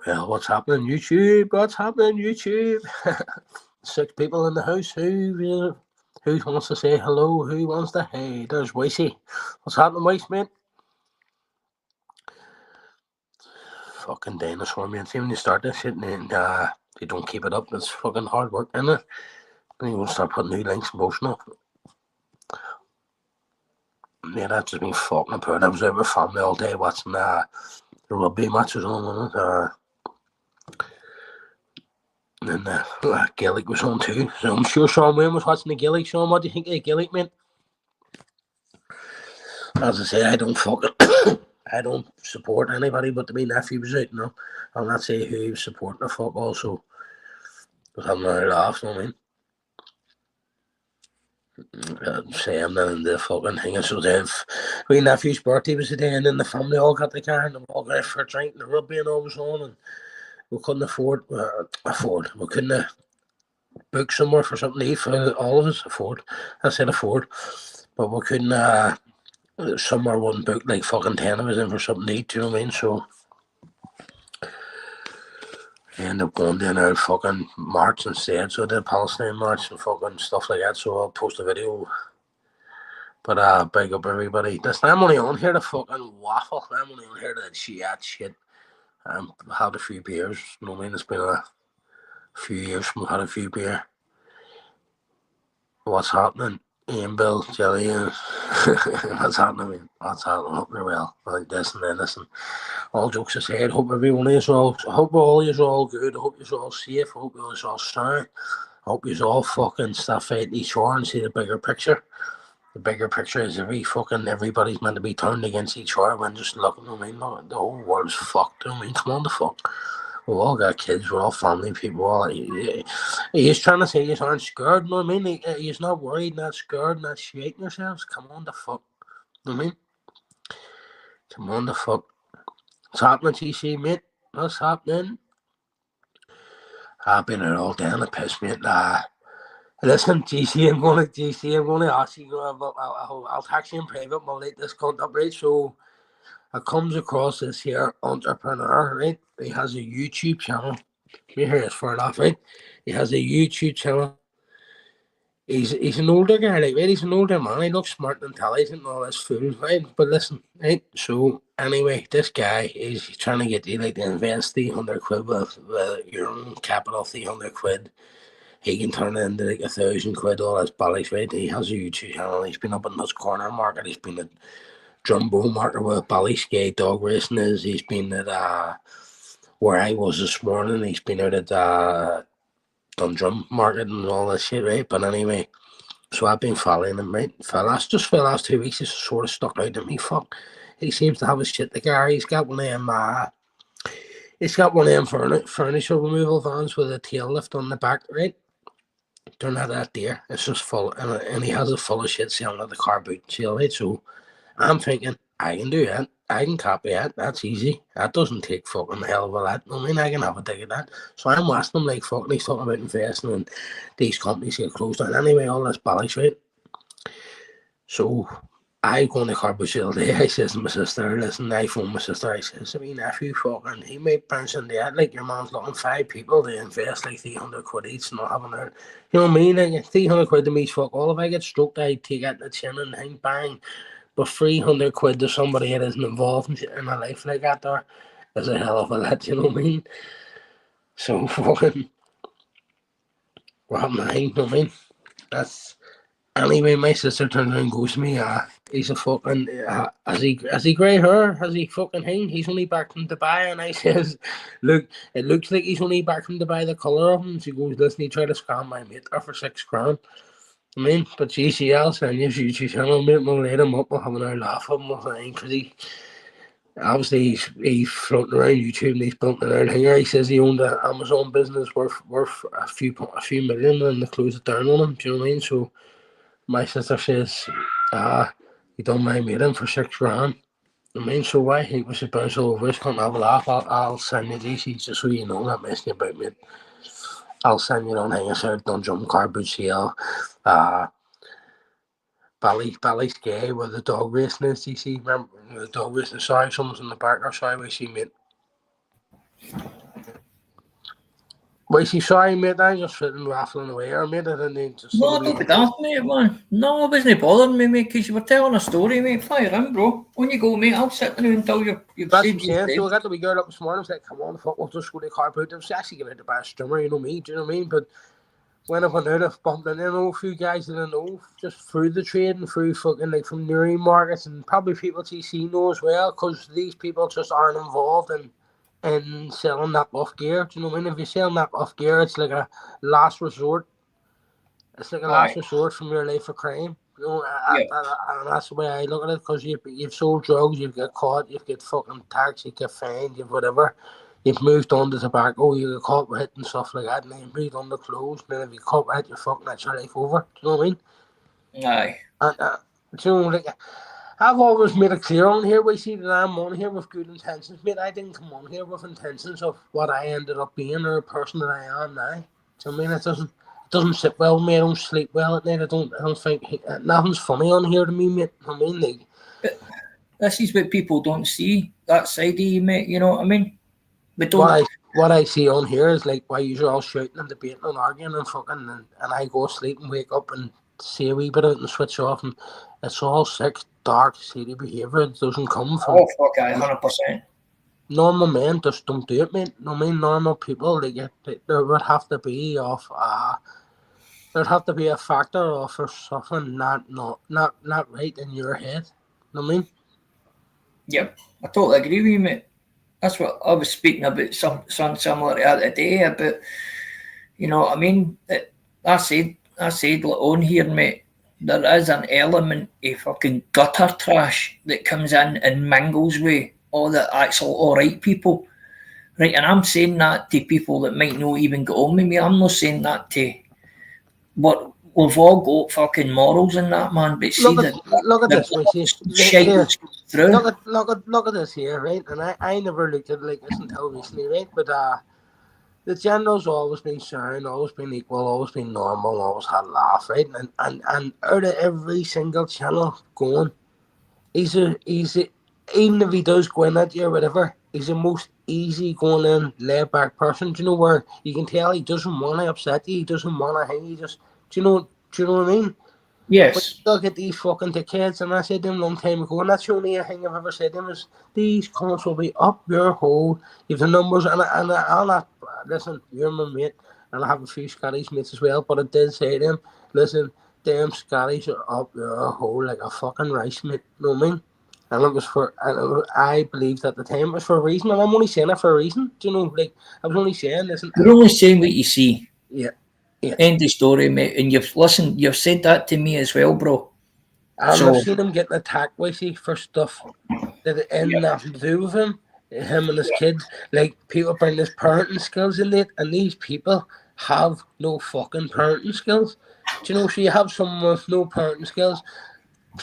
Well, what's happening, YouTube? What's happening, YouTube? 6 people in the house. Who wants to say hello? Who wants to hey? There's Wicey. What's happening, Wice, mate? Fucking dinosaur, man. See when you start this shit and you don't keep it up, it's fucking hard work, isn't it? And you won't start putting new links in motion up. Yeah, that's just been fucking apart. I was out with family all day watching the rugby matches on it. And Gaelic was on too. So I'm sure Sean Wayne was watching the Gaelic. Sean, what do you think of the Gaelic, mate? As I say, I don't support anybody but my nephew was out, I'll not say who he was supporting the fuck also. But I'm not laugh, you know what I mean? Say I'm not in the fucking thing. So if my nephew's birthday was today and then the family all got the car and we all got for a drink and the rugby and all was on and we couldn't we couldn't book somewhere for something to eat for all of us. I said afford. But we couldn't somewhere wasn't booked, like fucking 10 of us in for something to eat, do you know what I mean? So I ended up going down there fucking march instead. So I did Palestine march and fucking stuff like that. So I'll post a video. But big up everybody. Listen, I'm only on here to fucking waffle. I'm only on here to shit. Had a few beers, you know what I mean? It's been a few years from had a few beer. What's happening? Ian, Bill, Jelly, what's happening, man? What's happening? Hope you're well. Like this and then listen. All jokes aside, hope everyone is all. I hope all is all good. I hope you're all safe. I hope you're all sound. I hope you're all fucking stuff out each other and see the bigger picture. The bigger picture is everybody's meant to be turned against each other when just looking. I mean, the whole world's fucked. I mean, come on, the fuck. We've all got kids, we're all family people. He's trying to say you aren't scared, you know what I mean? He's not worried, not scared, not shaking yourselves. Come on, the fuck. You know what I mean? Come on, the fuck. What's happening, TC, mate? What's happening? I've been out all day on the piss, mate. Listen, GC, I'm going to ask you, I'll text you in private, I'll let this cunt up, right? So, I comes across this here entrepreneur, right? He has a YouTube channel. You hear this for enough, right? He has a YouTube channel. He's an older guy, like, right? He's an older man. He looks smart and intelligent and all this fool, right? But listen, right? So, anyway, this guy is trying to get you, like, to invest 300 quid with your own capital, 300 quid. He can turn it into, like, 1,000 quid, all his bollocks, right? He has a YouTube channel. He's been up in this corner market. He's been at Drumbo market where Ballyskate dog racing is. He's been at, where I was this morning. He's been out at, Dundrum market and all that shit, right? But anyway, so I've been following him, right? For the last 2 weeks, it's sort of stuck out to me. Fuck, he seems to have his shit together. He's got one of them furniture removal vans with a tail lift on the back, right? They're not that dear. It's just full, and he has it full of shit selling at the car boot sale, right? So I'm thinking, I can do that. I can copy that. That's easy. That doesn't take fucking hell of a lot. I mean, I can have a dig at that. So I'm asking him, like, fucking, he's talking about investing and these companies get closed down. Anyway, all this bollocks, right? So I go on the car boot sale day. I says to my sister, listen, I phone my sister. I says to me nephew, fucking, he might bounce in that. Like, your man's looking 5 people to invest like 300 quid each, not having her. You know what I mean? Like, 300 quid to me is fuck all. If I get stroked, I take it in the chin and hang bang. But 300 quid to somebody that isn't involved in a life like that there is a hell of a lot, you know what I mean? So fucking what happened, you know what I mean? That's anyway, my sister turns around and goes to me, he's a fucking has he grey hair? Has he fucking hang? He's only back from Dubai. And I says, look, it looks like he's only back from Dubai, the colour of him. She goes, listen, he tried to scam my mate there for 6 grand. I mean, but GCL and your YouTube channel, mate, we'll let him up, we'll have another laugh at him, because obviously he's floating around YouTube and he's built an here. He says he owned an Amazon business worth a few million and they closed it down on him, do you know what I mean? So my sister says, you don't mind meeting for 6 grand. I mean, so I think we should bounce all over this, can't have a laugh. I'll send you these just so you know, not messing about me. I'll send you on hanging out, Dundrum car boot sale. Ballyskate where the dog racing is, DC. Remember the dog racing? Sorry, someone's in the back. Sorry, we see, mate. Wait, see, sorry, mate, I just sitting raffling away, or mate, I didn't just see No, me. don't be daft, mate, man. No, I wasn't bothering me, mate, because you were telling a story, mate. Fire in, bro. On you go, mate. I'll sit there until you've That's said what I'm you saying. said. So I got the wee girl up this morning. I was like, come on, fuck, we'll just go to the car boot. I was actually going out to buy a strimmer, you know me, do you know what I mean? But when I went out, I've bumped into a few guys that I know just through the trade and through fucking like from Newry markets and probably people TC know as well, because these people just aren't involved in selling that off gear. Do you know what I mean? If you're selling that off gear, it's like a last resort. It's like a last Aye. resort from your life of crime. You know, Yeah. and that's the way I look at it, because you've sold drugs, you've got caught, you've got fucking tax, you get fined, you've whatever. You've moved on to tobacco, you get caught with it and stuff like that, and then you've moved on to clothes, and then if you caught with it, you're fucking, that's your life over. Do you know what I mean? Aye. And, do you know, like, I've always made it clear on here, we see that I'm on here with good intentions, mate. I didn't come on here with intentions of what I ended up being or the person that I am now. Do you know what I mean? It doesn't sit well with me. I don't sleep well at night. I don't think nothing's funny on here to me, mate. I mean, like, But this is what people don't see, that side of you, mate. You know what I mean? We what don't. I see on here is like why you're all shouting and debating and arguing and fucking and I go to sleep and wake up and see a wee bit of it and switch off, and it's all sick, dark, shady behaviour. It doesn't come from Oh, fuck, aye, 100%. normal men. Just don't do it, mate. I mean, normal people, there would have to be there'd have to be a factor of or something not right in your head. You know what I mean? Yep, I totally agree with you, mate. That's what I was speaking about, something similar to that today, about, you know what I mean? I said on here, mate, there is an element of fucking gutter trash that comes in and mingles with all the actual alright people. Right, and I'm saying that to people that might not even get on with me. I'm not saying that to what we've all got fucking morals in that, man. But see Look at this, we see shit here. through. Look at this here, right? And I never looked at it like this until recently, right? But the gender's always been sound, always been equal, always been normal, always had a laugh, right? And out of every single channel going, he's even if he does go in at you or whatever, he's the most easy going in, laid back person. Do you know where you can tell he doesn't want to upset you, he doesn't want to hang, he just do you know what I mean? But Yes. look at these fucking dickheads, and I said to them a long time ago, and that's the only thing I've ever said to them is these cunts will be up your hole. You've the numbers, and I'll not listen. You're my mate, and I have a few Scottish mates as well. But I did say to them, listen, them Scottish are up your hole like a fucking rice, mate. You know what I mean? And it was I believed at the time it was for a reason, and I'm only saying it for a reason. Do you know? Like I was only saying, listen. You're only saying what you see. Yeah. Yeah. End of story, mate. And you've said that to me as well, bro. And So, I've seen him getting attacked, Wicey, for stuff that it had nothing to do with him and his kids. Like, people bring his parenting skills in it, and these people have no fucking parenting skills. Do you know, so you have someone with no parenting skills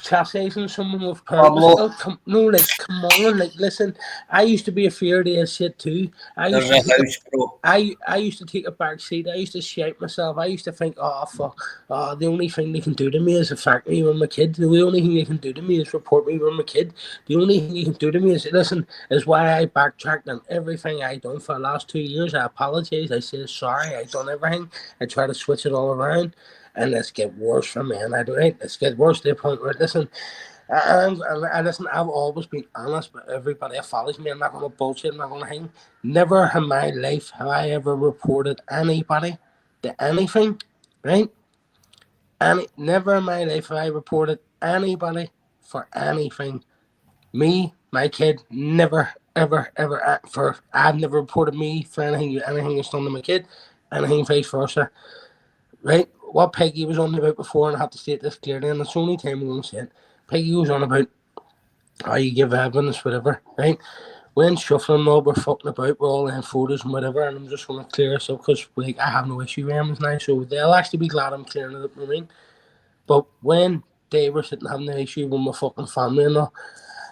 chastising someone with parenting skills. Come on, like, listen, I used to be afraid of this shit too. there's a house, bro. I used to take a back seat. I used to shake myself. I used to think, oh fuck, the only thing they can do to me is affect me with my kid. The only thing they can do to me is report me with my kid. The only thing you can do to me is listen. Is why I backtracked on everything I done for the last 2 years. I apologize. I said sorry. I done everything. I try to switch it all around, and let's get worse from me. And I do it. Let's get worse to the point where listen. And listen, I've always been honest with everybody that follows me. I'm not going to bullshit. I'm not going to hang. Never in my life have I ever reported anybody to anything, right? Never in my life have I reported anybody for anything. Me, my kid, never, ever, ever. I've never reported me for anything that's done to my kid, anything vice versa, right? What Peggy was on about before, and I have to state this clearly, and it's the only time I'm going to say it. Peggy was on about how you give evidence, whatever, right? When shuffling all we're fucking about, we're all in photos and whatever, and I'm just going to clear this up because like, I have no issue with them now, so they'll actually be glad I'm clearing it up, you know what I mean? But when they were sitting having an issue with my fucking family and all,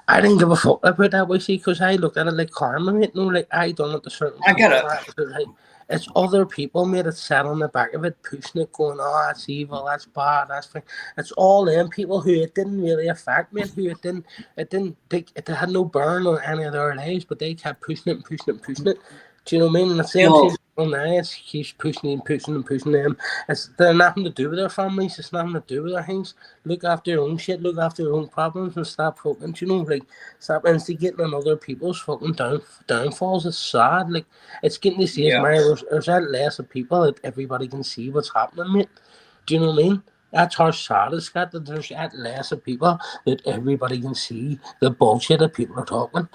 I didn't give a fuck about that, we see, because I looked at it like karma, mate. No, like I done it to certain I get people. It's other people, mate, that sat on the back of it, pushing it, going, oh, that's evil, that's bad, that's thing. It's all them people who it didn't really affect, mate, who it had no burn on any of their lives, but they kept pushing it and pushing it and pushing it Do you know what I mean? And the same No. thing on now, it keeps pushing them. They're nothing to do with their families, it's nothing to do with their things. Look after your own shit, look after your own problems and stop fucking, you know, like, stop instigating on other people's fucking downfalls. It's sad. Like, it's getting to see as there's that less of people that everybody can see what's happening, mate. Do you know what I mean? That's how sad it's got, that there's that less of people that everybody can see the bullshit that people are talking.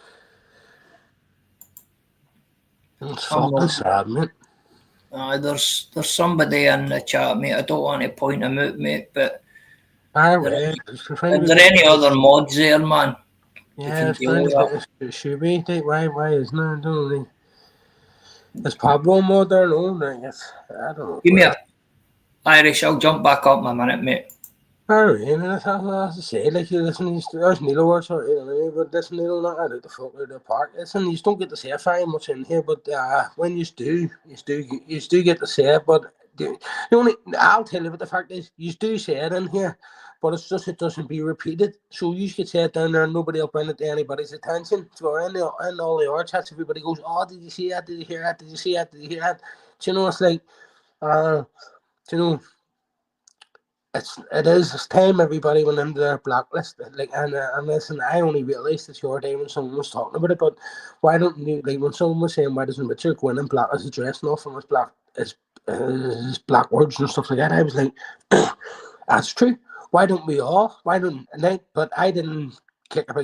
It's fucking sad, mate. There's somebody in the chat, mate. I don't want to point him out, mate, but Are there any other mods there, man? Yeah, it should be. Why isn't there? I don't know. Is Pablo mod there? No, I don't know. Give me a Irish. I'll jump back up in a minute, mate. Alright, that's to say. Like, you listen, there's Neil words out anyway, but listen, Neil, not out the fuck out of the park. Listen, you don't get to say very much in here, but when you do get to say it. But I'll tell you what the fact is, you do say it in here, but it's just it doesn't be repeated. So you could say it down there, and nobody will bring it to anybody's attention. So in all the art chats, everybody goes, "Oh, did you see that? Did you hear that? Did you see that? Did you hear that?" Do you know, it's like, you know. It's time everybody went into their blacklist. Like, and listen, I only realised this the other day when someone was talking about it. But why don't you, like, when someone was saying, why doesn't Richard go in and black his dress and off and his black words and stuff like that? I was like, that's true. Why don't we all? Why don't? But I didn't kick a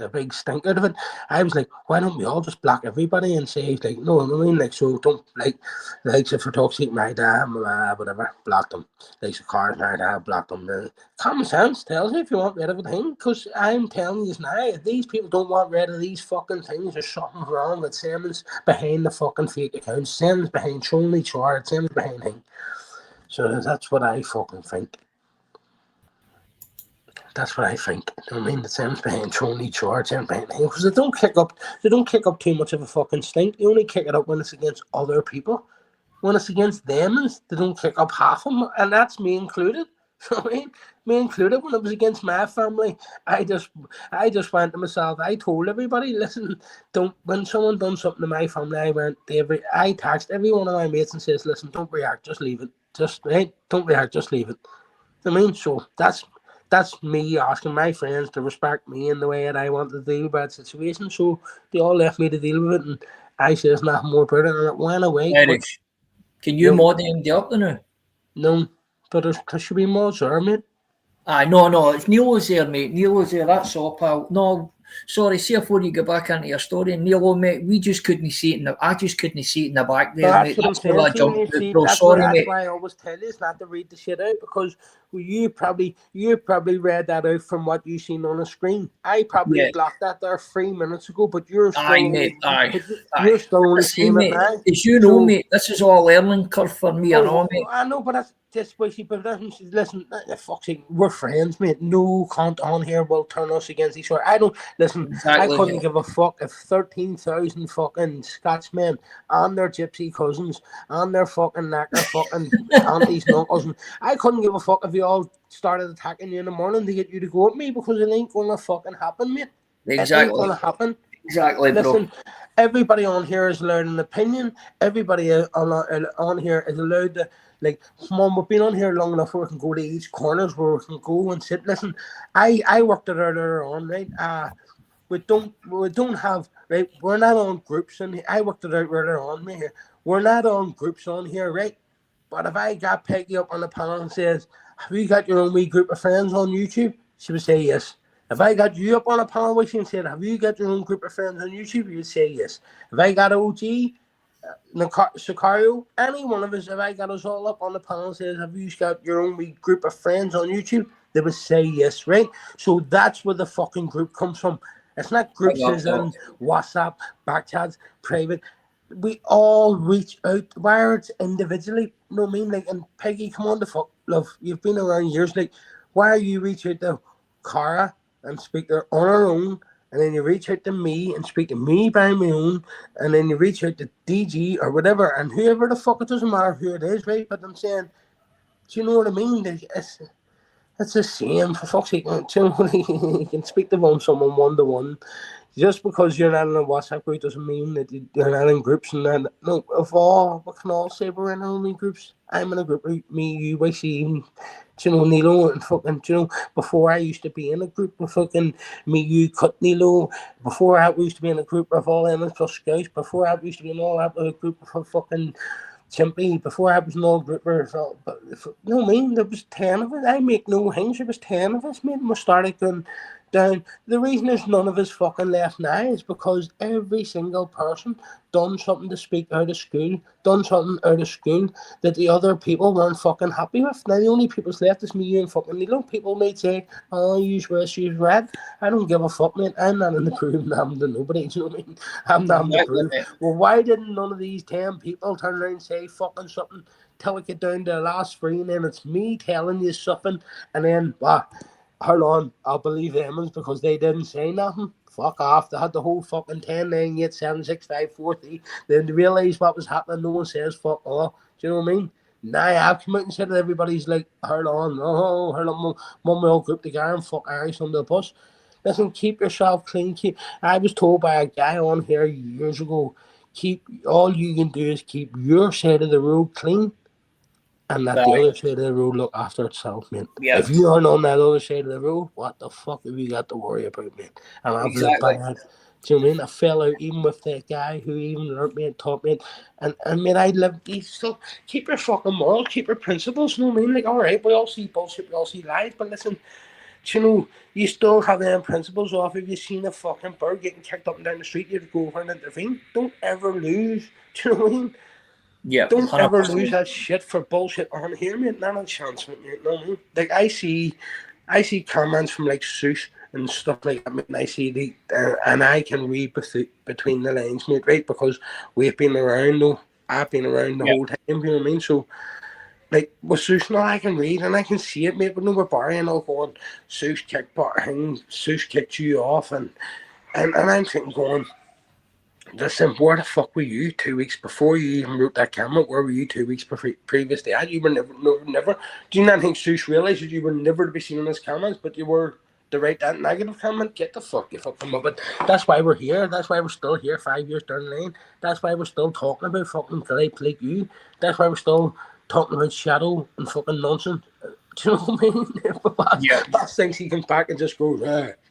big stink out of it. I was like, why don't we all just block everybody and say, like, no, I mean, like, so don't, like if for talk's sake, my dad, whatever, block them. Like, the cars, my dad, block them. Common sense tells you if you want rid of a thing, because I'm telling you now, if these people don't want rid of these fucking things, there's something wrong with Simmons behind the fucking fake accounts, Simmons behind Tronley Chart, Simmons behind him. So that's what I fucking think. That's what I think. I mean, the Sims behind Tony George and behind him, because they don't kick up too much of a fucking stink. They only kick it up when it's against other people. When it's against them, they don't kick up half of them, and that's me included. So I mean, me included. When it was against my family, I just went to myself. I told everybody, listen, don't. When someone done something to my family, I text every one of my mates and says, listen, don't react, just leave it. Don't react, just leave it. I mean, so that's me asking my friends to respect me in the way that I want to deal with that situation. So they all left me to deal with it, and I said nothing more about it, and it went away. Eric, can you mod MD up now? No, but there should be mods there, mate. No, it's Neil was there, mate. Neil was there, that's all, pal. No, sorry, see before you get back into your story, Neil, mate, we just couldn't see it I just couldn't see it in the back there, mate. That's where I jumped out, bro. Sorry, mate. That's why I always tell you not to read the shit out, because you probably read that out from what you seen on the screen. I probably blocked that there 3 minutes ago, but you're still you're still only seeing it now. As you know, mate, this is all learning curve for me, mate. I know, but that's but listen, fuck's sake, we're friends, mate. No cunt on here will turn us against each other. I don't listen. Exactly, I couldn't give a fuck if 13,000 fucking Scotsmen and their gypsy cousins and their fucking knacker fucking aunties and uncles. I couldn't give a fuck if you all started attacking you in the morning to get you to go at me, because it ain't gonna fucking happen, mate. Exactly. It ain't gonna happen. Exactly, listen, bro. Everybody on here is allowed an opinion. Everybody on here is allowed to, like, come on, we've been on here long enough where we can go to each corners where we can go and sit. Listen, I worked it earlier on, right? We don't have, right? We're not on groups, and I worked it out earlier on, mate. We're not on groups on here, right? But if I got Peggy up on the panel and says, have you got your own wee group of friends on YouTube? She would say yes. If I got you up on a panel with you and said, have you got your own group of friends on YouTube? You'd say yes. If I got OG, Sicario, any one of us, if I got us all up on the panel and says, have you got your own wee group of friends on YouTube? They would say yes, right? So that's where the fucking group comes from. It's not groups as in WhatsApp, backchats, private. We all reach out, where it's individually. You know what I mean? Like, and Peggy, come on, the fuck, love. You've been around years. Like, why are you reach out to Cara and speak to her on her own, and then you reach out to me and speak to me by my own, and then you reach out to DG or whatever, and whoever the fuck, it doesn't matter who it is, right? But I'm saying, do you know what I mean? Like, it's the same, for fuck's sake. You can speak to someone one-to-one. just because you're not in a WhatsApp group doesn't mean that you're not in groups. And then, no, we can all say we're in our only groups. I'm in a group with me, you, YC, Nilo, and fucking, before I used to be in a group with fucking me, you, Cut Nilo. Before I used to be in a group of all Emmons plus Scouts. Before I used to be in all that group of fucking Chimpy. Before I was in all group but you know what I mean? There was 10 of us. I make no hinge. There was 10 of us, mate. And we started going down. The reason there's none of us fucking left now is because every single person done something to speak out of school, done something out of school that the other people weren't fucking happy with. Now the only people's left is me, you, and fucking Nilo. People might say, oh, use this, use red. I don't give a fuck, mate. I'm not in the crew and I'm to nobody. Do you know what I mean? I'm not in the crew. Well, why didn't none of these 10 people turn around and say fucking something till we get down to the last three, and then it's me telling you something, and then, hold on, I'll believe Emmons because they didn't say nothing. Fuck off. They had the whole fucking 10, 9, 8, 7, 6, 5, 4, 3. Then they realised what was happening. No one says fuck off. Do you know what I mean? Now I've come out and said that everybody's like, hold on, mum, we all group together and fuck Irish under the bus. Listen, keep yourself clean. I was told by a guy on here years ago, all you can do is keep your side of the road clean, and let the other side of the road look after itself, mate. Yep. If you aren't on that other side of the road, what the fuck have you got to worry about, mate? And I've lived by that. Do you know what I mean? I fell out even with that guy who even learned me and taught me. And mate, I lived these. So keep your fucking morals, keep your principles. You know what I mean? Like, all right, we all see bullshit, we all see lies, but listen, you still have them principles off. If you seen a fucking bird getting kicked up and down the street, you'd go over and intervene. Don't ever lose. Do you know what I mean? Yeah. Don't 100%. Ever lose that shit for bullshit on here, mate. Not a chance, mate. You know what I mean? Like, I see comments from like Seuss and stuff like that, mate, and I see and I can read between the lines, mate, right? Because we've been around, though. I've been around the whole time, you know what I mean? So, like, with Seuss and all, I can read and I can see it, mate. But no, we're Barry and all going, Seuss kicked you off, and I'm sitting going, listen, where the fuck were you 2 weeks before you even wrote that comment? Where were you 2 weeks previous to that? You were never. Do you not think Seuss realised that you were never to be seen in his comments, but you were to write that negative comment? Get the fuck you fucking up. But that's why we're here. That's why we're still here 5 years down the line. That's why we're still talking about fucking type like you. That's why we're still talking about Shadow and fucking nonsense. Do you know what I mean? Boss thinks he comes back and just goes,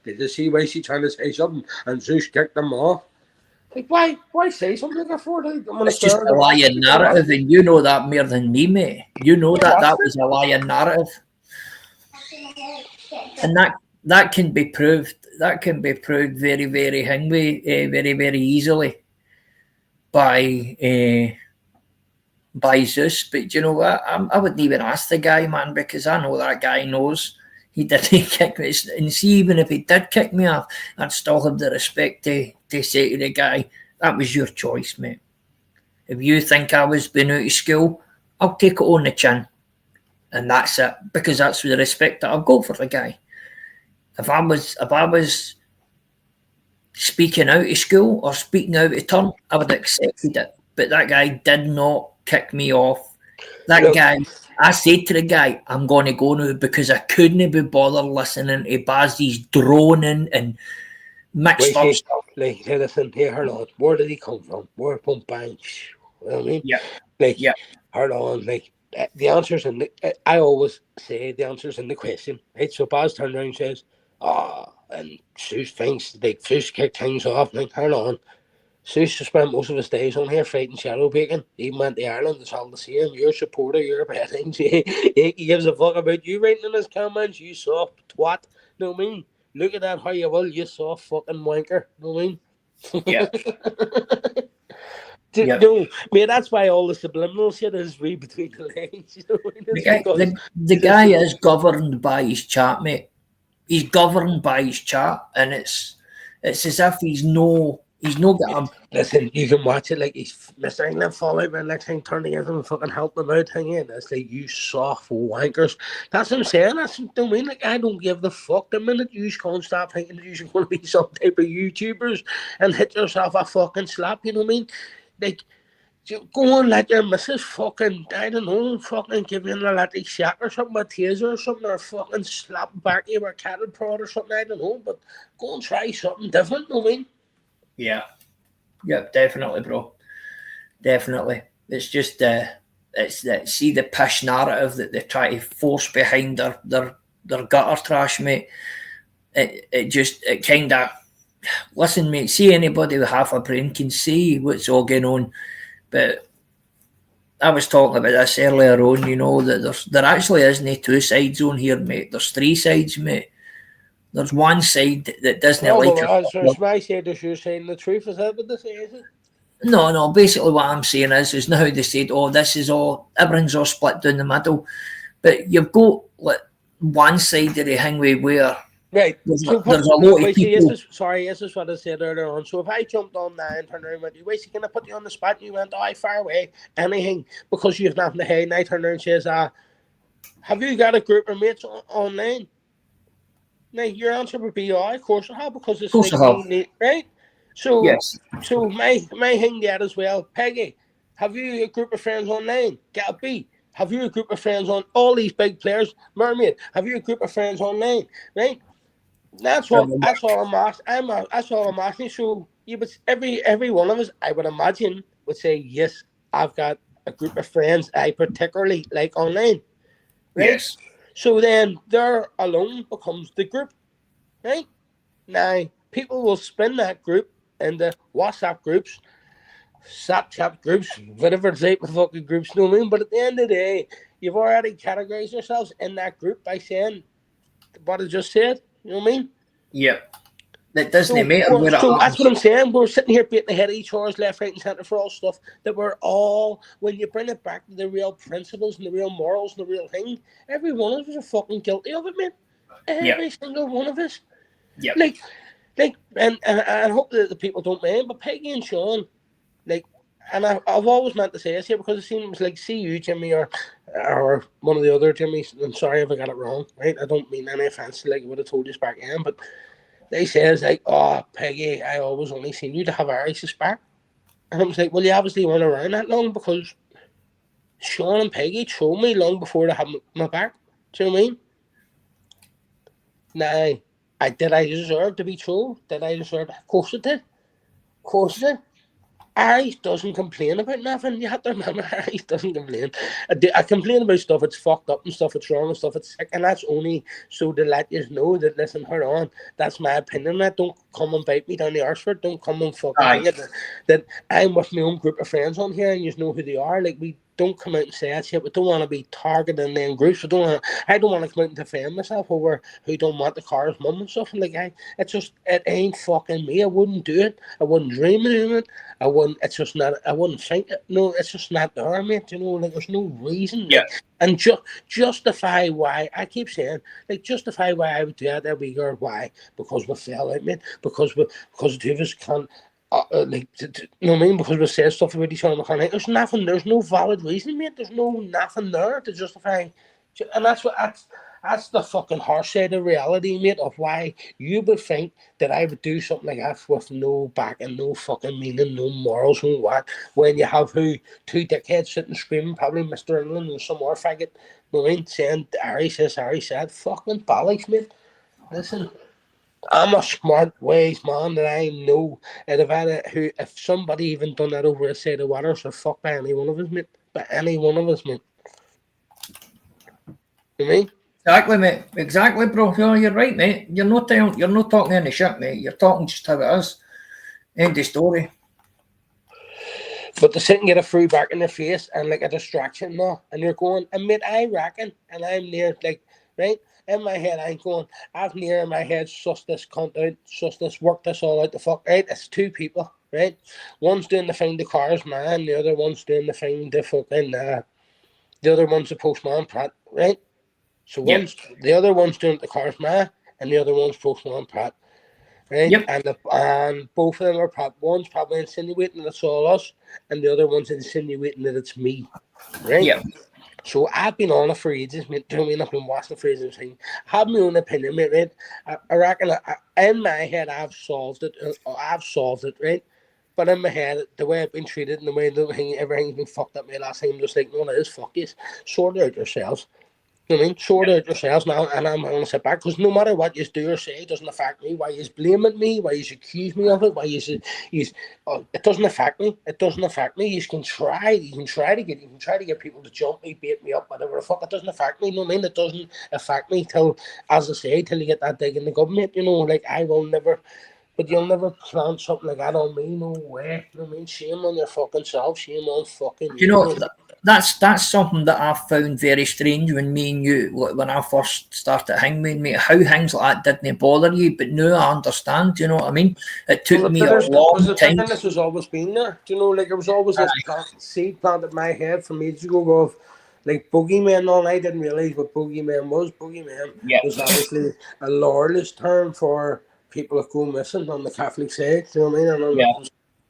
did you see why she's trying to say something? And Zeus kicked them off. Like, why say something like that for? It's just a lying narrative, and you know that more than me, mate. You know that was a lying narrative. And that can be proved. That can be proved very, very very, very easily by Zeus. But you know what? I wouldn't even ask the guy, man, because I know that guy knows he didn't kick me. And see, even if he did kick me off, I'd still have the respect to say to the guy, that was your choice, mate. If you think I was being out of school, I'll take it on the chin. And that's it, because that's the respect that I've got for the guy. If I was speaking out of school or speaking out of turn, I would have accepted it. But that guy did not kick me off. Guy, I said to the guy, I'm going to go now because I couldn't be bothered listening to Bazzi's droning and mixed up stuff. Like, hey, listen, hold on. Where did he come from? Where from Banks? You know what I mean? Yeah. Hold on. Like, the answer's in I always say the answer's in the question. Right? So Baz turned around and says, and Seuss thinks, like, Seuss kicked things off. Like, hold on. Seuss spent most of his days on here fighting shadow bacon. He went to Ireland, it's all the same. You're a supporter, you're a betting. He gives a fuck about you writing in his comments, you soft twat. You know what I mean? Look at that how you will, you soft fucking wanker. You know what I mean? Yeah. No, mate, that's why all the subliminal shit is read between the lines. You know what I mean? The guy is governed by his chat, mate. He's governed by his chat, and it's as if he's no got. Listen, you can watch it like he's Mr. England fall out, but next time turn against him and fucking help them out. That's like, you soft wankers. That's what I'm saying. That's what I mean. Like, I don't give the fuck. The minute you can't stop thinking that you're going to be some type of YouTubers and hit yourself a fucking slap, you know what I mean? Like, go and let your missus fucking, I don't know, fucking give you an electric shock or something, a taser or something, or fucking slap back you with a cattle prod or something, I don't know, but go and try something different, you know what I mean? Yeah, definitely, bro. Definitely. It's just it's that see the pish narrative that they try to force behind their gutter trash, mate. It kind of listen, mate. See, anybody with half a brain can see what's all going on, but I was talking about this earlier on. You know that there actually isn't two sides on here, mate. There's three sides, mate. There's one side that doesn't Oh, like well, it. there's my side, there's you saying the truth. Is that what they say, is it? No. Basically, what I'm saying is now they said, "Oh, this is all everything's all split down the middle," but you've got like one side of the hangway where Right. there's So, a lot of wait, see, people. this is what I said earlier on. So, if I jumped on that and turned around and went, wait, can I put you on the spot? And you went, oh, far away, anything, because you've nothing to hide. And I turned around and says, have you got a group of mates online? Now, your answer would be, of course I have, because it's Of course like I have. me, right? So, Yes. so my thing there as well, Peggy, have you a group of friends online? Get a B. Have you a group of friends on all these big players? Mermaid, have you a group of friends online? Right? That's all I'm asking. That's all I'm asking. So you would every one of us, I would imagine, would say, yes, I've got a group of friends I particularly like online. Right? Yes. So then their alone becomes the group. Right? Now people will spin that group into WhatsApp groups, Snapchat groups, whatever type of fucking groups, you know what I mean? But at the end of the day, you've already categorized yourselves in that group by saying what I just said. You know what I mean? Yep. That doesn't So, matter where it so that's what happens. I'm saying. We're sitting here beating the head of each other's left, right, and centre for all stuff that we're all, when you bring it back to the real principles and the real morals and the real thing, every one of us are fucking guilty of it, man. Every single one of us. Yep. Like, and I hope that the people don't mind, but Peggy and Sean, like, and I've always meant to say this here because it seems like, see you, Jimmy, or one of the other Jimmys, I'm sorry if I got it wrong, right? I don't mean any offence, like I would have told you back then, but they says like, oh, Peggy, I always only seen you to have Irish's back. And I was like, well, you obviously weren't around that long because Sean and Peggy told me long before they had my back. Do you know what I mean? Now, I deserve to be told? Did I deserve it? Of course it did. Of course it did. Irish doesn't complain about nothing. You have to remember, Irish doesn't complain. I complain about stuff that's fucked up and stuff that's wrong and stuff that's sick, and that's only so to let you know that, listen, hold on, that's my opinion. That don't come and bite me down the arse for it. Don't come and fucking think it. That I'm with my own group of friends on here, and you know who they are. Like, we don't come out and say that shit. We don't want to be targeting them groups. I don't want to come out and defend myself over who don't want the car's mum and stuff. And like, it ain't fucking me. I wouldn't do it. I wouldn't dream of doing it. I wouldn't. It's just not. I wouldn't think it. No, it's just not there, mate. You know, like, there's no reason. Yeah. Like, and justify why I keep saying, like, justify why I would do that every year. Why? Because we fell out, mate. Because the two of us can't. You know what I mean? Because we say stuff about each other, there's nothing. There's no valid reason, mate. There's nothing there to justify, and that's the fucking harsh side of reality, mate. Of why you would think that I would do something like that with no back and no fucking meaning, no morals, no what. When you have two dickheads sitting screaming, probably Mr. England and some more faggot, you know what I mean, saying Harry said, fucking bollocks, mate. Listen. I'm a smart ways man that I know that if somebody even done that over a side of water, so fuck by any one of us, mate. By any one of us, mate. You mean? Exactly, mate. Exactly, bro. No, you're right, mate. You're not talking any shit, mate. You're talking just how it is. End of story. But to sit and get a free back in their face and like a distraction now, and you're going, and mate, I reckon, and I'm near, like, right? In my head, I'm going, I've near in my head, suss this cunt out, suss this, work this all out the fuck, right? It's two people, right? One's doing the thing, the car's man, the other one's doing the thing, the fucking, the other one's the postman, Pratt, right? So the other one's doing the car's man, and the other one's postman, Pratt, right? Yep. And both of them are one's probably insinuating that it's all us, and the other one's insinuating that it's me, right? Yep. So I've been on it for ages, mate. Do you know what I mean? I've been watching for ages. I have my own opinion, mate, right? I reckon in my head I've solved it. Right? But in my head, the way I've been treated and the way everything's been fucked up, mate, last time I'm just like, no, it is fuck you. Sort it out yourselves. You know what I mean? Sort out yourselves now, and I'm going to sit back because no matter what you do or say, it doesn't affect me. Why you blaming me? Why you accuse me of it? Why you it doesn't affect me. It doesn't affect me. You can try to get people to jump me, beat me up, whatever the fuck. It doesn't affect me. You know what I mean? It doesn't affect me till, as I say, till you get that dig in the government. You know, like I will never. But you'll never plan something like that on me, no way. You know what I mean? Shame on your fucking self. Shame on fucking You you. know, that's something that I found very strange when me and you, when I first started Hangman, mate. How things like that didn't bother you, but now I understand. You know what I mean? It took me a Was long the thing time. this has always been there? Do you know, like it was always this seed planted in my head from ages ago of like boogeyman. All I didn't realize what boogeyman was. Boogeyman Yeah, was obviously a lawless term for people that go missing on the Catholic side. Do you know what I mean? And yeah.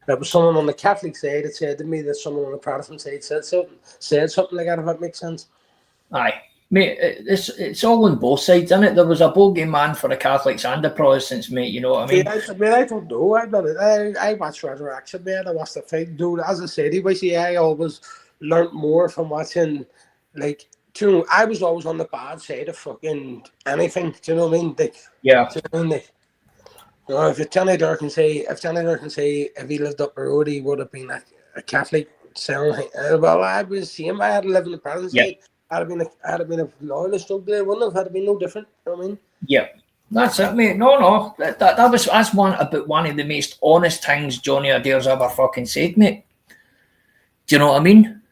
there was someone on the Catholic side that said to me that someone on the Protestant side said something like that. If that makes sense. Aye. Mate, it's all on both sides, isn't it? There was a bogeyman for the Catholics and the Protestants, mate. You know what I See, mean? I don't know. I watched Resurrection, man. I watched the thing, dude. As I said, I always learned more from watching, like, you know, I was always on the bad side of fucking anything. Do you know what I mean? Like, Yeah. do you know what I mean? Like, you know, if Johnny Durkin say, if he lived up the road, he would have been a Catholic sound. Well, I was the same. I had to live in the present Yeah. side. I'd have been a loyalist up there. Wouldn't have had to be no different. You know what I mean? Yeah. That's it, mate. No. That's one of the most honest things Johnny Adair's ever fucking said, mate. Do you know what I mean?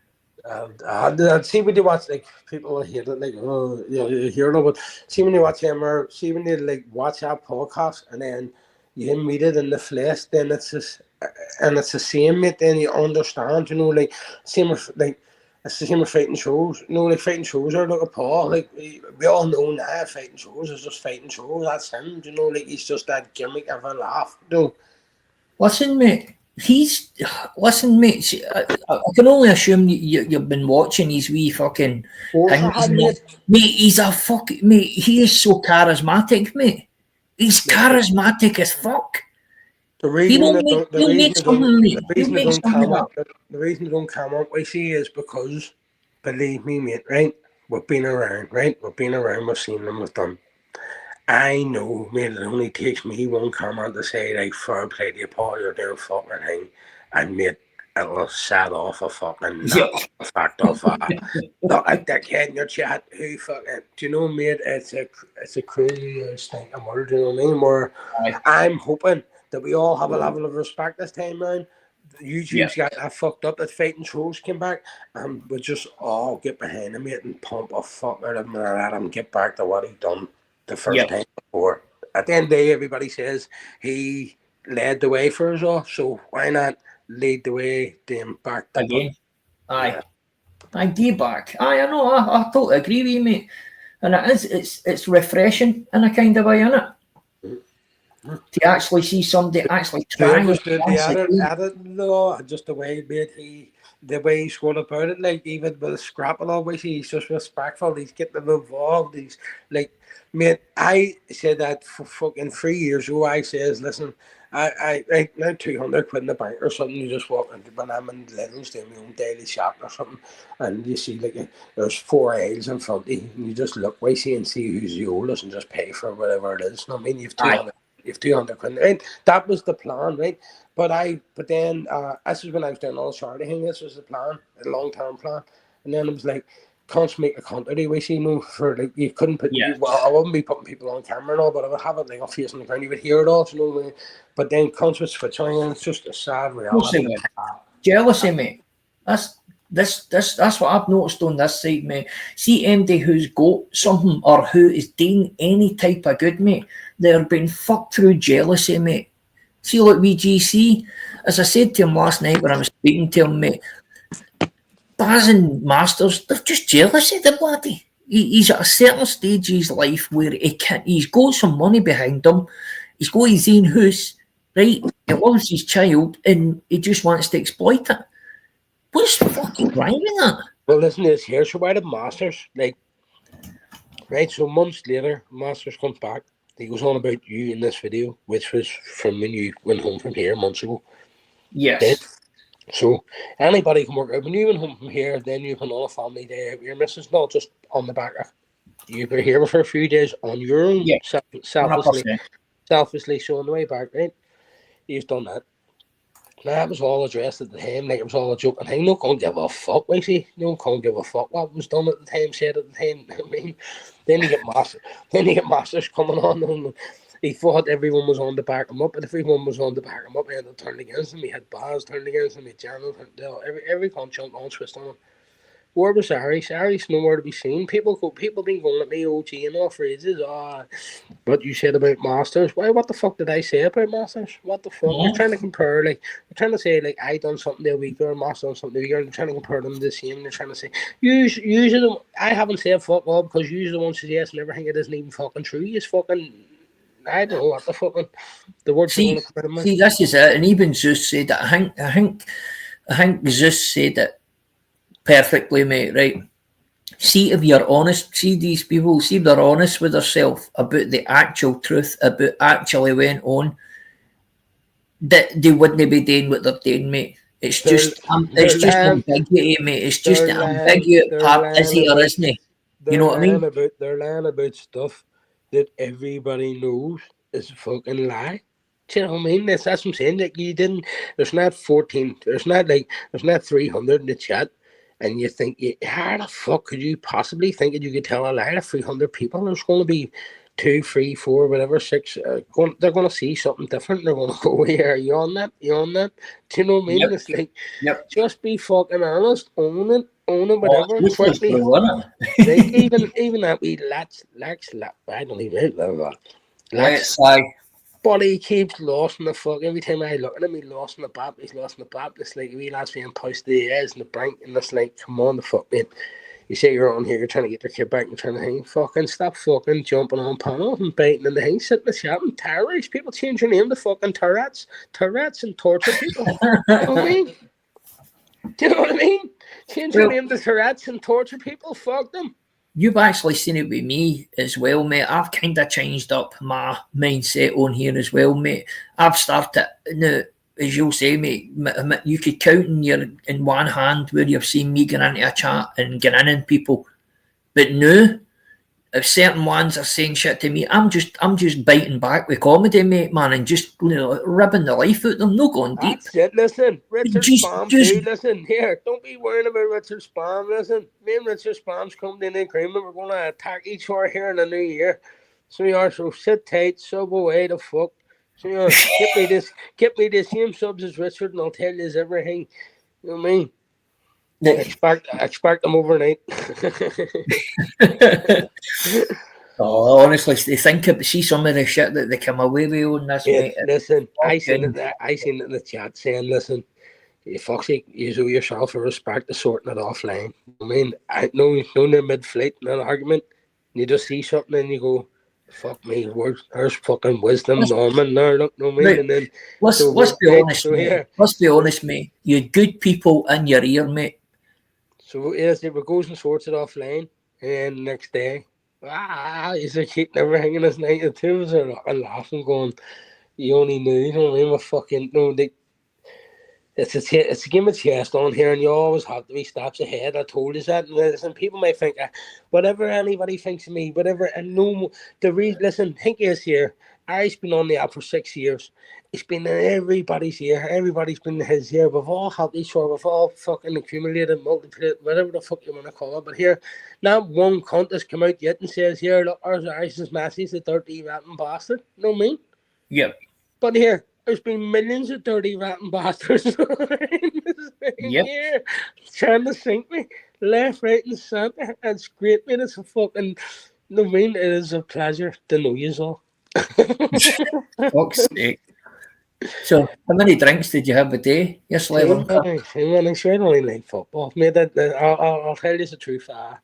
I'd see when you watch like people hear it like you hear it, but see when you watch him or see when you like watch that podcast and then you meet it in the flesh, then it's just and it's the same, mate. Then you understand, you know, like same with like it's the same with fighting shows. You know, like fighting shows are like a Paul. Like we all know now, fighting shows is just fighting shows. That's him. You know, like he's just that gimmick of a laugh. You know. Listen, mate. Listen, mate. See, I can only assume you've been watching these wee fucking things. Mate, he's a fucking mate. He is so charismatic, mate. He's charismatic as fuck. The reason they don't come up, we see is because, believe me, mate, right? We've been around, right? We've seen them, we've done. I know, mate, it only takes me one comment to say, like, fair play to you, Paul, you're doing fucking thing. And, mate, it'll set off a fucking fact of not a dickhead in your chat who fucking, do you know, mate, it's a crazy stinking world, you know what I mean? Where I'm hoping that we all have a level of respect this time round. YouTube's got that fucked up that fighting shows came back, and we just all get behind him, mate, and pump a fuck out of him and let him get back to what he done the first time before. At the end of the day, everybody says he led the way for us all, so why not lead the way them back again? Aye. I do back. I know. I totally agree with you, mate. And it's refreshing in a kind of way, isn't it? To actually see somebody actually trying. Just the way he's going about it, like even with scrapping always, he's just respectful. He's getting them involved. He's like, mate, I said that for fucking 3 years ago. I says, listen, I now 200 quid in the bank or something. You just walk into when I'm in Lidl's doing my own daily shopping or something, and you see like there's 4 aisles in front of you, and you just look, and see who's the oldest, and just pay for whatever it is. I mean, you've 200 quid, right? That was the plan, right? But then this is when I was doing all the charity thing. This was the plan, a long-term plan, and then it was like, can't make a country, you know, for like you couldn't put. I wouldn't be putting people on camera and all, but I would have it like a face on the ground. You would hear it all, you know. But then comes with switching, and it's just a sad reality. Jealousy, mate. That's what I've noticed on this side, mate. See anybody who's got something or who is doing any type of good, mate, they're being fucked through jealousy, mate. See, like VGC, as I said to him last night when I was speaking to him, mate, Baz and Masters, they're just jealous of the bloody. He's at a certain stage of his life where he's got some money behind him, he's got his own house, right? He loves his child and he just wants to exploit it. What's fucking driving that? Well, listen to this here. So why the Masters, like, right? So months later, Masters comes back. He goes on about you in this video, which was from when you went home from here months ago. Yes. Right? So anybody can work out. When you went home from here, then you have another family day out with your missus, not just on the back of You were here for a few days on your own, Yeah, selfishly, 100%. so on the way back, right? You've done that. That was all addressed at the time, like it was all a joke. And I no can't give a fuck, like see, no can't give a fuck what was done at the time, said at the time. I mean, then you get masters coming on, and he thought everyone was on to back him up, but if everyone was on to back him up, he had to turn against him. He had Baz turned against him, he had General, every cunt jumped on twist on him. Where was Aries? Aries nowhere to be seen. People been going at me OG and all for ages. What you said about Masters. Why? What the fuck did I say about Masters? What the fuck? They're Yeah. trying to compare. Like they're trying to say like I done something the week or Master done something the week, and they're trying to compare them to the same. They're trying to say usually I haven't said fuck all because usually the one suggests and everything it isn't even fucking true. It's fucking. I don't know what the fucking the words are See, going to come out. see, this is it. And even Zeus said that. I think Zeus said it perfectly, mate. Right? See if you're honest. See these people. See if they're honest with themselves about the actual truth about actually went on. That they wouldn't be doing what they're doing, mate. It's just ambiguity, mate. It's just the ambiguity part. Is he or isn't he? You know what I mean? They're lying about stuff that everybody knows is a fucking lie. Do you know what I mean? That's what I'm saying. Like you didn't. There's not 14. There's not 300 in the chat, and you think, how the fuck could you possibly think that you could tell a lie to 300 people? There's going to be 2, 3, 4, whatever, 6. They're going to see something different. They're going to go, here, are you on that? You on that? Do you know what I mean? Yep. It's like, Yep. just be fucking honest, own it, whatever. It's Quickly. true, isn't Like, even that wee Lax, I don't even know that. Let's say. But he keeps losing the fuck. Every time I look at him, he's lost in the bap. He's lost in the bap. It's like, we lads being pushed the edge and the brink, and it's like, come on, the fuck, man. You say you're on here, you're trying to get your kid back and trying to hang. Fucking stop fucking jumping on panels and biting in the hang, sitting in the chat and terrorists. People change your name to fucking Tourette's and torture people. You know what I mean? Do you know what I mean? Change your name to Tourette's and torture people. Fuck them. You've actually seen it with me as well, mate. I've kind of changed up my mindset on here as well, mate. I've started now, as you'll say, mate. You could count in one hand where you've seen me get into a chat and get in people, but now if certain ones are saying shit to me, I'm just biting back with comedy, mate, man, and just ripping the life out of them. No going deep. That's it. Listen, Richard Spam too. Listen, here, don't be worrying about Richard Spam. Listen, me and Richard Spam's come in agreement. We're going to attack each other here in the new year. So we are. So sit tight, sub away the fuck. So you know, get me the same subs as Richard, and I'll tell you everything. You know what I mean? Expect them overnight. Oh, honestly, they see some of the shit that they come away with on this. Yeah, mate. Listen, I seen it in the chat saying, listen, you fucksake, you owe yourself a respect to sorting it offline. I mean, no mid-flight, no argument. You just see something and you go, fuck me, there's fucking wisdom, Norman there, look, no me, and then let's be honest, mate. Let's be honest, mate. You had good people in your ear, mate. So yes, it goes and sorts it offline, and the next day, he's a keeping everything in his night. The two of us are laughing, going, "You only knew, you know what I mean? With fucking no, it's a game of chess on here, and you always have to be steps ahead. I told you that. And listen, people might think whatever anybody thinks of me, whatever, and no, listen, think is here. I've been on the app for 6 years. It's been in everybody's ear. Everybody's been in his ear. We've all had each other. We've all fucking accumulated, multiplied, whatever the fuck you want to call it. But here, not one cunt has come out yet and says, here, look, ours is Messi's the dirty, rotten bastard. You know what I mean? Yep. But here, there's been millions of dirty, rotten bastards here trying to sink me left, right, and centre. And it's great, man. It's a fucking, you know what I mean? It is a pleasure to know you all. Fuck's sake. So, how many drinks did you have a day? Yes, I'm sure I only like football. Mate, I'll tell you the truth. My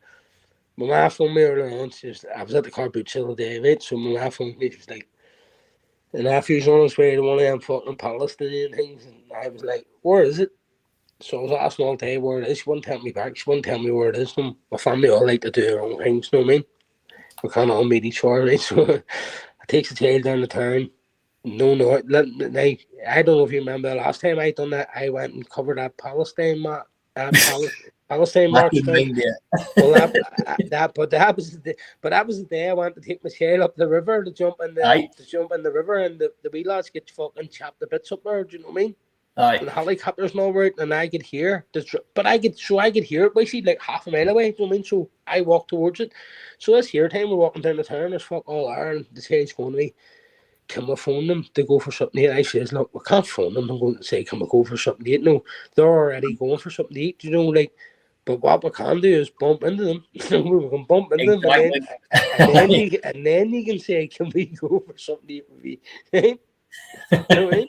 mum phoned me earlier on. I was at the car boot sale the day, right? So my mum phoned me. She was like, the nephew's on his way to one of them fucking Palestinian things. And I was like, where is it? So I was asking all day where it is. She wouldn't tell me back. She wouldn't tell me where it is. And my family all like to do their own things, you know what I mean? We can't all meet each other, right? So I takes the tail down the turn. No, like, I don't know if you remember the last time I done that. I went and covered that Palestine map Palestine I march can down. mind it. Well, that was the day I wanted to take my child up the river to jump in Aye. the river, and the wee lads get fucking chopped to bits up there. Do you know what I mean? Aye. And the helicopters and all right, and I could hear I could hear it basically like half a mile away. Do you know what I mean? So I walked towards it. So this here time we're walking down the town, there's fuck all there, and the guy's going to me, can we phone them to go for something to eat? I says, look, we can't phone them. I'm going to say, can we go for something to eat? No, they're already going for something to eat, you know, like, but what we can do is bump into them. We can bump into them, and then you can say, can we go for something to eat with me? You know what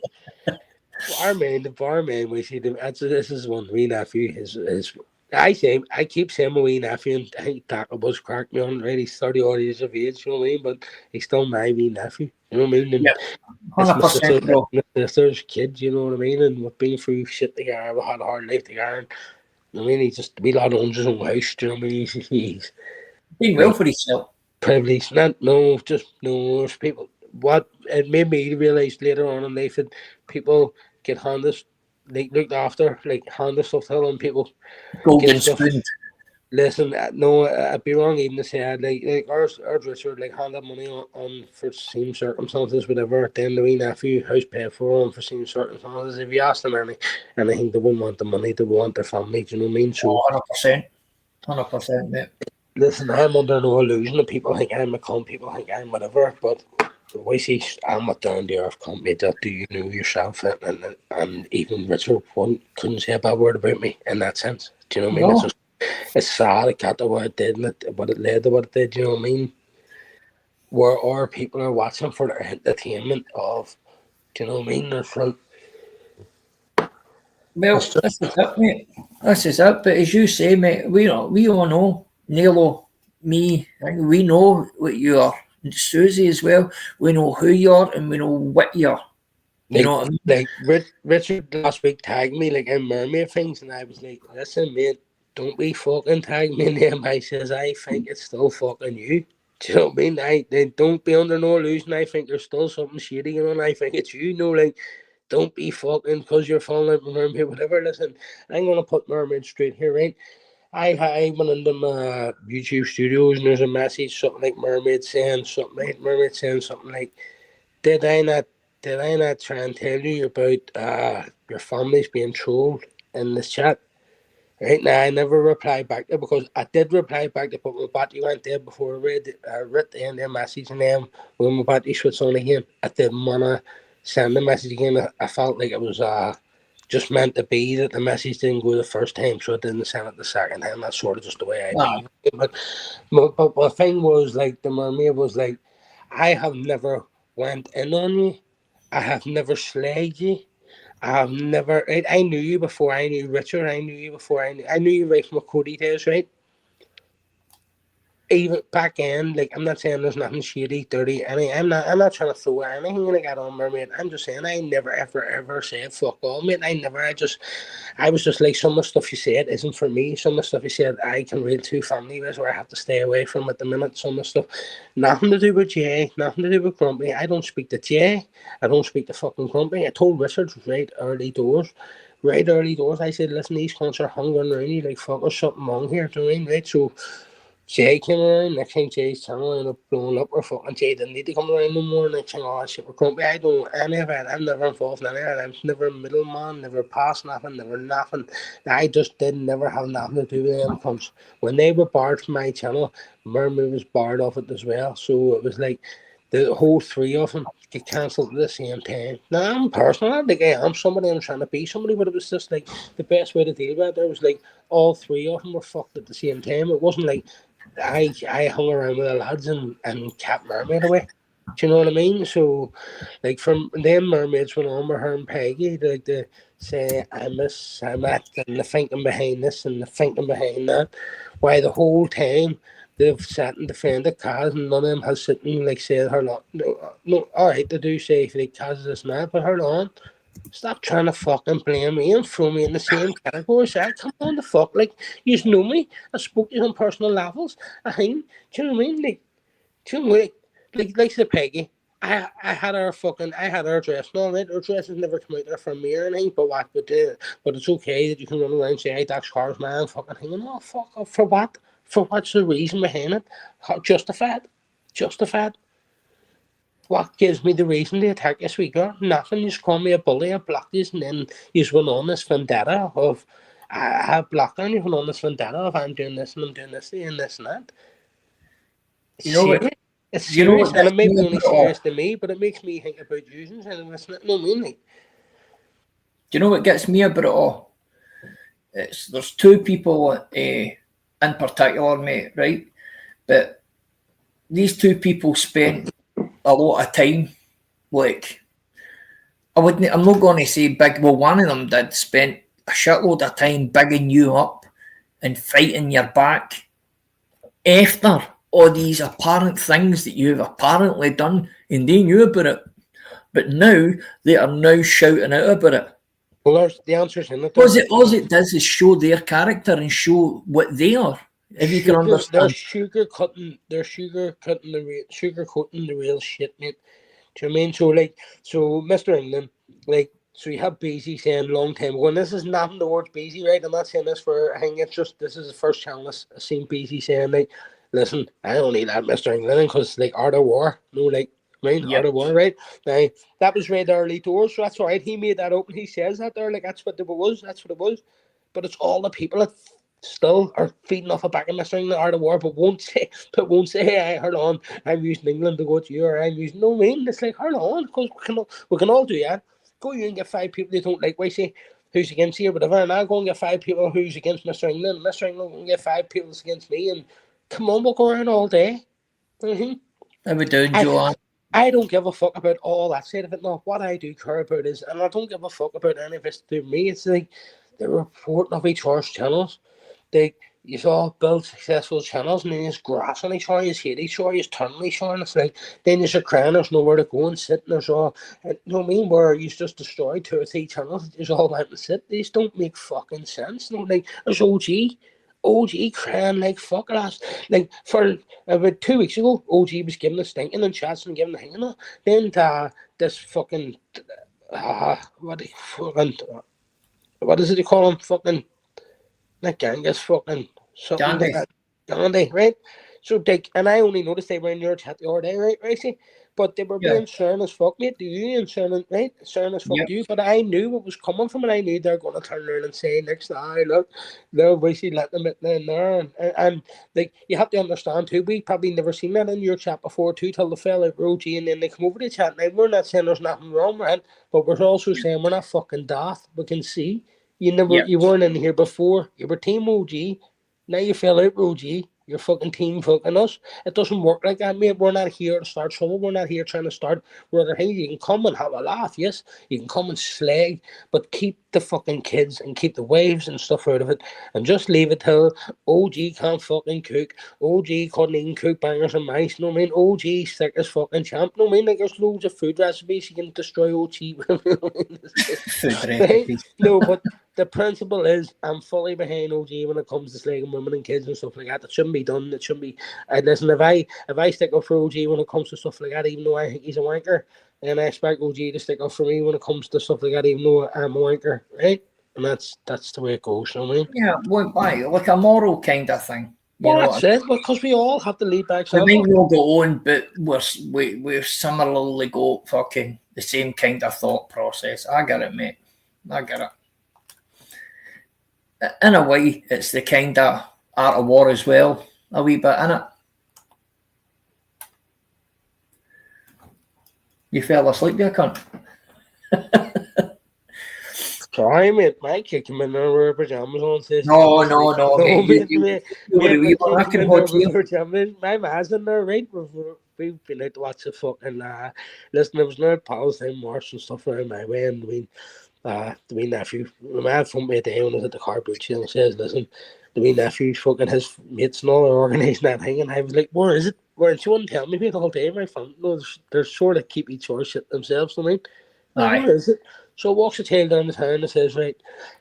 I mean? The barman, we see them. This is one wee nephew. I keep saying my wee nephew, and I think Tackle Bus cracked me on. Right, he's 30 odd years of age. You know what I mean? But he's still my wee nephew. You know what I mean? And Yeah, 100%, bro. my sister's kid. You know what I mean? And we've been through shit together. We had a hard life together. And, I mean, he's just we lad owns his own house. Do you know what I mean? He's Doing well for himself. Privileged. There's people. What it made me realise later on in life that people get handed, like looked after, like handed stuff to them. People Golden spoon. Listen, no, I'd be wrong even to say like ours Richard like handed money on for same circumstances, whatever. Then the wee nephew house paid for him for same circumstances. If you ask them anything, they wouldn't want the money. They want their family. Do you know what I mean? So 100%, mate. Listen, I'm under no illusion that people think I'm a cunt, people think I'm whatever, but we see I'm a down to earth cunt, mate. That do you know yourself, and even Richard couldn't say a bad word about me in that sense. Do you know what I mean? It's sad it got to what it did, and what it led to what it did. Do you know what I mean? Where our people are watching for their entertainment of, do you know what I mean? It's like, well, this is it, mate. This is it. But as you say, mate, we all know, Nilo, me, we know what you are. And Susie as well. We know who you are and we know what you are. You know what I mean? Like Richard last week tagged me like in mermaid things, and I was like, listen, mate, don't be fucking tag me in them. I says, I think it's still fucking you. Do you know what I mean? Then don't be under no illusion. I think there's still something shady going on. I think it's you. No, like, don't be fucking because you're falling out with mermaid, whatever. Listen, I'm gonna put mermaid straight here, right? I went into my YouTube studios and there's a message, something like mermaid saying something like, did I not try and tell you about your family's being trolled in this chat? Right now, I never replied back there because I did reply back there, but my battery went dead before I read the end of the message, and then when my battery switched on again, I didn't want to send the message again. I felt like it was just meant to be that the message didn't go the first time, so I didn't send it the second time. That's sort of just the way I do. But the thing was, like, the mermaid was like, I have never went in on you. I have never slayed you. I knew you before I knew Richard. I knew you before I knew you right from a Cody days, right? Even back in, like, I'm not saying there's nothing shady, dirty. I'm not trying to throw anything like that on mermaid. I'm just saying I never ever said fuck all, mate. I was just like, some of the stuff you said isn't for me. Some of the stuff you said I can relate to family with, where I have to stay away from at the minute. Some of the stuff, nothing to do with Jay, nothing to do with Grumpy. I don't speak to Jay. I don't speak to fucking Grumpy. I told Richard right early doors. I said, listen, these cunts are hungering around you like fuck, there's something wrong here. Do you know what I mean? Right? So Jay came around, next thing Jay's channel ended up blowing up, or fucking Jay didn't need to come around no more, next thing all that shit were Grumpy. I don't know any of it, I'm never involved in any of it, I'm never a middleman, never past nothing, never nothing. I just never have nothing to do with them cunts. When they were barred from my channel, Mermaid was barred off it as well, so it was like, the whole three of them get cancelled at the same time. Now, I'm personal, I think I am somebody, I'm trying to be somebody, but it was just like, the best way to deal with it, there was like, all three of them were fucked at the same time. It wasn't like, I hung around with the lads and kept Mermaid away. Do you know what I mean? So, like, from them mermaids went on with her and Peggy, like, to say, I'm that, and the thinking behind this and the thinking behind that. Why the whole time they've sat and defended Kaz, and none of them has sitting, like, said, her no, alright, they do say, if they Kaz is this mad, but hold on. Stop trying to fucking blame me and throw me in the same category. Say, come on, the fuck, like, you know me. I spoke to you on personal levels. I think, do you know what I mean? Like, do you know, like the Peggy. I had her dress and all that. Her dresses never come out there from me or anything, but what? But it's okay that you can run around and say, "Hey, Dax Carr's man," fucking hanging. Oh, fuck off. For what? For what's the reason behind it? Justify it. Justify it. What gives me the reason to attack this week? Nothing. You just call me a bully, I blocked this, and then you just went on this vendetta of I have blocked her, and you went on this vendetta of I'm doing this and I'm doing this and this and that. It's You know what? serious. It's You know serious, what and gets it may me be a only bit off? serious to me, but it makes me think about using and it's not no meaning. Do you know what gets me a bit off? There's two people in particular, mate, right? But these two people spent a lot of time, like I'm not going to say big. Well, one of them did spent a shitload of time bigging you up and fighting your back after all these apparent things that you have apparently done, and they knew about it. But now they are now shouting out about it. Well, there's the answer's in it. All it does is show their character and show what they are. If you can understand, They're sugarcoating the real shit, mate. Do you know what I mean? So Mr. England, so you have Beasy saying long time ago, and this is nothing towards Beasy, right? I'm not saying this for I think it's just this is the first channel I've seen Beasy saying listen, I don't need that Mr. England because Art of War, Art of War, right? Now that was right early doors, so that's all right. He made that open. He says that there, that's what it was. That's what it was. But it's all the people that still are feeding off a back of Mr. England Art of War, but won't say, hey, hold on, I'm using England to go to you, or I'm using no mean. It's hold on, because we can all do that. Go you and get 5 people they don't like, say who's against you, or whatever, and I'll go and get 5 people who's against Mr. England. Mr. England will get 5 people against me, and come on, we'll go around all day. How we doing, Joanne? I don't give a fuck about all that side of it. No, what I do care about is, and I don't give a fuck about any of this to me. It's the reporting of each other's channels. You all build successful channels and then you just grass on each other, you hate each other, you turn on each other, and it's then you're crying, there's nowhere to go and sit, and there's all, you know what I mean, where you just destroy 2 or 3 channels, you all went and sit. These don't make fucking sense. There's OG crying fuck ass. For about 2 weeks ago, OG was giving the stinking and chats and giving the hanging. Then this fucking what is it you call him? Fucking not Genghis, fucking something. Gandhi, right? So and I only noticed they were in your chat the other day, right? See? But they were being stern as fuck, mate, to you, and stern as fuck to you. But I knew what was coming from it. I knew they were going to turn around and say next time, look, they're basically letting them in there. And you have to understand too, we probably never seen that in your chat before too, till the fell out OG, and then they come over to chat. Now, we're not saying there's nothing wrong with it, but we're also saying we're not fucking daft. We can see. You weren't in here before. You were team OG. Now you fell out OG. You're fucking team fucking us. It doesn't work like that, mate. We're not here to start trouble. We're not here trying to start other things. You can come and have a laugh, yes. You can come and slag, but keep the fucking kids and keep the wives and stuff out of it, and just leave it till OG can't fucking cook. OG couldn't even cook bangers and mice. No, I mean, OG sick as fucking champ. No, I mean, there's loads of food recipes you can destroy OG. Right? No, but the principle is I'm fully behind OG when it comes to slagging women and kids and stuff like that. It shouldn't be done. It shouldn't be. Listen, if I stick up for OG when it comes to stuff like that, even though I think he's a wanker, and I expect OG to stick up for me when it comes to stuff like that, even though I'm a wanker, right? And that's the way it goes. You know what I mean? Yeah, well, like a moral kind of thing. That's it. Because we all have to lead back. We might not go on, but we're similarly got fucking the same kind of thought process. I get it, mate. I get it. In a way, it's the kind of art of war as well, a wee bit, innit? You fell asleep there, cunt. Sorry, mate. My kid came in there with pajamas on. Says, no, mate. I can watch you. My man's in there, right? We've been out to watch the fucking. Listen, there was no Palestine March and stuff around my way, and the wee nephew, my man phoned me a day when I was at the car boot and he says, listen, the wee nephew, fucking his mates and all are organising that thing, and I was like, where is it? Where? And she wouldn't tell me the whole day. My phone, no, they're sort of keep each other shit themselves, I mean. Where is it? So I walks the tail down the town and says, right,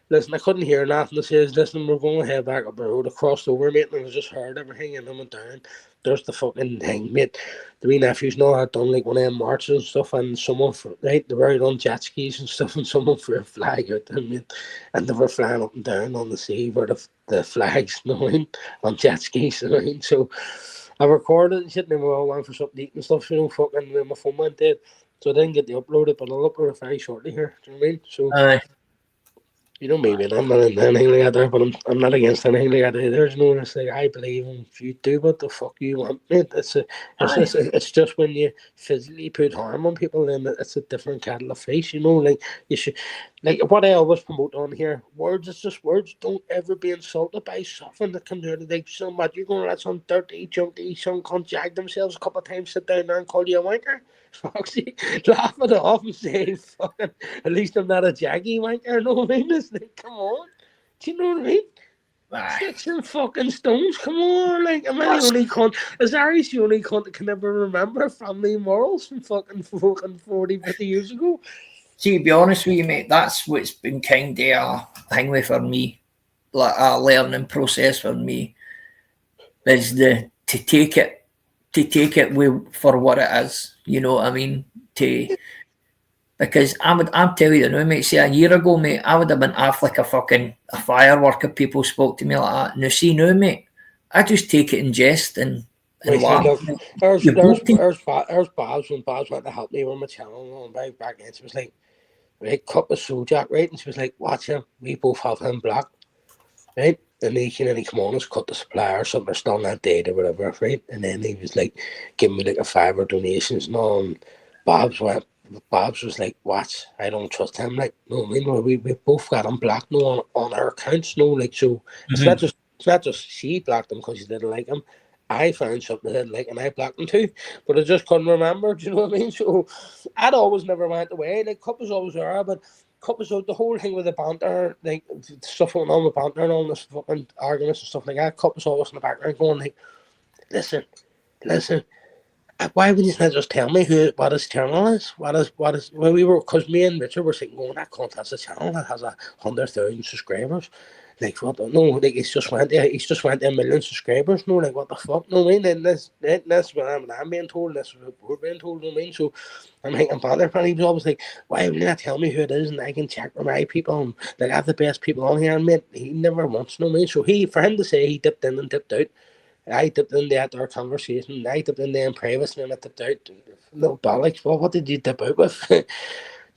listen, I couldn't hear nothing. It says, listen, we're going to head back up the road. I crossed over, mate, and I just heard everything, and I went down. There's the fucking thing, mate. The wee nephews know had done like one of them marches and stuff, and someone, right, they were out on jet skis and stuff, and someone threw a flag out there, mate, and they were flying up and down on the sea where the flags, you know what I mean, on jet skis, you know what I mean? So I recorded and shit, and then we all went for something to eat and stuff, you know, fucking, when my phone went dead. So I didn't get to upload it, but I'll upload it very shortly here. Do you know what I mean? So you know me, man. I'm not in anything like that, but I'm not against anything like that. There's no one that's like, I believe in if you do what the fuck you want, mate. It's just when you physically put harm on people, then it's a different kettle of fish. You know, like you should, like what I always promote on here. Words is just words. Don't ever be insulted by something that comes out of like somebody. You're gonna let some dirty, junky, some cunt jag themselves a couple of times, sit down there and call you a wanker. Foxy, laugh it off and say, fucking, at least I'm not a jaggy wanker, no, I mean? It's like, come on. Do you know what I mean? Sticks and fucking stones, come on. Like, am I the only cunt? Is Ari's the only cunt that can ever remember family morals from fucking 40, 50 years ago? See, to be honest with you, mate, that's what's been kind of a thing with for me, like a learning process for me, is to take it for what it is. You know what I mean? Because I'm telling you now, mate. See, a year ago, mate, I would have been off like a firework if people spoke to me like that. Now, see now, mate, I just take it in jest and laugh. Look, there's Babs when Babs went to help me with my channel and right back in. She was like, right, cut with Sojack, right? And she was like, watch him. We both have him black, right? And he come on, cut the supplier or something, or still that date or whatever, right? And then he was like, give me like a $5 donations and all. And Babs was like, watch, I don't trust him. Like, no, I mean, we both got him blocked no on our accounts, no, like, so it's not just she blocked him because she didn't like him. I found something I didn't like and I blocked him too, but I just couldn't remember. Do you know what I mean? So I'd always never went away. Like, Cup was always there, but Cup was the whole thing with the banter, like stuff going on with banter and all this fucking arguments and stuff like that. Cup was always in the background going like, listen. Why would you not just tell me what his channel is? When we were, because me and Richard were sitting going, that cunt has a channel that has 100,000 subscribers. Like, what? No, like he's just went to 1 million subscribers. No, like, what the fuck? No, I mean, and that's what I'm being told. That's what we're being told. No, I mean, so I'm thinking, bother. And he was always like, why would you not tell me who it is, and I can check with my people, and like I have the best people on here. And mate, he never wants. No, I mean, so for him to say he dipped in and dipped out. I dipped in there at our conversation. I dipped in there in private, and then I dipped out. No bollocks. Well, what did you dip out with?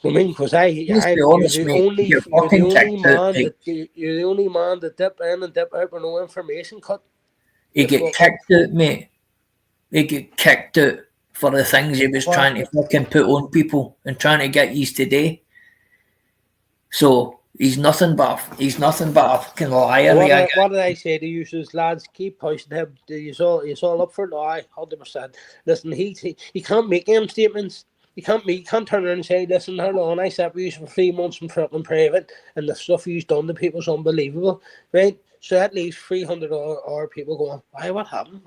I mean, because you're the only man that dip in and dip out with no information cut. He get kicked out, mate. He get kicked out for the things he was trying to fucking put on people and trying to get used today. So he's nothing but a fucking liar. What did I say to you, lads? Keep pushing him. He's all up for it. Aye, 100%. Listen, he can't make them statements. You can't turn around and say, listen, hold on, I sat with you for 3 months in private, and the stuff you've done to people's unbelievable, right? So at least 300 or people going, why, what happened?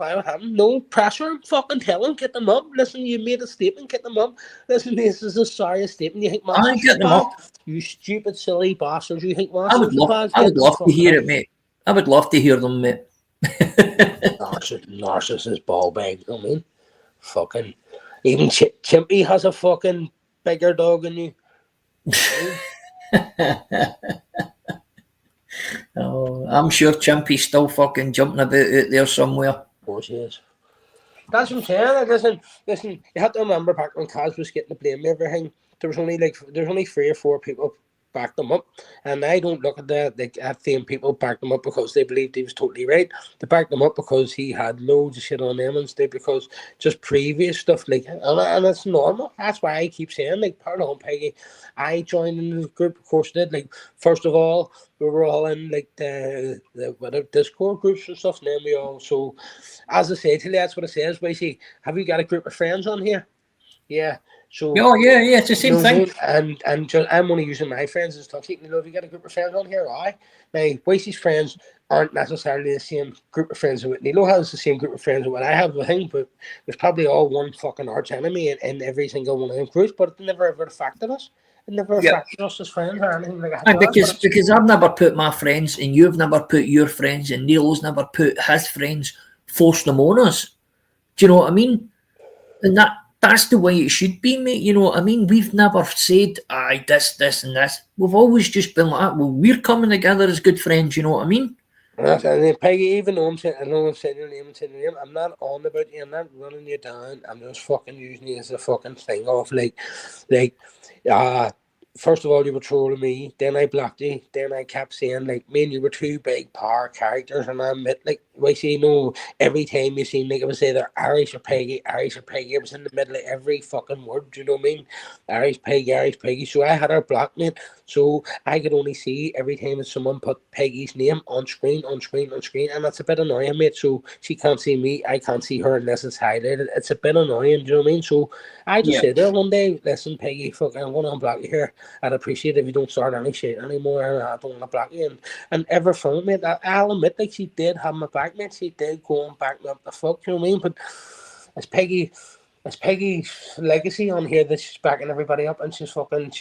No pressure, fucking tell them, get them up. Listen, you made a statement, get them up. Listen, this is a sorry statement. You think get them up. You stupid, silly bastards. You think I would love to hear it, mate. I would love to hear them, mate. Narcissist ball bag, I mean, fucking. Even Chimpy has a fucking bigger dog than you. Oh, I'm sure Chimpy's still fucking jumping about out there somewhere. Of course he is. That's what I'm saying. Like, listen, you have to remember back when Kaz was getting to blame everything, there was only 3 or 4 people back them up, and I don't look at that like at them people back them up because they believed he was totally right. They backed them up because he had loads of shit on them and stuff, because just previous stuff, like, and it's normal. That's why I keep saying, like, pardon Peggy, I joined in the group, of course did. Like, first of all, we were all in like the Discord groups and stuff, and then we all, so as I say to you, that's what it says basically, have you got a group of friends on here? Yeah. So Oh yeah, it's the same thing. And just, I'm only using my friends as toxic. If you get a group of friends on here, I now Wasey's friends aren't necessarily the same group of friends that Nilo has the same group of friends that what I have. I think, but there's probably all one fucking arch enemy in every single one of them groups. But it never ever affected us. It never affected us as friends or anything like that. And because I've never put my friends, and you've never put your friends, and Neil's never put his friends, forced them on us. Do you know what I mean? And that's the way it should be, mate. You know what I mean? We've never said, aye, this, and this. We've always just been like that. Well, we're coming together as good friends, you know what I mean? And then Peggy, even though I'm saying your name and saying your name, I'm not on about you. I'm not running you down. I'm just fucking using you as a fucking thing off. First of all, you were trolling me. Then I blocked you. Then I kept saying like, me and you were two big power characters, and I admit like, every time you seen like it was either Irish or Peggy. It was in the middle of every fucking word. Do you know what I mean? Irish Peggy. So I had her blocked, mate. So I could only see every time that someone put Peggy's name on screen, and that's a bit annoying, mate. So she can't see me, I can't see her unless it's highlighted. It's a bit annoying, do you know what I mean? So I just said there one day, listen, Peggy, fuck, I'm going to unblock you here. I'd appreciate it if you don't start any shit anymore. I don't want to block you. And ever from it, mate, I'll admit, like, she did have my back, mate. She did go and back me up the fuck, you know what I mean? But as Peggy's legacy on here that she's backing everybody up and she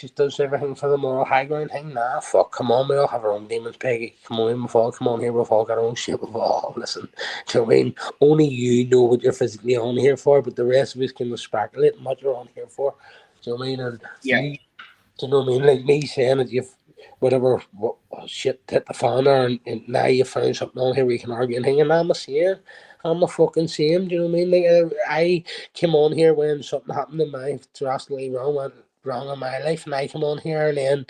does everything for the moral high ground thing. Nah, fuck, come on, we all have our own demons, Peggy. Come on, we've all got our own shit, we've all, listen. Do you know what I mean? Only you know what you're physically on here for, but the rest of us can speculate what you're on here for. Do you know what I mean? And do you know what I mean? Like me saying that you've shit hit the fan there and now you found something on here we can argue and hang, and I'm the fucking same, do you know what I mean? Like I came on here when something happened in my drastically went wrong in my life, and I come on here and then,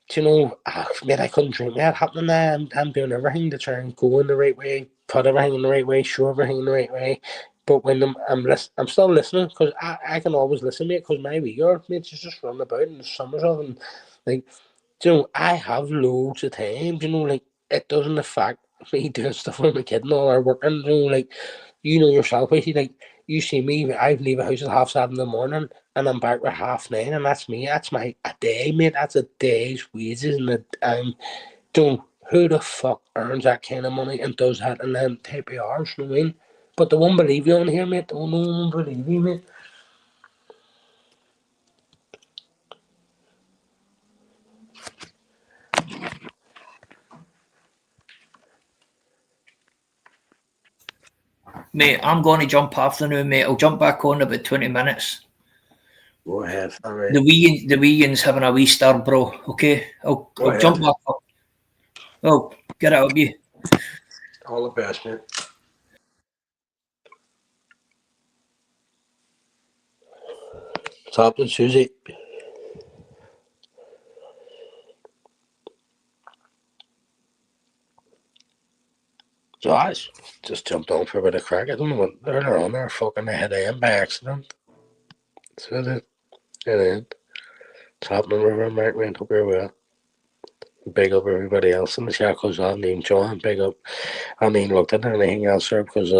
do you know, mate, I couldn't dream that happening now. I'm doing everything to try and go in the right way, put everything in the right way, show everything in the right way. But when I'm still listening because I can always listen, mate, because my wee girl, mate, she's just running about in the somersault and like, do you know, I have loads of time, do you know, like, it doesn't affect me doing stuff with my kid and all, or working, you know, like, you know yourself, basically, like, you see me, I leave the house at 7:30 in the morning and I'm back at 9:30, and that's me, that's a day, mate, that's a day's wages, and don't, who the fuck earns that kind of money and does that in them type of hours, you know what I mean? But they won't believe you on here, mate, they won't believe you, mate. Mate, I'm going to jump off the now, mate. I'll jump back on in about 20 minutes. Go ahead, all right. The weekend's having a wee stir, bro. Okay? I'll jump back up. Oh, get out of you. All the best, mate. What's happening, Susie? So I just jumped on for a bit of crack. I don't know what they're on there. Fucking I hit AM by accident. So it is. It's happening, River Mark, man. Hope you're well. Big up everybody else in the chat because I named John. Big up. I haven't even looked at anything else there because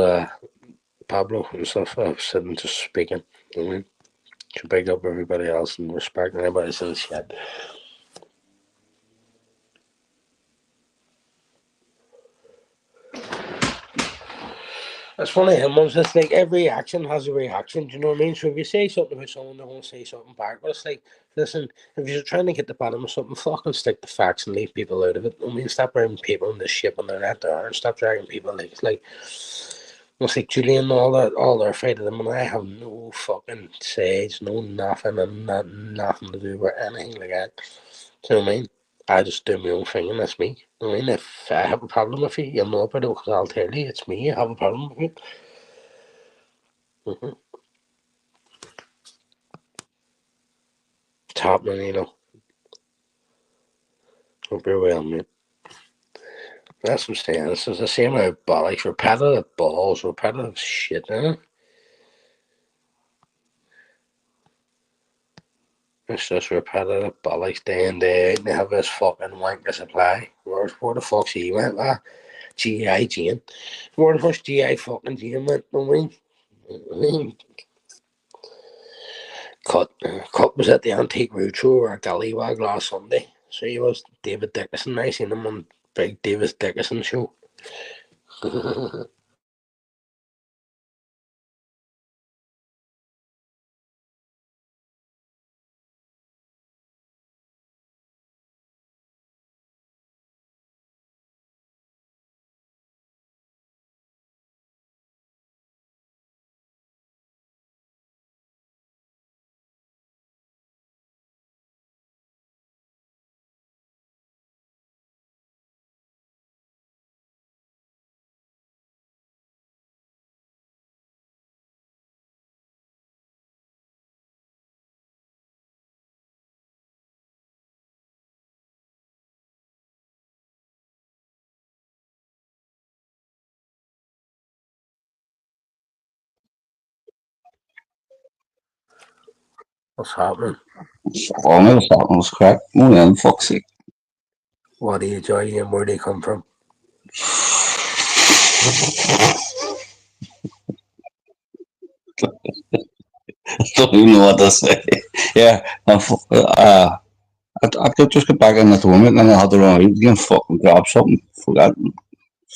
Pablo and stuff. I was sitting just speaking. You know what I mean? So big up everybody else and respect anybody says shit. It's one of them ones. It's like every action has a reaction. Do you know what I mean? So if you say something about someone, they're going to say something back. But it's like, listen, if you're trying to get the bottom of something, fucking stick to facts and leave people out of it. I mean, stop bringing people in this ship on their net there and stop dragging people. Like it's like Julian and all they're afraid of them, and I have no fucking sage, no nothing, and nothing to do with anything like that. Do you know what I mean? I just do my own thing, and that's me. I mean, if I have a problem with you, you'll know about it because I'll tell you it's me. I have a problem with you. Mm-hmm. It's happening, you know. Hope you're well, mate. That's what I'm saying. This is the same with bollocks, repetitive balls, repetitive shit, It's just repetitive bollocks day in, day out, and they have this fucking wanker supply. Where the fuck's he went, G.I. Jane. Where the fuck's G.I. fucking Jane went, I mean, Cut was at the Antique Roadshow or Gallywag last Sunday. So he was David Dickinson. I seen him on big David Dickinson show. What's happening? Something's crack. Oh, yeah, fuck's sake. What do you enjoy and where do you come from? Don't even know what to say. Yeah, I could just get back in the tournament and I had to run out again, fucking grab something. Forgot.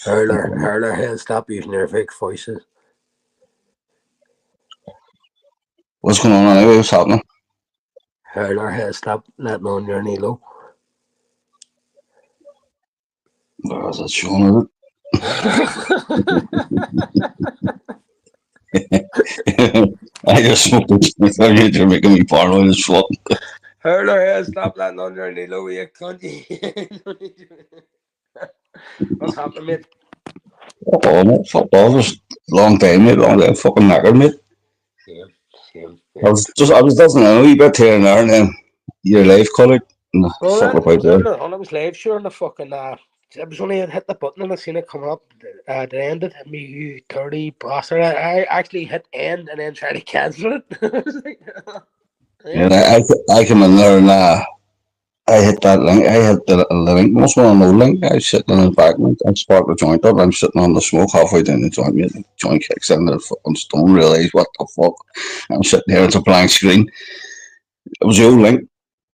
Hurler head, stop using your fake voices. What's going on anyway? What's happening? Hurler head, stop letting on your Nilo. Where's that showing it? I just smoked it. You're making me paranoid as fuck. Hurler head, stop letting on your Nilo, you cunt. What's happening, mate? Oh, no, fuck all. Just long time, mate. Long time. Fucking knackered, mate. Same. I was listening a wee bit here and there, and then your live colour. Well, Fuck that about was there. on. I was live sure in the fucking. I was only hit the button and I seen it come up. It ended. Me, you dirty bastard. I actually hit end and then tried to cancel it. I was like, Yeah, I came in there and I hit that link. I hit the link. Must be on no link. I was sitting in the embankment. I sparked the joint up. I'm sitting on the smoke halfway down the joint. Mate. The joint kicks in the fucking stone. Realize what the fuck. I'm sitting here. It's a blank screen. It was no link.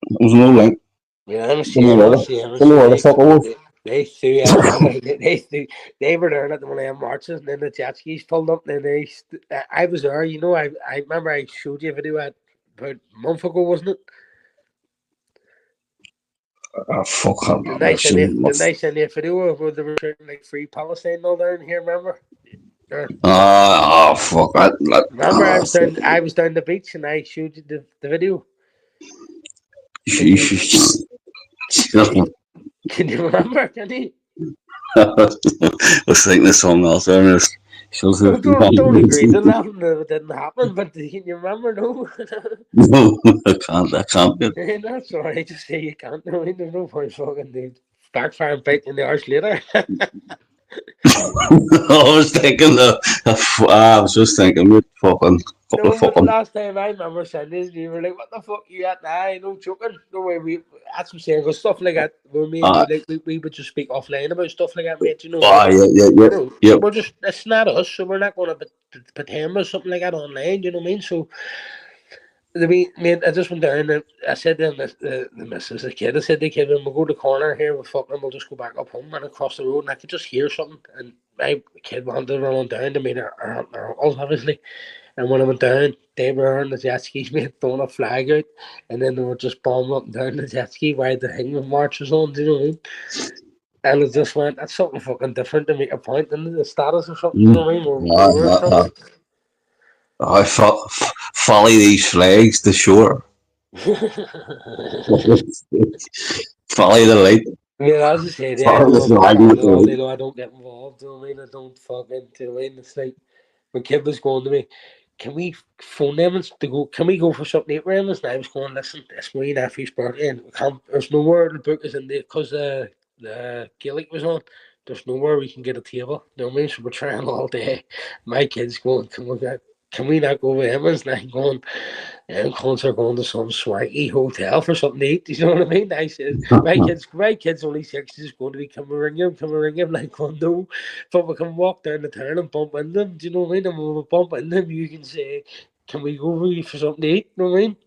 It was no link. yeah, I'm Don't know where the fuck it was. They threw everything. They were there at the one of them marches, and then the jet skis pulled up. And then I was there. You know, I remember I showed you a video about a month ago, wasn't it? Oh, fuck. I'm The not nice sure. video where they were shooting like Free Palestine all down here. Remember? Oh, fuck. Remember, I was down the beach and I showed you the video. Can you remember? Can you? I was thinking of something else there. Don't agree to that. It didn't happen, but can you remember? No. No, I can't get. That's all right. Just say you can't. No, there's no point fucking dude. Backfire and bite in the arse later. I was thinking I was just thinking with fucking couple of But fucking. last time I remember saying this, you were like, "What the fuck you at now? No joking. No way." That's what I'm saying. Because stuff like that, we would just speak offline about stuff like that, mate. You know. Yeah. We're just it's not us, so we're not going to pretend with something like that online. You know what I mean? So. Mate, I just went down and I said to the missus, the kid, I said to the kid, when we go to the corner here, we'll just go back up home and across the road, and I could just hear something. And my kid wanted to run down to meet our uncles, obviously. And when I went down, they were on the jet skis, mate, throwing a flag out, and then they were just bombing up and down the jet ski while the Hangman March was on, do you know what I mean? And it just went, that's something fucking different to make a point in the status or something, you know what I mean? I follow these flags to shore. Follow the light. Yeah, as I said, I don't get involved. You know what I mean? I don't fucking do you know what I mean? It's like my kid was going to me, can we phone them to go? Can we go for something to eat around us? And I was going, listen, it's my nephew's birthday, and there's nowhere the book is in there because the Gaelic was on. There's nowhere we can get a table. You know what I mean? So we're trying all day. My kid's going, can we not go with him? And I'm going, cons are going to some swanky hotel for something to eat. You know what I mean? I said, my kid's only 6. He's going to be, can we ring him? Like, going, no, but we can walk down the town and bump into them. Do you know what I mean? And when we bump into them, you can say, can we go with you for something to eat? You know what I mean?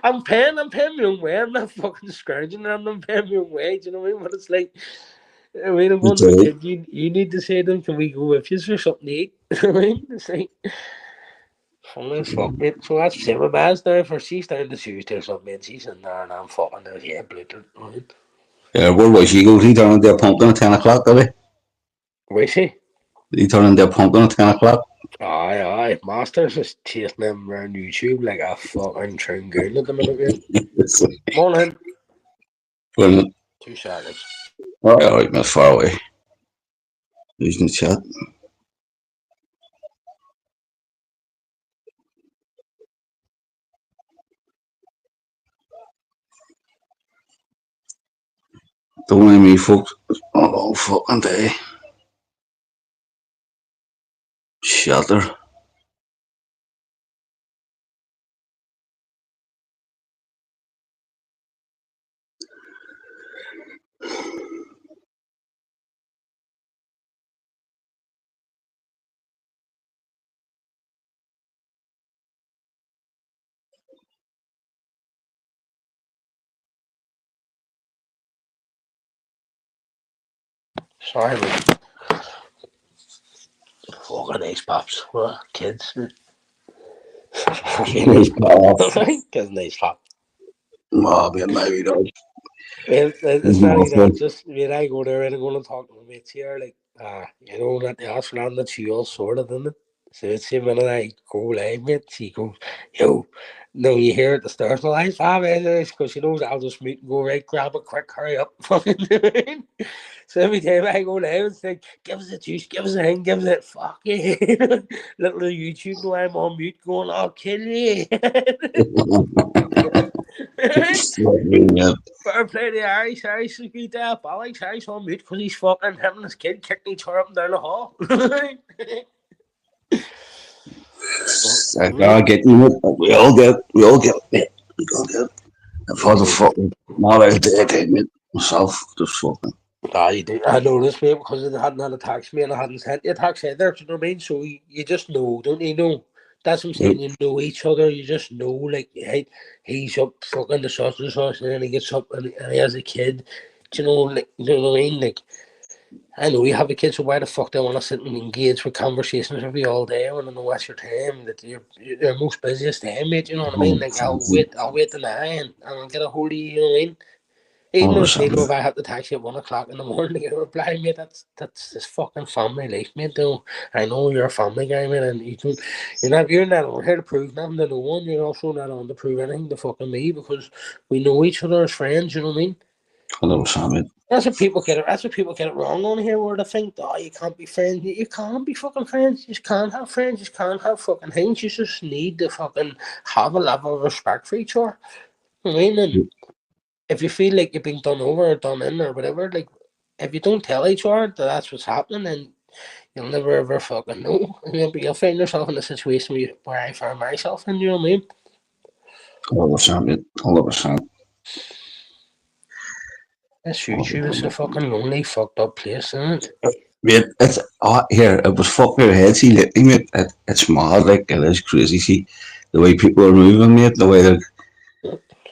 I'm paying my own way. I'm not fucking scourging them. I'm paying my own way. Do you know what I mean? But it's like, I mean, I'm going to the kid. You need to say to them, "Can we go with you for something to eat?" You know what I mean? It's like, funny as fuck, mate. So that's same with Baz there. For she's down to Tuesday or something, and she's in there, and I'm fucking there. Yeah, bleeding. Right? Yeah, where was he go? He turned into a pumpkin at 10 o'clock, did he? Where is he? He turned into a pumpkin at 10 o'clock. Aye. Masters is chasing him around YouTube like a fucking train goon at the minute, mate. Morning. Brilliant. 2 seconds. Alright, man, far away. Using the chat. Don't mind me, folks. Oh, fucking day. Shelter. Sorry, mate. Fucking ace pops. What kids? Fucking ace pops. Kids and ace pop. Oh, man, maybe dog. It's not even that. Just when I go there and I'm going to talk to my mates here, like, you know, that the Ashland that she all sorted, isn't it? So it's the minute I go live, mate, she goes, yo, no, you hear at the stairs, well, I have it, because she knows I'll just meet and go, right, grab it quick, hurry up, fucking do it. So every time I go live, it's like, give us a juice, give us a thing, give us it, fuck yeah. Little YouTube, no, I'm on mute going, I'll kill you. Fair play to Irish. Irish is good there. Alex Irish on mute because he's fucking him and his kid kicking each other up and down the hall. I get you. We all get it. We all get it. For the fucking not out there, mate. Myself, just fucking. You do. I know this, mate, because I hadn't had a tax, me, and I hadn't sent you a tax either. Do you know what I mean? So you just know, don't you know? That's what I'm saying. You know each other. You just know, like, hey, he's up fucking the sausage sauce, and then he gets up and he has a kid. Do you know, like, you know what I mean? Like, I know you have a kid, so why the fuck they want to sit and engage with conversations with you all day? I want to know what's your time, that you're most busiest time, mate. You know what I mean? Like, I'll wait the night and I'll get a hold of you. You know what I mean? Even if they know if I have to text you at 1 o'clock in the morning to get a reply, mate, that's just fucking family life, mate. Though I know you're a family guy, mate, and you're not on here to prove nothing to no one. You're also not on to prove anything to fucking me because we know each other as friends. You know what I mean? 100%, mate. That's what people get it wrong on here, where they think, oh, you can't be friends. You can't be fucking friends. You just can't have friends. You just can't have fucking things. You just need to fucking have a level of respect for each other. You know what I mean? And if you feel like you're being done over or done in or whatever, like, if you don't tell each other that that's what's happening, then you'll never ever fucking know. You'll find yourself in a situation where I found myself in, you know what I mean? 100%, mate. 100%. This YouTube is a fucking lonely, fucked up place, isn't it? Mate, it's here. It was fucking your head. See, lately, mate. It's mad. Like, it is crazy. See the way people are moving, mate. The way they're.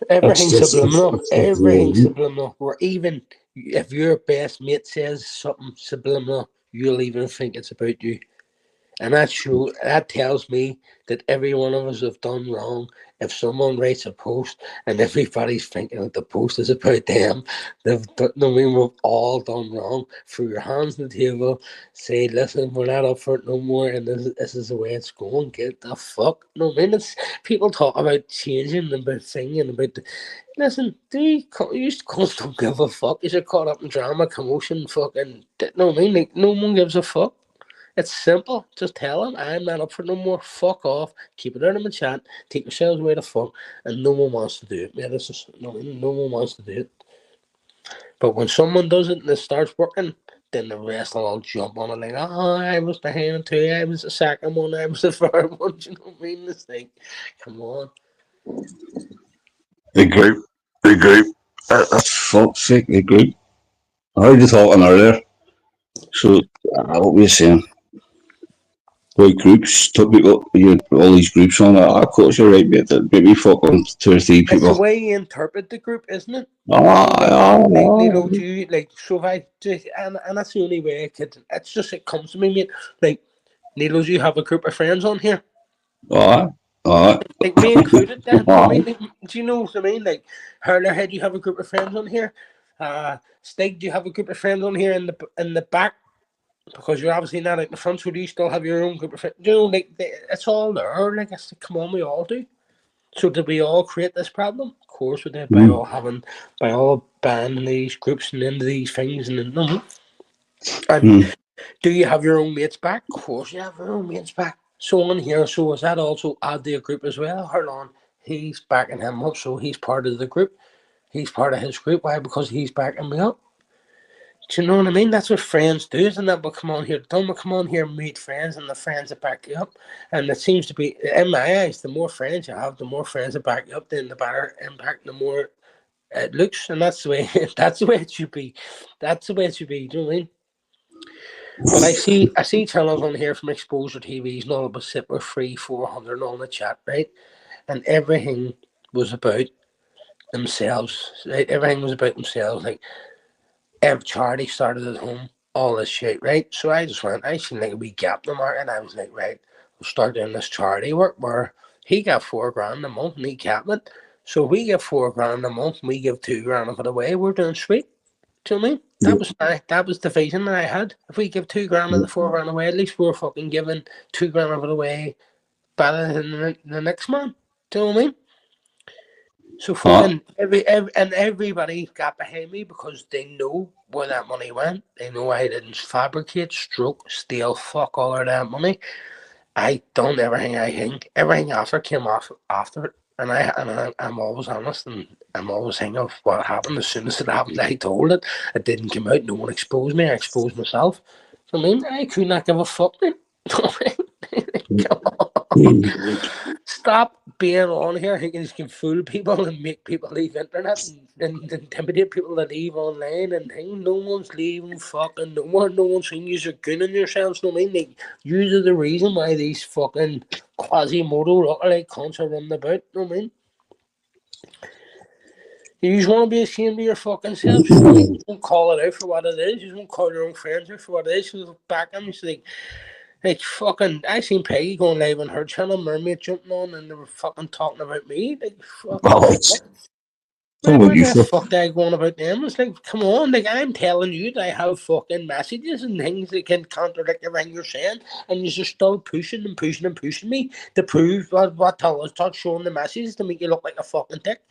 Everything's subliminal. Everything's subliminal. Or even if your best mate says something subliminal, you'll even think it's about you. And that tells me that every one of us have done wrong. If someone writes a post and everybody's thinking that the post is about them, we've all done wrong. Throw your hands on the table, say, listen, we're not up for it no more, and this is the way it's going. Get the fuck. No, I mean, it's people talk about changing, about singing, about. Listen, you just don't give a fuck. You're caught up in drama, commotion, fucking. No, I mean, like, no one gives a fuck. It's simple. Just tell them I'm not up for no more. Fuck off. Keep it out of my chat. Take yourselves away to fuck. And no one wants to do it. Yeah, this is no one wants to do it. But when someone does it and it starts working, then the rest will all jump on it like, oh, I was behind it too. I was the second one. I was the third one. Do you know what I mean? This thing. Come on. The group. That's fuck's sake. The group. I heard you talking earlier. So, what were you saying? Boy groups, took people, all these groups on. Of course, you're right, mate. That maybe fucking 2 or 3 It's the people. way you interpret the group, isn't it? Oh, Do you, like, so if I just, and that's the only way I could, it's just, it comes to me, mate. Like, Needle, you have a group of friends on here, oh, oh, like me included, then, I oh. mean, like, do you know what I mean? Like, Hurlerhead, you have a group of friends on here. Stig, do you have a group of friends on here in the back? Because you're obviously not out in the front, so do you still have your own group of friends? You know, like, it's all there. Like, it's like, come on, we all do. So did we all create this problem? Of course we did, by all banning these groups and into these things and no. And do you have your own mates back? Of course you have your own mates back. So on here, so is that also add to a group as well? Hold on. He's backing him up, so he's part of the group. He's part of his group. Why? Because he's backing me up. Do you know what I mean? That's what friends do, isn't that? But come on here, don't we come on here and meet friends and the friends that back you up? And it seems to be, in my eyes, the more friends you have, the more friends that back you up, then the better impact, the more it looks. And that's the way that's the way it should be. That's the way it should be, do you know what I mean? But I see channels on here from Exposure TVs and all, but sit with 300-400 on the chat, right? And everything was about themselves. Right? Everything was about themselves. Like, every charity started at home, all this shit, right? So I seen like a wee gap in the market, and I was like, right, we'll start doing this charity work where he got $4,000 a month and he capped it. So we give $4,000 a month and we give $2,000 of it away, we're doing sweet. Do you know what I mean? That was the vision that I had. If we give $2,000 of the $4,000 away, at least we're fucking giving $2,000 of it away better than the next man. Do you know what I mean? So fucking everybody got behind me because they know where that money went. They know I didn't fabricate, stroke, steal, fuck all of that money. I done everything I think. Everything after came off after it. And I'm always honest, and I'm always thinking of what happened. As soon as it happened, I told it. It didn't come out. No one exposed me. I exposed myself. So I mean, I could not give a fuck. Come on. Stop being on here thinking you can fool people and make people leave internet and intimidate people to leave online and things. No one's leaving fucking nowhere. No one's saying you're gooning yourselves. No, I mean, like, you are the reason why these fucking Quasimodo lookalike cunts are running about. No, I mean, you just want to be ashamed of your fucking self. You won't call it out for what it is. You won't call your own friends out for what it is. You back them. It's like fucking, I seen Peggy going live on her channel, Mermaid jumping on, and they were fucking talking about me. Like, fucking, why the fuck they going about them? It's like, come on, like, I'm telling you that I have fucking messages and things that can contradict everything you're saying, and you're just still pushing and pushing and pushing me to prove what tell us, start showing the messages to make you look like a fucking dick.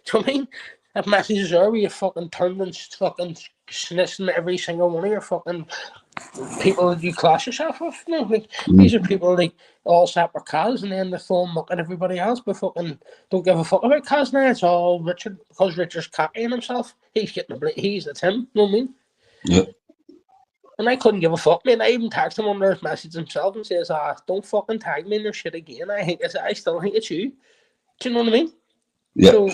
Do you know what I mean? If messages are where you fucking turned and fucking snitching every single one of your fucking people that you class yourself with. No, like, these are people like all sat with Kaz and then they're throwing muck at everybody else, but fucking don't give a fuck about Kaz now. It's all Richard, because Richard's copying himself. He's getting it's him, you know what I mean? Yep. And I couldn't give a fuck, man. I even tagged him under his message himself and says, don't fucking tag me in your shit again. I still think it's you. Do you know what I mean? Yeah. So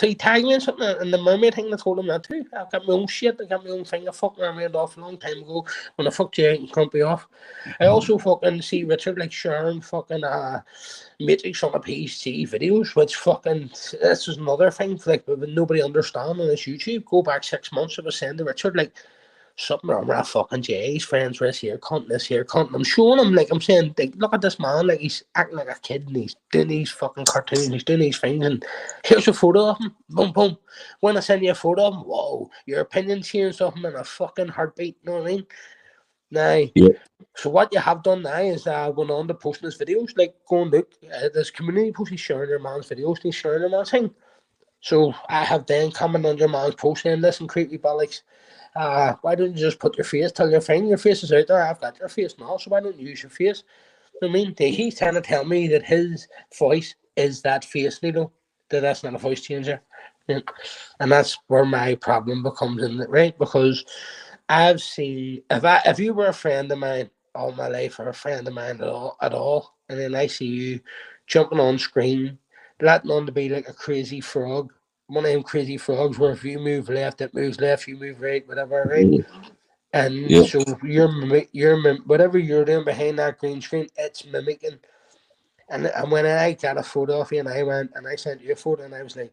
he tagged me in something, and the mermaid thing, I told him that too. I've got my own shit, I got my own thing. I fucked mermaid off a long time ago when I fucked Jay and Crumpy off. I also fucking see Richard like sharing fucking Matrix on a PC videos, which fucking, this is another thing, like, nobody understand on this YouTube. Go back 6 months, I was saying to Richard, like, something wrong with that fucking Jay. He's friends with this here cunt. I'm showing him, like, I'm saying, like, look at this man, like, he's acting like a kid and he's doing these fucking cartoons, he's doing these things, and here's a photo of him. Boom, boom. When I send you a photo of him, whoa, your opinion's here something in a fucking heartbeat, you know what I mean? Now, so what you have done now is going on to posting his videos, like, going, look, this community post, he's sharing your man's videos, and he's sharing your man's thing. So I have then coming on your man's post saying, listen, creepy bollocks, why don't you just put your face, tell your friend your face is out there, I've got your face now, so why don't you use your face? I mean, he's trying to tell me that his voice is that face, that that's not a voice changer. Yeah. And that's where my problem becomes in it, right? Because I've seen, if you were a friend of mine all my life, or a friend of mine at all, and then I see you jumping on screen, letting on to be like a crazy frog, one of them crazy frogs where if you move left, it moves left, you move right, whatever, right? And Yeah. so whatever you're doing behind that green screen, it's mimicking. And when I got a photo of you and I went and I sent you a photo and I was like,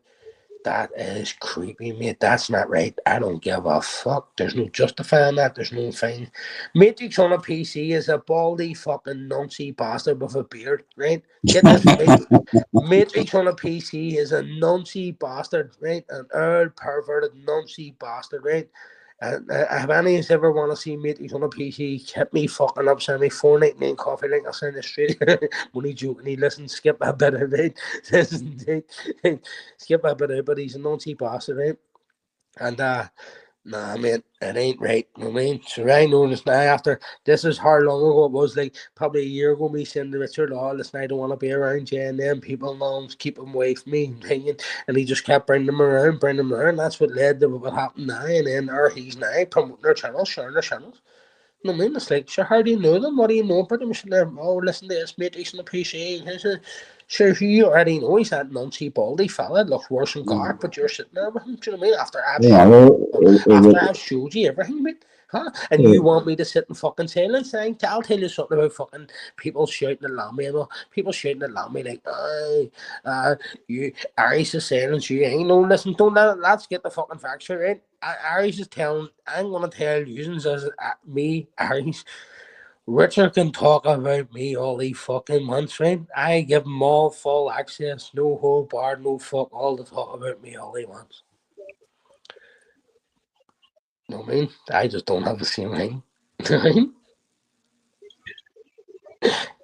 that is creepy, mate. That's not right. I don't give a fuck. There's no justifying that. There's no thing. Matrix on a PC is a baldy fucking noncy bastard with a beard, right? Get this right. Matrix on a PC is a noncy bastard, right? An old perverted noncy bastard, right? And if any of ever want to see Matrix on a PC, hit me fucking up, send me 4.99 coffee link. I'll send it straight. Money joking. He listen, skip that bit of it. Skip that bit of it, but he's a noncy bastard, right? And nah, mate, it ain't right. You know what I mean? So I noticed now after this is how long ago it was, like probably a year ago, me saying to Richard, oh, listen, I don't want to be around you, and then people know keep him away from me, and he just kept bringing them around. That's what led to what happened now, and then there he's now promoting their channels, sharing their channels. You know what I mean? It's like, sure, how do you know them? What do you know about them? Oh, listen to this, mate, he's on the PC. Sure, you already know he's that nuncy baldy fella, looks worse than Garth, but you're sitting there with him, do you know what I mean? After I've showed you everything, mate. Huh? And you want me to sit in fucking silence? I'll tell you something about fucking people shouting at me and all. People shouting at me like, you, Aries is silence, you ain't no, listen, don't let's get the fucking facts straight, right? Aries is telling, I'm going to tell you, as me, Aries, Richard can talk about me all he fucking wants, right? I give him all full access, no hold bar, no fuck all to talk about me all he wants. You know what I mean? I just don't have the same thing.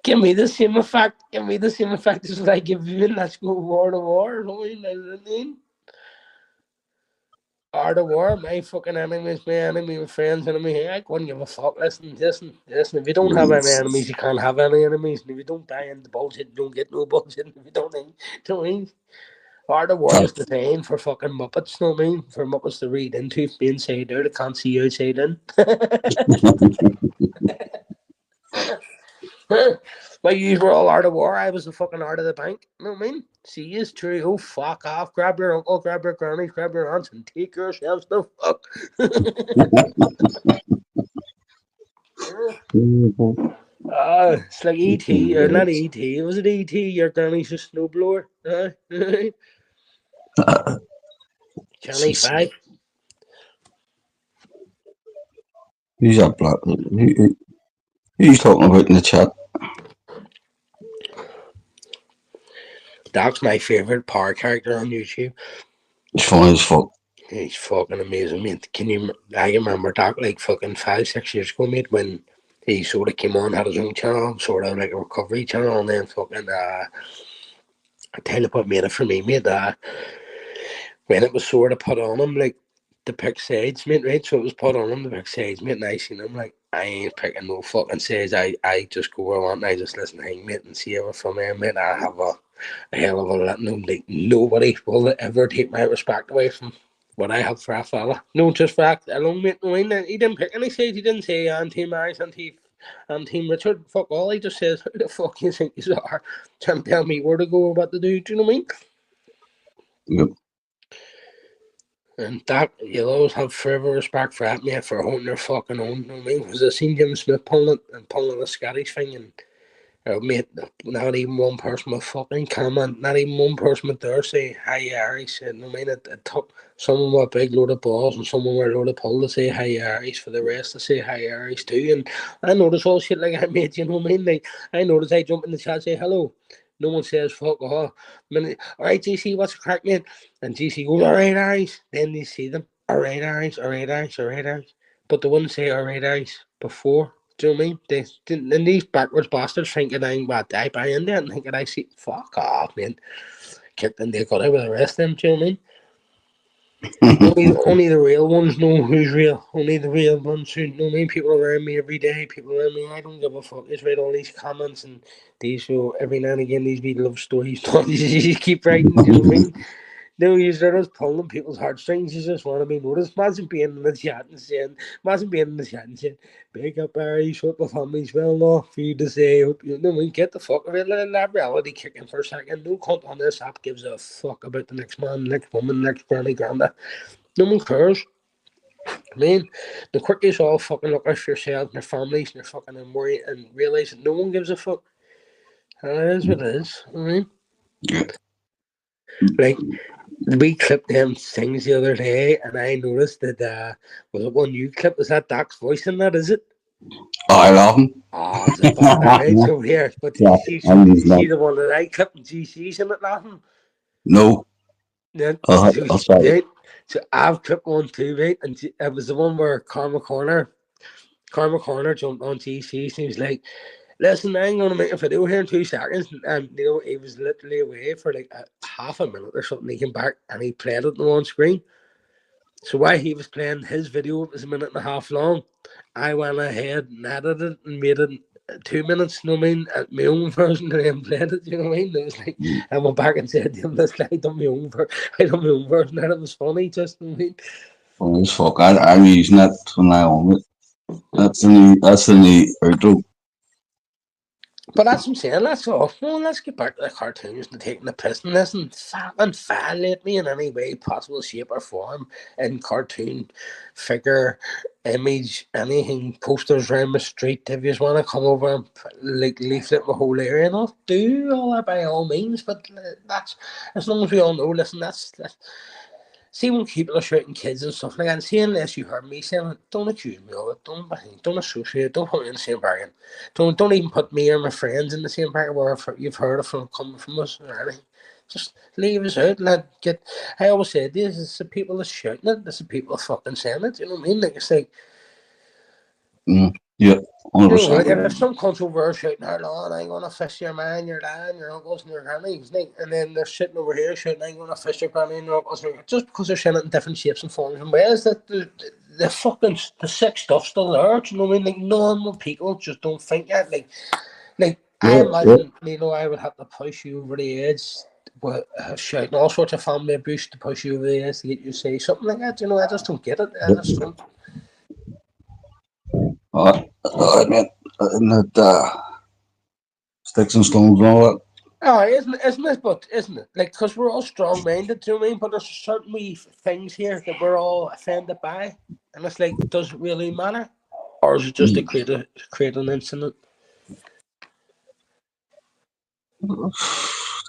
Give me the same effect. Give me the same effect as what I give you, and let's go war to war. You know what I mean? Art of war, my fucking enemies, my enemy, my friends, enemy. Hey, I couldn't give a fuck. Listen. If you don't have any enemies, you can't have any enemies. And if you don't buy into bullshit, you don't get no bullshit. If you don't, Art of war is designed for fucking Muppets, you know what I mean? For Muppets to read into, be inside out, they can't see outside in. My usual all Art of War, I was the fucking Art of the Bank. You know what I mean? See is true. Oh, fuck off. Grab your uncle, grab your granny, grab your aunts, and take yourselves the fuck. It's like E.T. or not E.T. Was it E.T.? Your granny's a snowblower. Johnny Five. Who's that black? Who's talking about in the chat? That's my favourite power character on YouTube. It's funny as fuck. He's fucking amazing, mate. I remember that like fucking 5-6 years ago, mate, when he sort of came on, had his own channel, sort of like a recovery channel, and then fucking I tell you what made it for me, mate, when it was sort of put on him, like the pick sides, mate, right? So it was put on him, the pick sides, mate, and I seen him like, I ain't picking no fucking sides. I just go where I want, and I just listen to him, mate, and see ever from him, mate. I have a hell of a lot. Like, nobody will ever take my respect away from what I have for a fella. No, just for that alone, mate. No, he didn't pick any sides. He didn't say Team Iris and Team Richard. Fuck all. He just says, who the fuck you think you are? Trying to tell me where to go or what to do. Do you know what I mean? Yep. And that, you'll always have forever respect for that, mate, for holding their fucking own. You know what I mean? Because I seen Jim Smith pulling the Scottish thing, and mate, not even one person with fucking comment, not even one person with there say hi Aries. I mean, it took someone with a big load of balls and someone with a load of pull to say hi Aries for the rest to say hi Aries too. And I notice all shit like I made, you know what I mean? Like, I notice I jump in the chat, say hello. No one says fuck off. Alright, GC, what's the crack, mate? And GC goes, alright, Aries. Then they see them, alright, Aries, alright, Aries, alright, Aries. But they wouldn't say alright, Aries before. Do you know what I mean? And these backwards bastards thinking I'm bad. I buy in there and thinking I see. Fuck off, man. Kicked in the gutter with the rest of them. Do you know what I mean? only the real ones know who's real. Only the real ones who know me. People around me every day. People around me. I don't give a fuck. Just read all these comments and these show every now and again these be love stories. You keep writing. Do you know what I mean? No, you're just pulling people's heartstrings. You just want to be noticed. Imagine being in the chat and saying, big up Barry, shut the families well enough for you to say, you know, we get the fuck of it. Let that reality kick in for a second. No cunt on this app gives a fuck about the next man, next woman, next granny, granda. No one cares. I mean, the quicker you all fucking look after yourselves and your families and your fucking and worry and realise that no one gives a fuck. And it is what it is. I mean, Yeah. like, we clipped them things the other day, and I noticed that was it one you clip? Is that Doc's voice in that? Is it? Oh, I love him. Oh, it's a bad right? So here, but Yeah, you and he's see not. the one that I clipped and GC's in it laughing. No, Then I'll try it. right, so I've clipped one too, right? And it was the one where Karma Corner jumped on GC's and he was like, "Listen, I'm going to make a video here in 2 seconds." And you know, he was literally away for like a half a minute or something. He came back and he played it on screen. So while he was playing his video, it was a minute and a half long. I went ahead and edited it and made it 2 minutes, you know what I mean? My own version and then played it, you know what I mean? It was like, I went back and said to him, "Listen, I done my own version and it was funny, just, you know what I mean?" Funny as fuck. I'm using that from now on. That's the new outro. But that's what I'm saying, that's all. Well, let's get back to the cartoons and taking the piss and this and violate me in any way possible, shape or form in cartoon figure, image, anything, posters around the street. If you just want to come over and like leaflet the whole area and I'll do all that by all means, but that's as long as we all know, listen, that's see when people are shouting kids and stuff like that, and see unless you heard me saying it, don't accuse me of it, don't associate, don't put me in the same bracket. Don't even put me or my friends in the same bracket where you've heard it from coming from us or anything. Just leave us out. I always say this is the people that's shouting it, it's the people fucking saying it, you know what I mean? Like it's like Yeah, you know, 100%. if some cunts over here shouting, "Hold on, I'm gonna fish your man, your dad, your uncles, and your grannies," and then they're sitting over here shouting, "I'm gonna fish your granny and your uncles," just because they're saying it in different shapes and forms and ways, that the fucking the sick stuff's still there. Do you know what I mean? Like normal people just don't think that. Like I Yeah, yeah. imagine, you know, I would have to push you over the edge. With shouting all sorts of family abuse to push you over the edge to get you to say something like that. You know, I just don't get it. I just don't. I mean, isn't it sticks and stones and all that? Oh, isn't it? But isn't it? Like, because we're all strong-minded, do you know what I mean? But there's certain wee things here that we're all offended by, and it's like, does it really matter, or is it just to create an incident?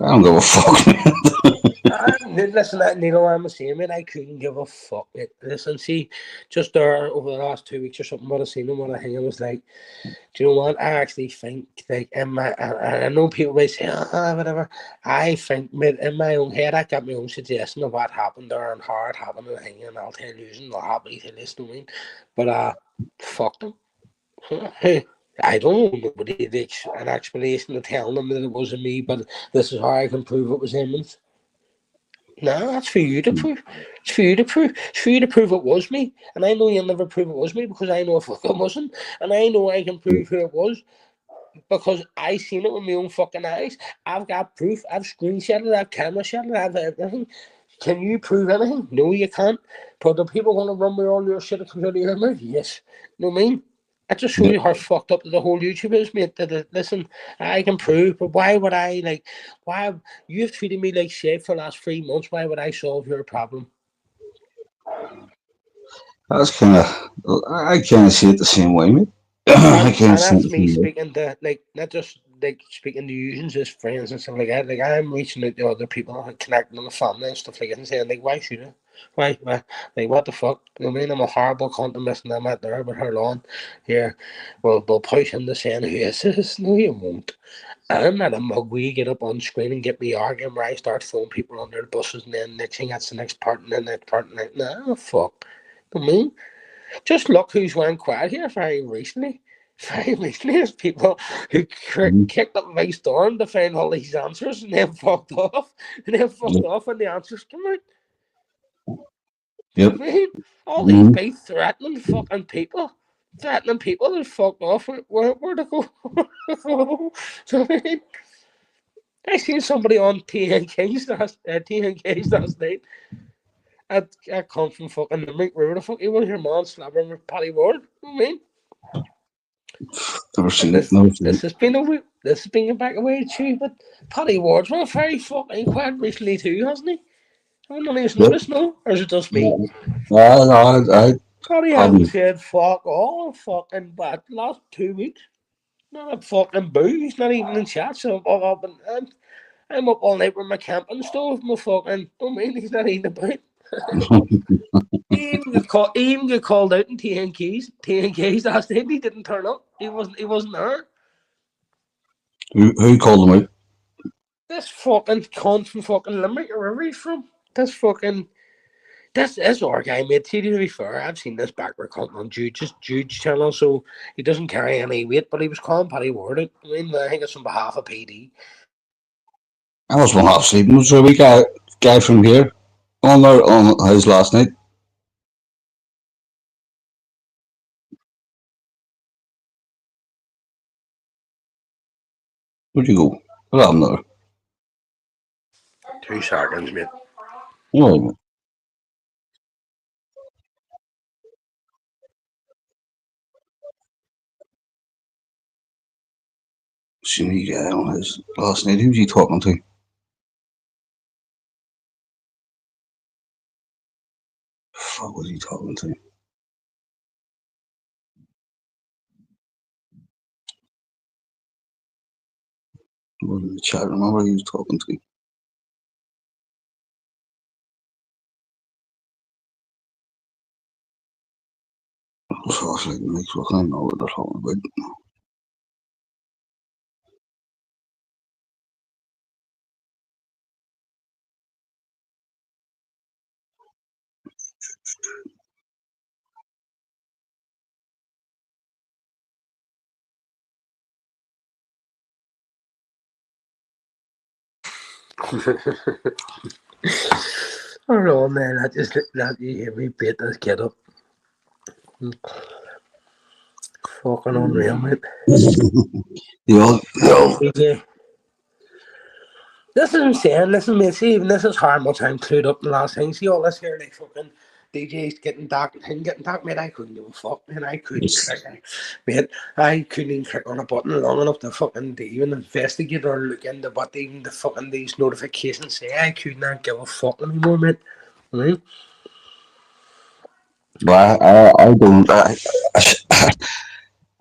I don't give a fuck, man. Listen, Neil, I'm the same, man. I couldn't give a fuck. Listen, see, just there over the last 2 weeks or something, what I seen and what I think, I was like, do you know what? I actually think, like, I know people may say, whatever. I think, in my own head, I got my own suggestion of what happened there and how it happened and thing, and I'll tell you, and I'll happily tell you, you know what I mean? But, fuck them. I don't know nobody an explanation to tell them that it wasn't me, but this is how I can prove it was him. No, that's for you to prove. It's for you to prove. It's for you to prove it was me. And I know you'll never prove it was me because I know it fucking wasn't. And I know I can prove who it was because I seen it with my own fucking eyes. I've got proof. I've screenshot it. I've camera shot it. I've everything. Can you prove anything? No, you can't. But the people want to run with all your shit that comes out of your mouth? Yes. You know what I mean? That just shows you how fucked up the whole YouTube is, mate. Listen, I can prove, but why would I, why you've treated me like shit for the last 3 months? Why would I solve your problem? That's I kind of see it the same way, mate. And, I can't see that's it the me same way. speaking to, not just speaking to you and just friends and stuff like that. Like, I'm reaching out to other people and connecting with family and stuff like that and saying, like, why should I? Why? Like, what the fuck? You know what I mean? I'm a horrible cunt. I'm missing them out there with her lawn. Here, we'll push him to saying who is this? No, you won't. I'm not a mug where you get up on screen and get me arguing where I start throwing people under the buses and then next thing that's the next part and then that part and that. No, fuck. You know what I mean? Just look who's went quiet here very recently. Very recently, there's people who kicked up a big storm to find all these answers and then fucked off. And then fucked off when the answers come out. Yep. I mean, all these big threatening fucking people. Threatening people that fucked off where to go. So, I mean, I seen somebody on TNK's last night. I come from fucking Limerick. Where the fuck you want your man slapping with Paddy Ward? You know what I mean? Never seen it. Never seen it. This has been back away too, but Paddy Ward's been very fucking quiet recently too, hasn't he? I don't know if Yep. noticed, no? Or is it just me? No, God, he hasn't said fuck all fucking but last 2 weeks. Not a fucking boo. He's not even in chat. So I'm up all night with my camping stove. My fucking, he's not even about. He even get called out in TNKs. TNKs last night. He didn't turn up. He wasn't there. Who called him out? This fucking cunt from fucking Limerick or wherever he's from. This our guy, mate. See, to be fair, I've seen this backward cunt on Jude's channel, so he doesn't carry any weight, but he was calling Paddy Ward out. I think it's on behalf of PD. I was one half sleeping. Was there a wee guy from here on there on his last night? Where'd you go? What happened there? 2 seconds, mate. All right, seen a guy on his last night. Who's he talking to? Fuck was he talking to? I was in the chat. Remember who he was talking to? I was like, Mike, I can't know what they're talking about. I don't know, man. That you hear me beat this kid up. Fucking unreal, mate. Yo. DJ. This is insane. Listen, mate. See, even this is how much I'm clued up in the last thing. See all this here, like fucking DJs getting dark, him getting dark, mate. I couldn't give a fuck, man. I couldn't click, mate. I couldn't even click on a button long enough to fucking even investigate or look into what even the fucking these notifications say. I could not give a fuck anymore, mate. Right? But I don't. I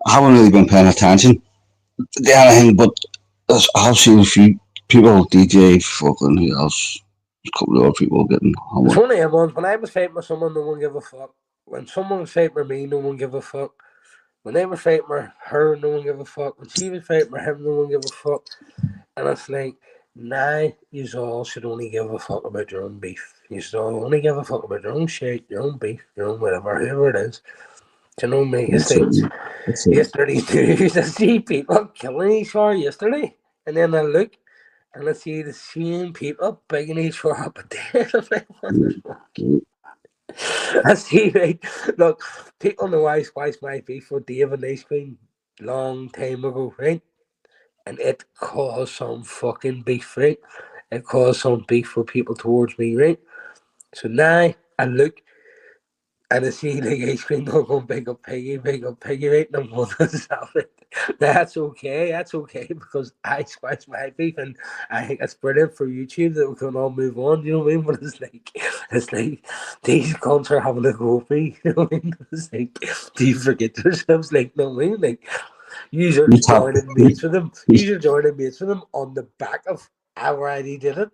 haven't really been paying attention to anything, but I have seen a few people, DJ, fucking who else, a couple of other people getting hammered. It's one of them ones. When I was fighting with someone, no one gave a fuck. When someone was fighting with me, no one gave a fuck. When they were fighting with her, no one gave a fuck. When she was fighting with him, no one gave a fuck. And it's like, nah, you all should only give a fuck about your own beef. You should all only give a fuck about your own shit, your own beef, your own whatever, whoever it is. Do you know me? It's like, yesterday, I see people killing each other yesterday. And then I look and I see the same people begging each other up a day. I'm like, what the fuck? I see, right? Look, people know I spiced my beef with David Ice Cream long time ago, right? And it caused some fucking beef, right? It caused some beef for people towards me, right? So now I look and I see like Ice Cream not going big up Piggy, right? And I'm going to stop it. That's okay because I spiced my beef and I think it's brilliant for YouTube that we can all move on, you know what I mean? But it's like these cunts are having a go at me, you know what I mean? It's like, do you forget yourselves? Like, no, I mean, like, you're joining mates with them. You're joining mates with them on the back of I've already did it.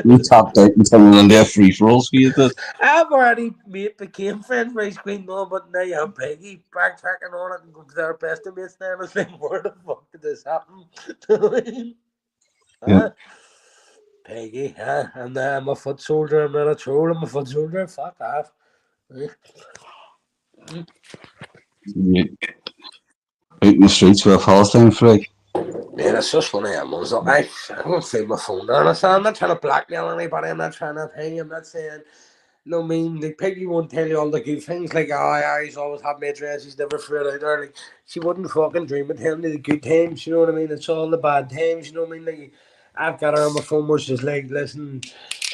You tapped out and someone in there free for alls for you did. I've already became friends with Ice Queen now, but now you have Peggy backtracking on it and going to their best of mates now. It's like, where the fuck did this happen? Peggy, I'm a foot soldier, I'm not a troll, I'm a foot soldier. Fuck off. Yeah. Out in the streets with a Palestine flag. Man, it's just one of them ones. I don't see my phone down. I'm not trying to blackmail anybody. I'm not trying to pay. I'm not saying, no, I mean, like, Peggy won't tell you all the good things. Like, he's always had my address. He's never threw it out there. Like, she wouldn't fucking dream of telling me the good times. You know what I mean? It's all the bad times. You know what I mean? Like, I've got her on my phone where she's like, listen,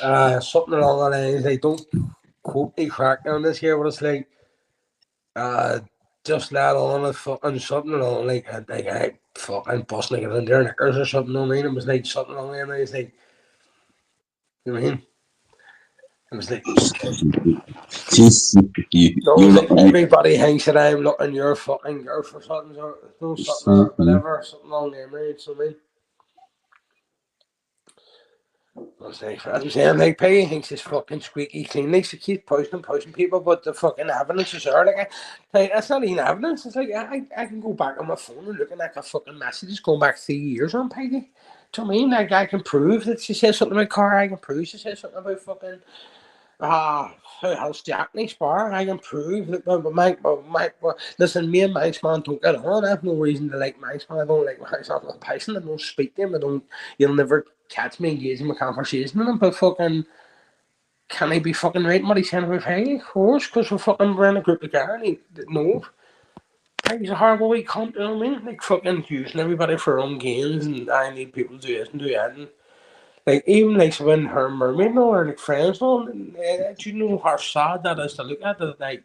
something along the lines. Like, don't quote me crack on this here, but it's like, just let on a fucking something along like I fucking busting like in their knickers or something. You know what I mean? It was like something along there. And I was like, you know what I mean? It was like, Jeez, no, it you're was like looking at everybody thinks that I'm looking your fucking girl for something, or no something or whatever, something along them lines. So I mean, I was like, as I'm saying, like Peggy thinks it's fucking squeaky clean. Like she keeps pushing people, but the fucking evidence is there. Like that's not even evidence. It's like I can go back on my phone and looking at a fucking messages going back 3 years on Peggy. Do you know what I mean? Like I can prove that she said something about car. I can prove she said something about fucking how's Japanese bar? I can prove that listen, me and Mike's man don't get on. I have no reason to like Mike's man. I don't like Mike's man with passion. I don't speak to him. You'll never catch me engaging in a conversation with him, but fucking can I be fucking right in what he's saying about Peggy? Of course, because we're in a group together and no. He's a horrible wee cunt, you know what I mean? Like fucking using everybody for their own gains and I need people to do this and do that and like even like when her mermaid or like friends on, do you know how sad that is to look at? That like,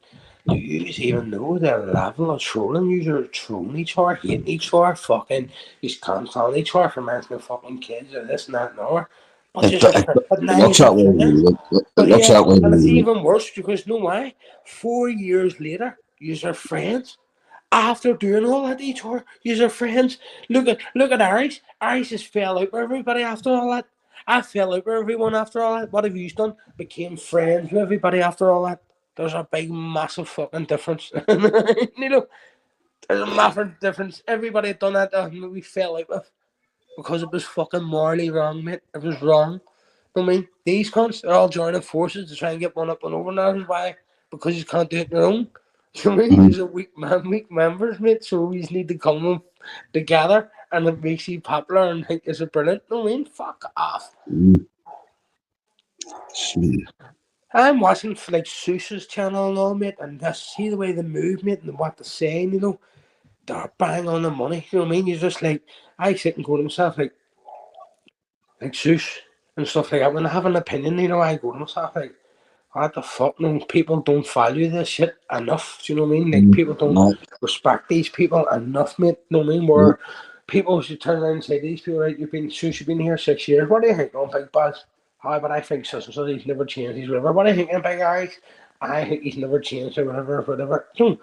do you even know the level of trolling? You're trolling each other, hating each other, fucking, you can't stand each other for mentioning fucking kids or this and that and other. But it. you're but now Looks you're that way. friends. It But looks yeah, that way. and it's even worse because you know why? 4 years later, you're friends. After doing all that to each other, you're friends. Look at Aries. Aries just fell out with everybody after all that. I fell out with everyone after all that. What have you done? Became friends with everybody after all that. There's a big, massive fucking difference. You know, there's a massive difference. Everybody had done that we fell out with because it was fucking morally wrong, mate. It was wrong. I mean, these cunts are all joining forces to try and get one up and over now. Why? Because you can't do it on your own. You know what I mean? These are weak members, mate. So we just need to come together and it makes you popular and think it's brilliant. You know what I mean? Fuck off. I'm watching like Seuss's channel and all, mate, and just see the way they move, mate, and what they're saying, you know. They're bang on the money. You know what I mean? You're just like, I sit and go to myself, like Seuss and stuff like that. When I have an opinion, you know, I go to myself, like, what the fuck? No, people don't value this shit enough. Do you know what I mean? Like, people don't respect these people enough, mate. You know what I mean? Where people should turn around and say, these people, right, you've been here 6 years. What do you think? Oh, big buzz. Hi, but I think so he's never changed. He's whatever. What do you think, big eyes? I think he's never changed or whatever. So,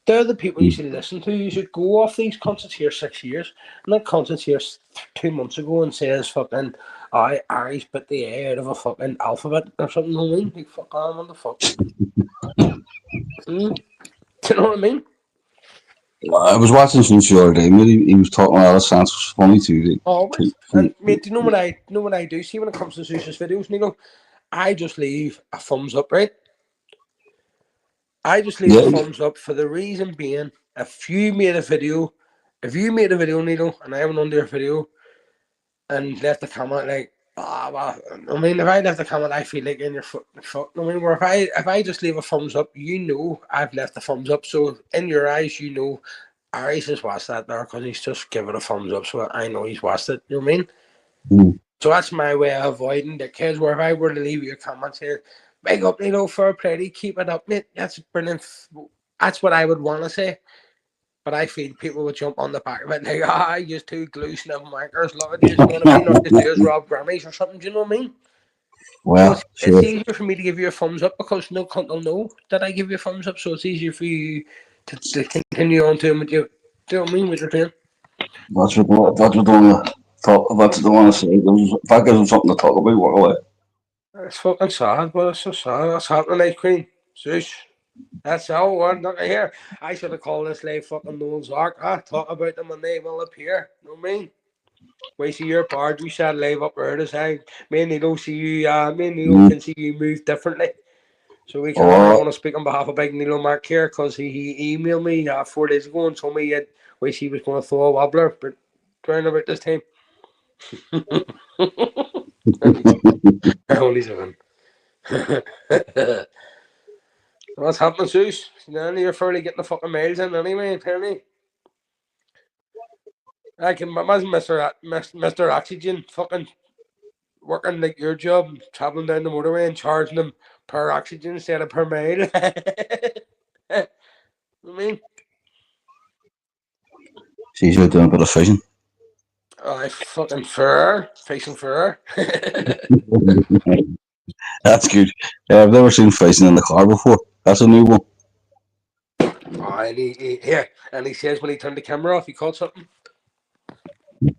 they're the people you should listen to. You should go off these concerts here 6 years. And that concert here 2 months ago and says fucking Aries bit the A out of a fucking alphabet or something. You know what I mean? Like, fuck on, what the fuck? Do you know what I mean? I was watching some the other day, mate. He was talking a lot of sense. It was funny too. Always. And mate, do you know what I do? See when it comes to Zeus's videos, Nico, I just leave a thumbs up, right? I just leave a thumbs up for the reason being if you made a video, Nino, and I went under your video and left a comment like, well, I mean, if I left a comment, I feel like in your foot. I mean, where if I just leave a thumbs up, you know I've left a thumbs up. So in your eyes, you know, Aries has watched that there because he's just given a thumbs up. So I know he's watched it. You know what I mean? So that's my way of avoiding the kids. Where if I were to leave you a comment saying, big up, Nino, fair play, keep it up, mate. That's brilliant. That's what I would want to say. But I feel people would jump on the back of it and like, you're too glue sniffing wankers. Look at you, you know what I mean? Or just do as Rob Grammys or something, do you know what I mean? Well, so it's easier for me to give you a thumbs up because no cunt will know that I give you a thumbs up, so it's easier for you to continue on to him with you. Do you know what I mean? With your team. That's what they want to say. If I give them something to talk about, walk away. It's fucking sad, but it's so sad. That's happening, like Queen. Zeus. That's all we're not here. I should have called this live fucking Noel's Ark. Talk about them and they will appear. You know what I mean? We see your part, you said live up there to say, me and Nilo see you, me and Nilo can see you move differently. So we can, I want to speak on behalf of Big Nilo Mark here because he emailed me 4 days ago and told me he was going to throw a wobbler, but around about this time. Only seven. What's happening, Zeus? You're fairly getting the fucking mails in anyway, apparently. I can imagine Mr. Oxygen fucking working like your job, traveling down the motorway and charging them per oxygen instead of per mile. I mean, she's out doing a bit of fishing. I fucking fur, facing fur. That's good. I've never seen facing in the car before. That's a new one. Oh, and and he says when he turned the camera off, he caught something.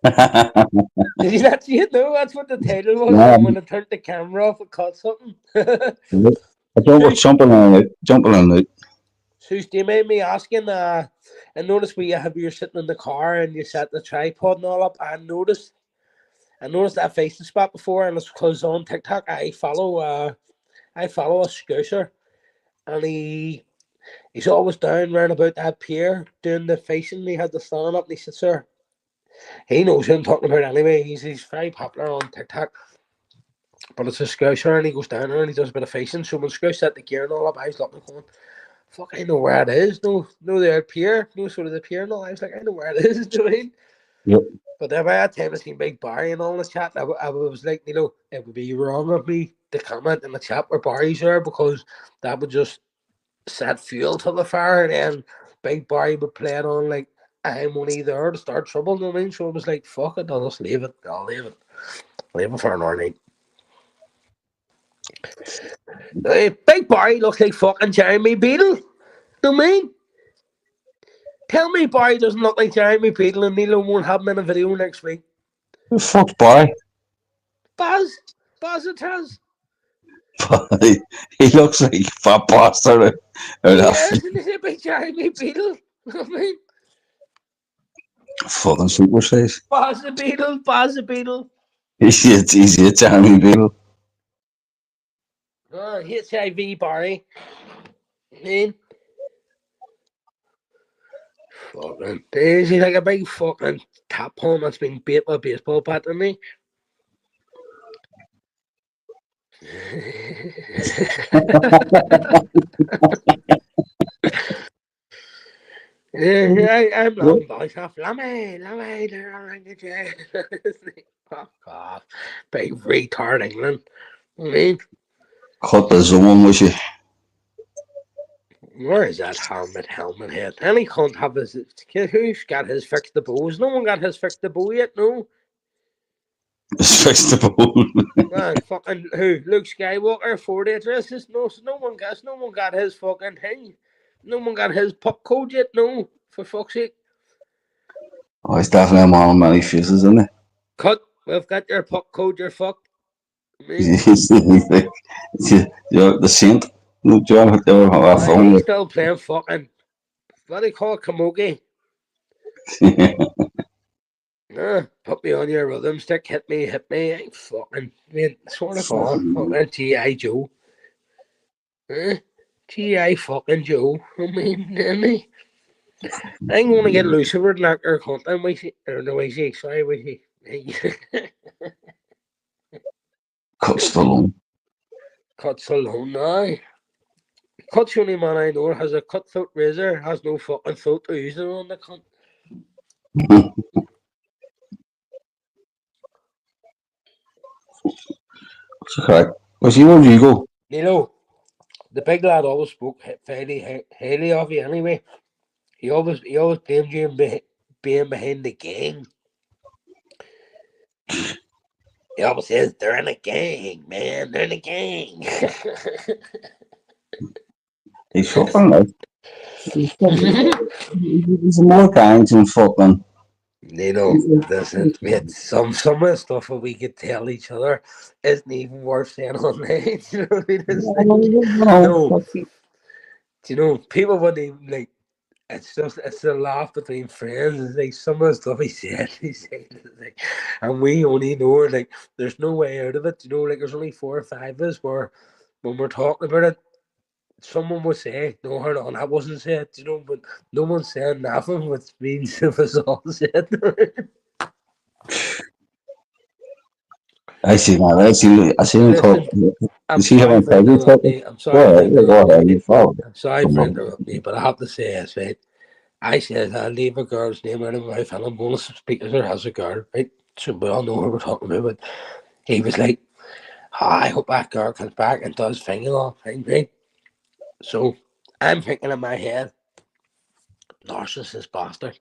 Did you not see it? No, that's what the title was. Yeah, When I turned the camera off, it caught something. I don't was jumping on it. Suze, do you mind me asking? I noticed you're sitting in the car and you set the tripod and all up. I noticed that facing spot before, and it's closed on TikTok. I follow a scouser, and he's always down round about that pier doing the facing. He had the stand up, and he sits there. He knows who I'm talking about anyway. He's very popular on TikTok. But it's a scouser, and he goes down there and he does a bit of facing. So when Scouse set the gear and all up, I was looking going, fuck, I know where it is. No, the pier, no sort of the pier and all. I was like, I know where it is. Do you know what I mean? Yep. But then by that time I seen Big Barry and all in the chat, I was like, it would be wrong of me to comment in the chat where Barry's there, because that would just set fuel to the fire, and then Big Barry would play it on like I'm only there to start trouble. You know what I mean? So it was like, fuck it, I'll just leave it. I'll leave it. Leave it for another night. Big Barry looks like fucking Jeremy Beadle. You know what I mean? Tell me Barry doesn't look like Jeremy Beadle and Nilo won't have him in a video next week. Who the fuck's Barry? Baz it has. He looks like a fat bastard. Yes, and he's a big Jeremy Beadle. You know what I mean? Fucking super size. Baz the Beadle. He's a Jeremy Beadle. HIV Barry. I mean, fucking, is he like a big fucking tap palm that's been bait with a baseball bat to me? I'm laughing by myself. Lammy, they're around the jail. Fuck off. Big retard England. I mean, Cut the zone, was you? where is that helmet head? Any cunt have his, who's got his fixed the bows? No one got his fixed the bow yet, no? It's fixed the ball. Man, fucking who? Luke Skywalker, 4-day dresses? No, so no one got his fucking thing. No one got his puck code yet, no, for fuck's sake. Oh, he's definitely a man of many faces, isn't he? Cut, we've got your puck code, you're fucked. He's like, the saint. No, John, He's still playing fucking, what do you call it, Camogie? Put me on your rhythm stick, hit me, I fucking, sort of fucking G.I. Joe. G.I. fucking Joe. I mean, I'm going to get Lucifer and knock her cunt down, sorry, Cut Stallone. Cut Stallone, now. Cut's the only man I know has a cut-throat razor, has no fucking throat to use it on the cunt. That's correct. Where's you go? The big lad always spoke highly of you anyway. He always blamed you in being behind the gang. He always says they're in a gang, man. They're in a gang. He's fucking like. He's more gangs than fucking. Listen, mate, some of the stuff that we could tell each other isn't even worth saying online. You know what I mean? People wouldn't even like. It's a laugh between friends. It's like some of the stuff he said, like, and we only know like there's no way out of it. Like there's only 4 or 5 of us where when we're talking about it, someone would say, "No, hold on, that wasn't said," but no one's saying nothing, which means it was all said. I see, man. I see him talk. I'm sorry for interrupting you, but I have to say this, right? I said I'll leave a girl's name out of my mouth, and I'm going to speak as her as a girl, right? So we all know who we're talking about. But he was like, I hope that girl comes back and does thing and all, right? So I'm thinking in my head, narcissist bastard.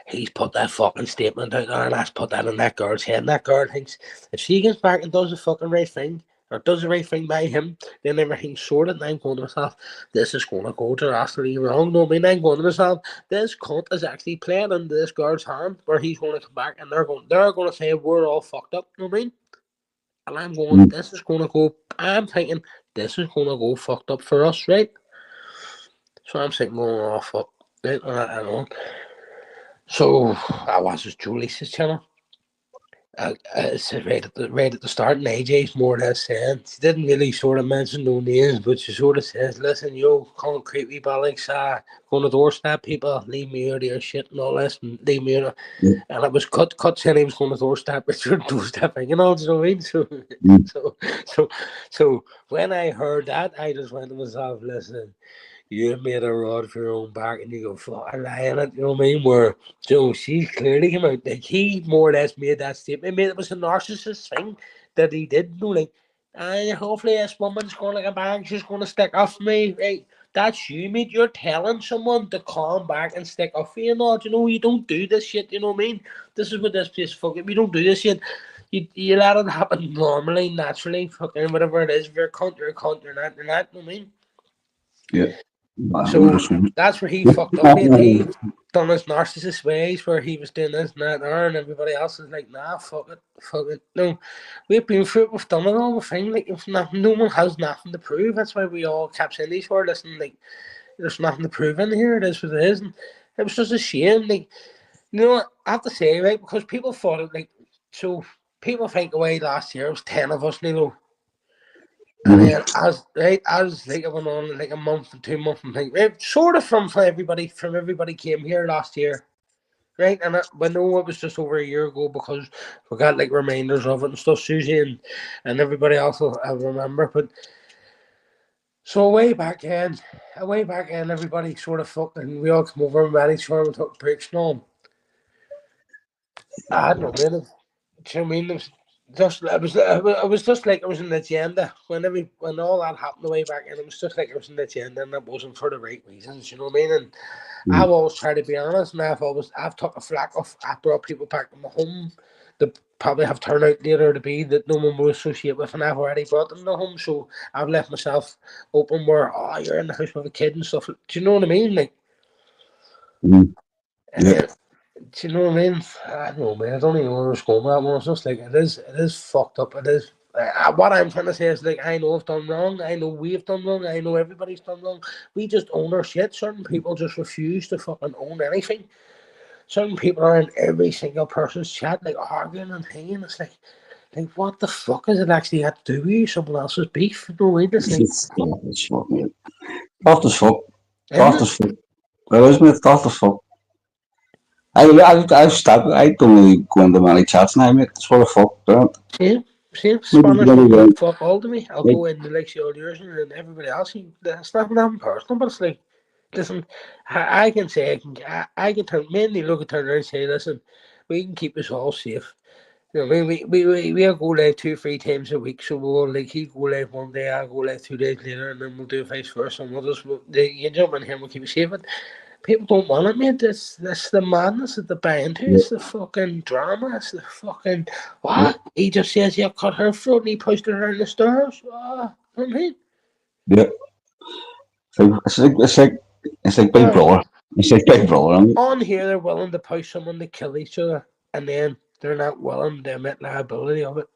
He's put that fucking statement out there and that's put that in that girl's head. And that girl thinks if she comes back and does the fucking right thing or does the right thing by him, then everything's sorted. And I'm going to myself, this is going to go drastically wrong. No, I mean, I'm going to myself, this cunt is actually playing into this girl's hand where he's going to come back and they're going to say we're all fucked up. You know what I mean? And I'm going, this is going to go. I'm thinking this is going to go fucked up for us, right? So I'm sitting going, oh fuck, right? I know. So I watched Julie's channel. Right at the start, and AJ's more or less saying, she didn't really sort of mention no names, but she sort of says, listen, yo, concrete wee ballocks, going to doorstep people, leave me out of your shit and all this, and leave me out. And it was cut saying he was going to doorstep Richard, doorstepping, you know what I mean? So when I heard that, I just went to myself, listen, you made a rod for your own back and you go fucking lying it, you know what I mean? Where Joe, she clearly came out, like he more or less made that statement. It was a narcissist thing that he did, you know, like, hopefully this woman's gonna get back, she's gonna stick up for me, right? That's you, mate. You're telling someone to come back and stick up for you, not, you know, you don't do this shit, you know what I mean? This is what this place fucking, we don't do this shit. You let it happen normally, naturally, fucking whatever it is. If you're a cunt, you're not, you know what I mean? Yeah. So that's where he fucked up. He done his narcissist ways where he was doing this and that and everybody else is like, nah, fuck it. No, we've been through it, we've done it all, we're fine. Like, if nothing, no one has nothing to prove. That's why we all kept saying these for listen, like, there's nothing to prove in here. It is what it is. And it was just a shame. Like, you know what, I have to say, right, because people thought it like, so people think away last year, it was 10 of us, you know. And then as like it went on like a month and 2 months and things, right, sort of from everybody came here last year, right? And we know it was just over a year ago because we got like reminders of it and stuff, Susie and everybody else will remember. But so way back then, everybody sort of fucking, we all come over and met each other and took breaks and all. I had no minute. Do you know what I mean? It was just like it was an agenda. When all that happened the way back in, it was just like it was an agenda, and it wasn't for the right reasons. You know what I mean? And I've always tried to be honest, and I've took a flack off. I brought people back to my home that probably have turned out later to be that no one will associate with, and I've already brought them to home. So I've left myself open where you're in the house with a kid and stuff. Do you know what I mean? Like, and then, do you know what I mean? I don't know, man. I don't even know where it's going with that one. It's just like it is fucked up. It is. What I'm trying to say is like I know I've done wrong. I know we've done wrong. I know everybody's done wrong. We just own our shit. Certain people just refuse to fucking own anything. Certain people are in every single person's chat, like arguing and hanging. It's like what the fuck is it actually had to do with you? Someone else's beef? No way. It's like it's fuck, mate. Tough as fuck. Isn't Tough as fuck. Well, isn't it tough as fuck? I've stopped. I don't really go into many chats now, mate. It's what the fuck, don't it? Same. Spanish don't mean fuck all to me. I'll go into like all yours and everybody else. It's not personal, but it's like, listen, I can say I can turn mainly look at her and say, listen, we can keep us all safe. You know, we'll go live 2-3 times a week, so we'll like he go live one day, I'll go live 2 days later, and then we'll do vice versa. And you jump in here and we'll keep it safe. But people don't want it, mate. That's the madness that they buy into. It's the fucking drama. It's the fucking what? He just says he'll cut her throat and he pushed her down the stairs. You know what I mean? Yeah. It's like Big Brother. It's like Big Brother. On here, they're willing to push someone to kill each other, and then they're not willing to admit liability of it.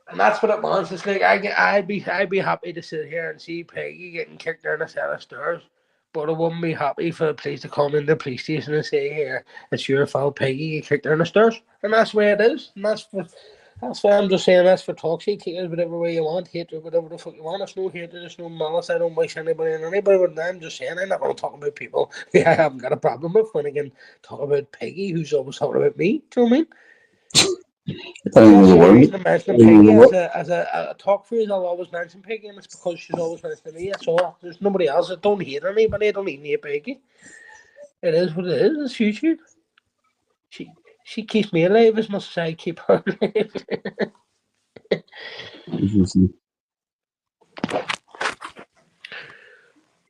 And that's what it wants. It's like I'd be happy to sit here and see Peggy getting kicked down a set of stairs, but I wouldn't be happy for the police to come into the police station and say, "Here, it's your fault, Peggy, you kicked down the stairs." And that's the way it is. And that's why I'm just saying that's for toxic. Take it whatever way you want, hate or whatever the fuck you want. There's no hate, there's no malice. I don't wish anybody and anybody. But I'm just saying I'm not going to talk about people I haven't got a problem with when I can talk about Peggy, who's always talking about me. Do you know what I mean? That's the reason I'm mentioning Peggy as a talk phrase. I'll always mention Peggy, and it's because she's always mentioning me. That's all. There's nobody else. I don't hate anybody. I don't even hate Peggy. It is what it is. It's YouTube. She keeps me alive as much as I keep her alive.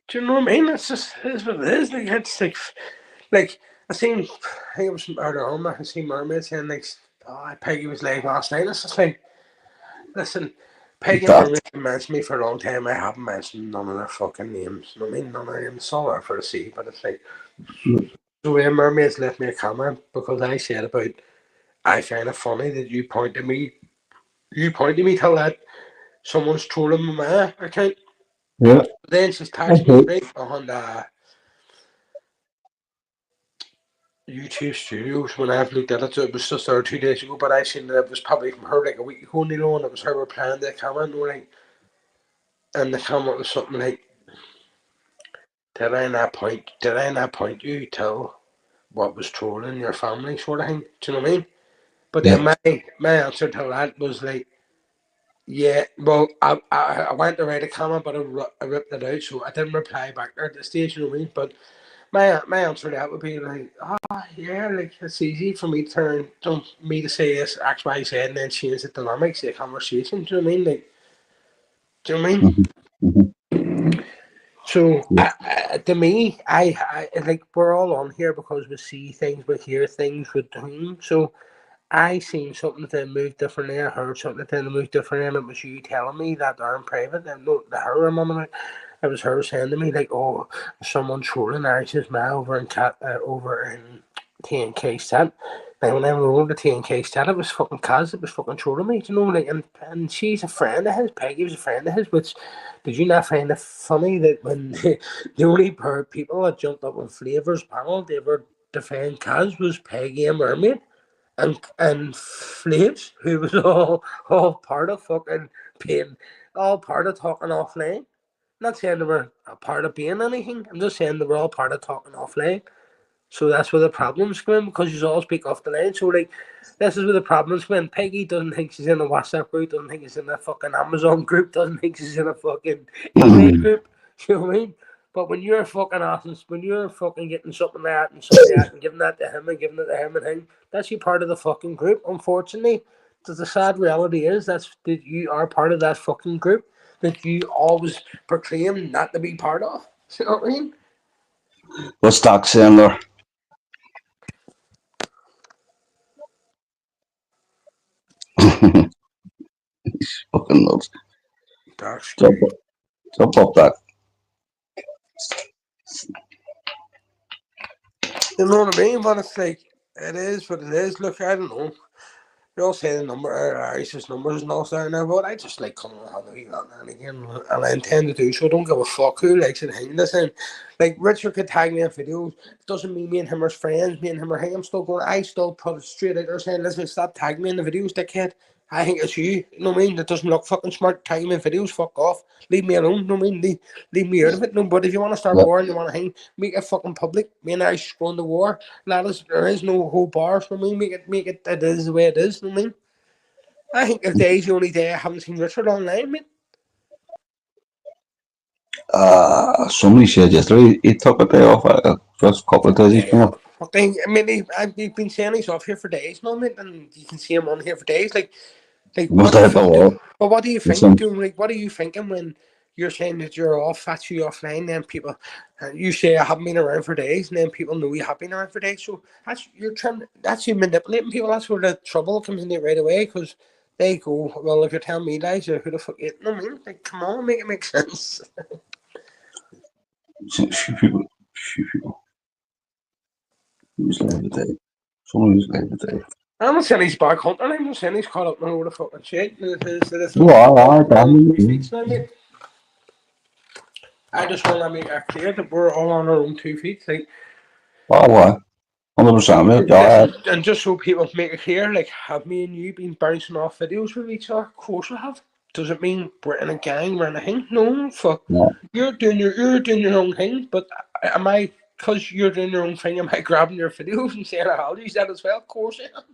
Do you know what I mean? It's what it is. Like, it's like I think it was earlier on. I seen Mermaid saying like, Peggy was late last night. It's just like, listen, Peggy and Mermaid have mentioned me for a long time. I haven't mentioned none of their fucking names. You know what I mean? None of them. It's all there for the sea, but it's like, so when Mermaid's left me a comment because I said about, I find it funny that you pointed me to that someone's trolling my account. Yeah. Then she's tagged me right on YouTube Studios when I've looked at it. So it was just there 2 days ago, but I seen that it was probably from her like a week ago, and it was her replying to the comment, like, and the comment was something like, Did I not point you to what was trolling your family, sort of thing? Do you know what I mean? But then my answer to that was like, yeah, well, I went to write a comment, but I ripped it out, so I didn't reply back there at the stage, you know what I mean? But my answer to that would be like, yeah, like it's easy for me to say yes, X, Y, Z, and then change the dynamics of the conversation. Do you know what I mean? Like, do you know what I mean? Mm-hmm. So to me, I like we're all on here because we see things, we hear things, we do. So I seen something that moved differently. I heard something that moved differently, and it was you telling me that they're in private. And no, the her I'm on about. It was her saying to me like, "Oh, someone trolling Irish's man over in TNK set." Like when I went over to TNK set, it was fucking Kaz. It was fucking trolling me, you know. Like, and she's a friend of his. Peggy was a friend of his. Which did you not find it funny that when the only people that jumped up on Flavor's panel, they were defend Kaz was Peggy and Mermaid and Flames, who was all part of fucking being all part of talking offline. Not saying they were a part of being anything. I'm just saying they were all part of talking offline. So that's where the problems come in because you all speak off the line. So like this is where the problems come in. Peggy doesn't think she's in a WhatsApp group, doesn't think she's in a fucking Amazon group, doesn't think she's in a fucking eBay group. You know what I mean? But when you're fucking awesome, when you're fucking getting something like that and something like that and giving that to him and giving it to him and him, that's you part of the fucking group. Unfortunately, the sad reality is that you are part of that fucking group that you always proclaim not to be part of. You know what I mean? What's Doc saying there? He's fucking nuts. That's Jump up that. You know what I mean? But it's like, it is what it is. Look, I don't know. They all say the number, Irish's numbers and all that now, but I just like coming on the wee that and again, and I intend to do so. I don't give a fuck who likes it. Hang listen, like Richard could tag me in videos. It doesn't mean me and him are friends. Me and him are hanging. I'm still going. I still put it straight out there saying, listen, stop tagging me in the videos, dickhead. I think it's you. You know what I mean? That doesn't look fucking smart. Tag me in videos. Fuck off. Leave me alone. You know what I mean? Leave me out of it. No, but if you want to start war and you want to hang, make it fucking public. Me and Irish going to war. There is no whole bar for me. Make it. It is the way it is. You know what I mean? I think if today's the only day I haven't seen Richard online, mate. Somebody said yesterday he took a day off. Just a couple of days he's been off. I mean, I've been saying he's off here for days now, mate, and you can see him on here for days. Like what do you think? But what do you think? Like, what are you thinking when you're saying that you're off? That's you offline. Then people, you say I haven't been around for days, and then people know you have been around for days. So that's you manipulating people. That's where the trouble comes in there right away because they go, well, if you're telling me lies, who the fuck? You know what I mean? Like, come on, make it make sense. Few people. Who's live today? Someone who's live today. I'm not saying he's back hunting. I'm not saying he's caught up in all the fucking shit. I just want to make it clear that we're all on our own 2 feet. Like, 100%, and just so people make it clear, like, have me and you been bouncing off videos with each other? Of course we have. Does it mean we're in a gang, we're in a thing? No, fuck. No. You're doing your own thing, but am I, because you're doing your own thing, am I grabbing your videos and saying I'll use that as well? Of course I am.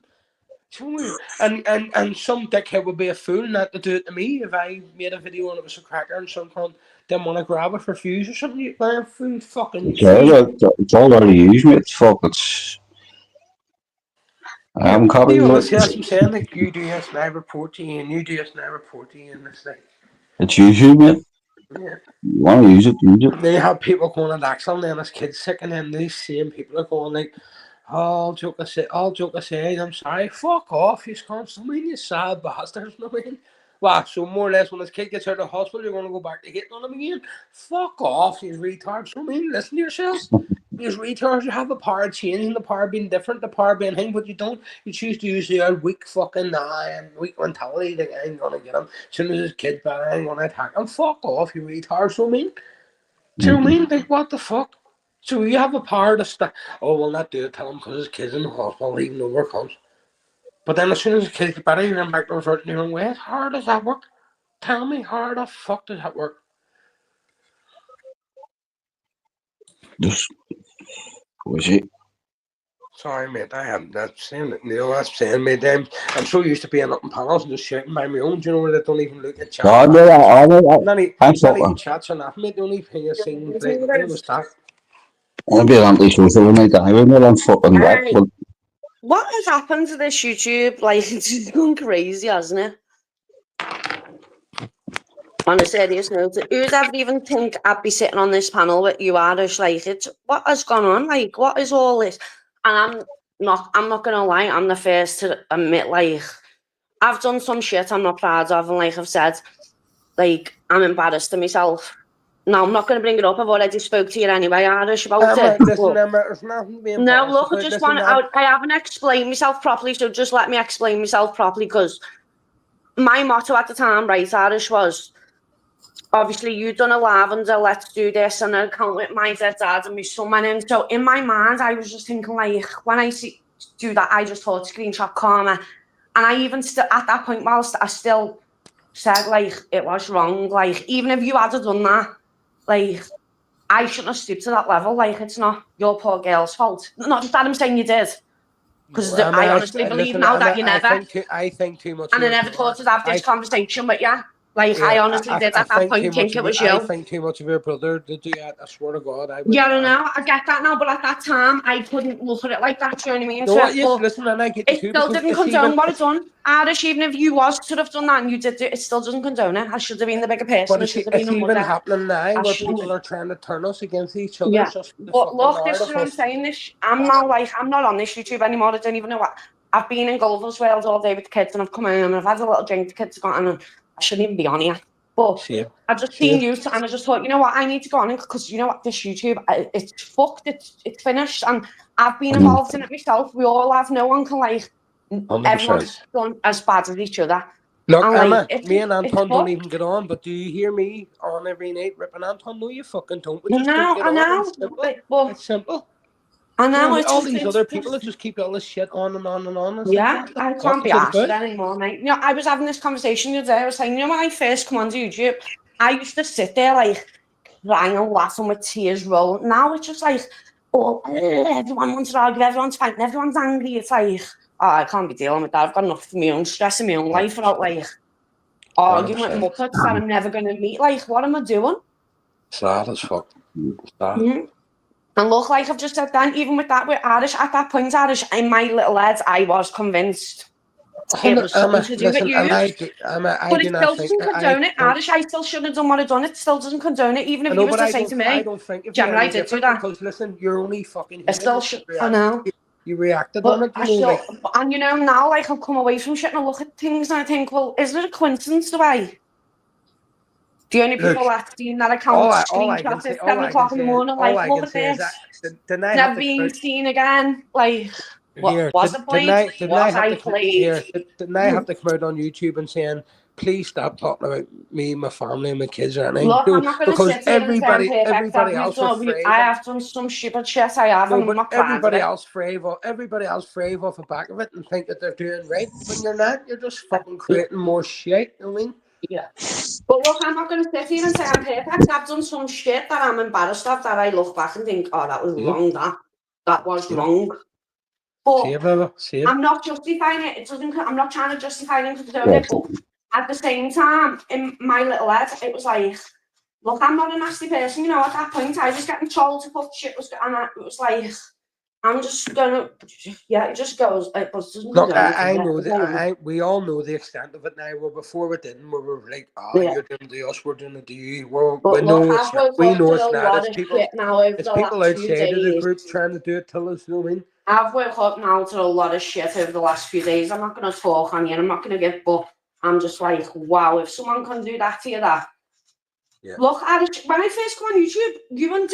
And some dickhead would be a fool not to do it to me if I made a video and it was a cracker and some cunt didn't want to grab it for views or something. You're a fool fucking. It's all there to use, mate. Fuck, it's. I haven't copied it. That's what I'm saying. Like, you do this and I report to you, and you do this and I report to you, and it's like. It's YouTube, mate. Yeah. You want to use it, use it. They have people going at Axel, and then his kid's sick, and then these same people are going like, all joke aside, I'm sorry, fuck off, you constantly, you sad bastards, no mean. Wow, so more or less when this kid gets out of the hospital, you're going to go back to hitting on him again? Fuck off, you retards. So I mean, listen to yourselves. These retards, you have the power of changing, the power of being different, the power of being thing, but you don't. You choose to use the old weak fucking and weak mentality that I ain't going to get him. As soon as his kid's better, I ain't going to attack him. Fuck off, you retards. So I mean, do you know what I mean? Like, what the fuck? So you have the power to stop. Oh, we'll not do it, tell him because his kid's in the hospital, even though it comes. But then as soon as the kids get better, you're going back to resorting your own way. How does that work? Tell me, how the fuck does that work? Just was it? Sorry, mate, I haven't. That's saying it, Neil. That's saying, mate. I'm so used to being up in panels and just shouting by my own. Do you know where they don't even look at chat? No, Not even chats or nothing, mate. The only thing you're seeing was that. I'll be an anti-social mate. I will. I'm fucking wet. What has happened to this YouTube? Like, it's gone crazy, hasn't it? On a serious note, who'd ever even think I'd be sitting on this panel with you, Irish? Like, it's what has gone on? Like, what is all this? And I'm not gonna lie, I'm the first to admit, like, I've done some shit I'm not proud of, and like I've said, like, I'm embarrassed of myself. No, I'm not going to bring it up. I've already spoke to you anyway, Irish, about it. Listen, there's nothing being no, look, I just want I haven't explained myself properly, so just let me explain myself properly, because my motto at the time, right, Irish, was, obviously, you've done a lavender, let's do this, and an account with my dead dad and my son, and so in my mind, I was just thinking, like, when I do that, I just thought screenshot karma, and I even still, at that point, whilst I still said, like, it was wrong, like, even if you had done that, like, I shouldn't have stooped to that level. Like, it's not your poor girl's fault. Not that I'm saying you did, because I honestly believe now that you never. I think too much. And I never thought to have this conversation with you. Like, I honestly did at that point think it was you. I think too much of your brother to do that. I swear to God, I would. Yeah, I know. I get that now, but at that time, I couldn't look at it like that. Do you know what I mean? No, yes, listen, and I get it still didn't condone what I'd done. Irish, even if you was to have done that and you did it, it still doesn't condone it. I should have been the bigger person. But it's even happening now where people are trying to turn us against each other. Yeah. But look, this is what I'm saying. I'm not on this YouTube anymore. I don't even know what. I've been in Golders World all day with the kids, and I've come home and I've had a little drink. The kids have gone, and I shouldn't even be on here. But I just seen you, and I just thought, you know what, I need to go on it, because you know what, this YouTube, it's fucked, it's finished, and I've been involved in it myself. We all have. No one can, like, 100%. Everyone's done as bad as each other. Look, and Emma, me and Anton don't even get on, but do you hear me on every night ripping Anton? No, you fucking don't. We just don't get on. It's simple. I know, all these other people that just keep all this shit on and on and on. Yeah, I can't be asked anymore, mate. You know, I was having this conversation the other day. I was saying, you know, when I first come onto YouTube, I used to sit there, like, crying and laughing with tears rolling. Now it's just like, everyone wants to argue, everyone's fighting, everyone's angry. It's like, I can't be dealing with that. I've got enough of my own stress in my own life without, like, arguing with muppets that I'm never going to meet. Like, what am I doing? Sad as fuck. Sad. Mm-hmm. And look, like I've just said then, even with that, with Irish, at that point, Irish, in my little head, I was convinced it was something to do with you. But it still doesn't condone it. Irish, I still shouldn't have done what I've done. It still doesn't condone it, even if you was to say to me, Gemma, I did do that. Because listen, you're only fucking human. I still should, I know. You reacted on it. And you know, now, like, I'll come away from shit and I look at things and I think, well, isn't it a coincidence the way? The only people that seen that account screenshot at 7 o'clock in the morning, like, look at this. Never been seen again. Like, what was it played? Didn't I have to come out on YouTube and saying, please stop talking about me, my family, and my kids or anything? Look, I'm not going to sit here and say everybody else I have done some stupid shit. I have, and I'm not proud of it. Everybody else brave off the back of it and think that they're doing right. When you're not, you're just fucking creating more shit. You know what I mean? Yeah. But look, I'm not going to sit here and say I'm perfect. I've done some shit that I'm embarrassed of, that I look back and think, oh, that was wrong, that was wrong. But I'm not justifying it. I'm not trying to justify it and condone it, but at the same time, in my little head, it was like, look, I'm not a nasty person, you know, at that point, I was getting told to put shit, and it was like, I'm just gonna, it just goes. Look, I know that. We all know the extent of it now. Where before we didn't, we were like, you're doing it to us, we're doing it to you. We know it's not. It's people outside of the group trying to do it to us. You know what I mean? I've woke up now to a lot of shit over the last few days. I'm not gonna talk on you. I'm not gonna give, but I'm just like, wow, if someone can do that to you, that. Yeah. Look, when I first come on YouTube, you and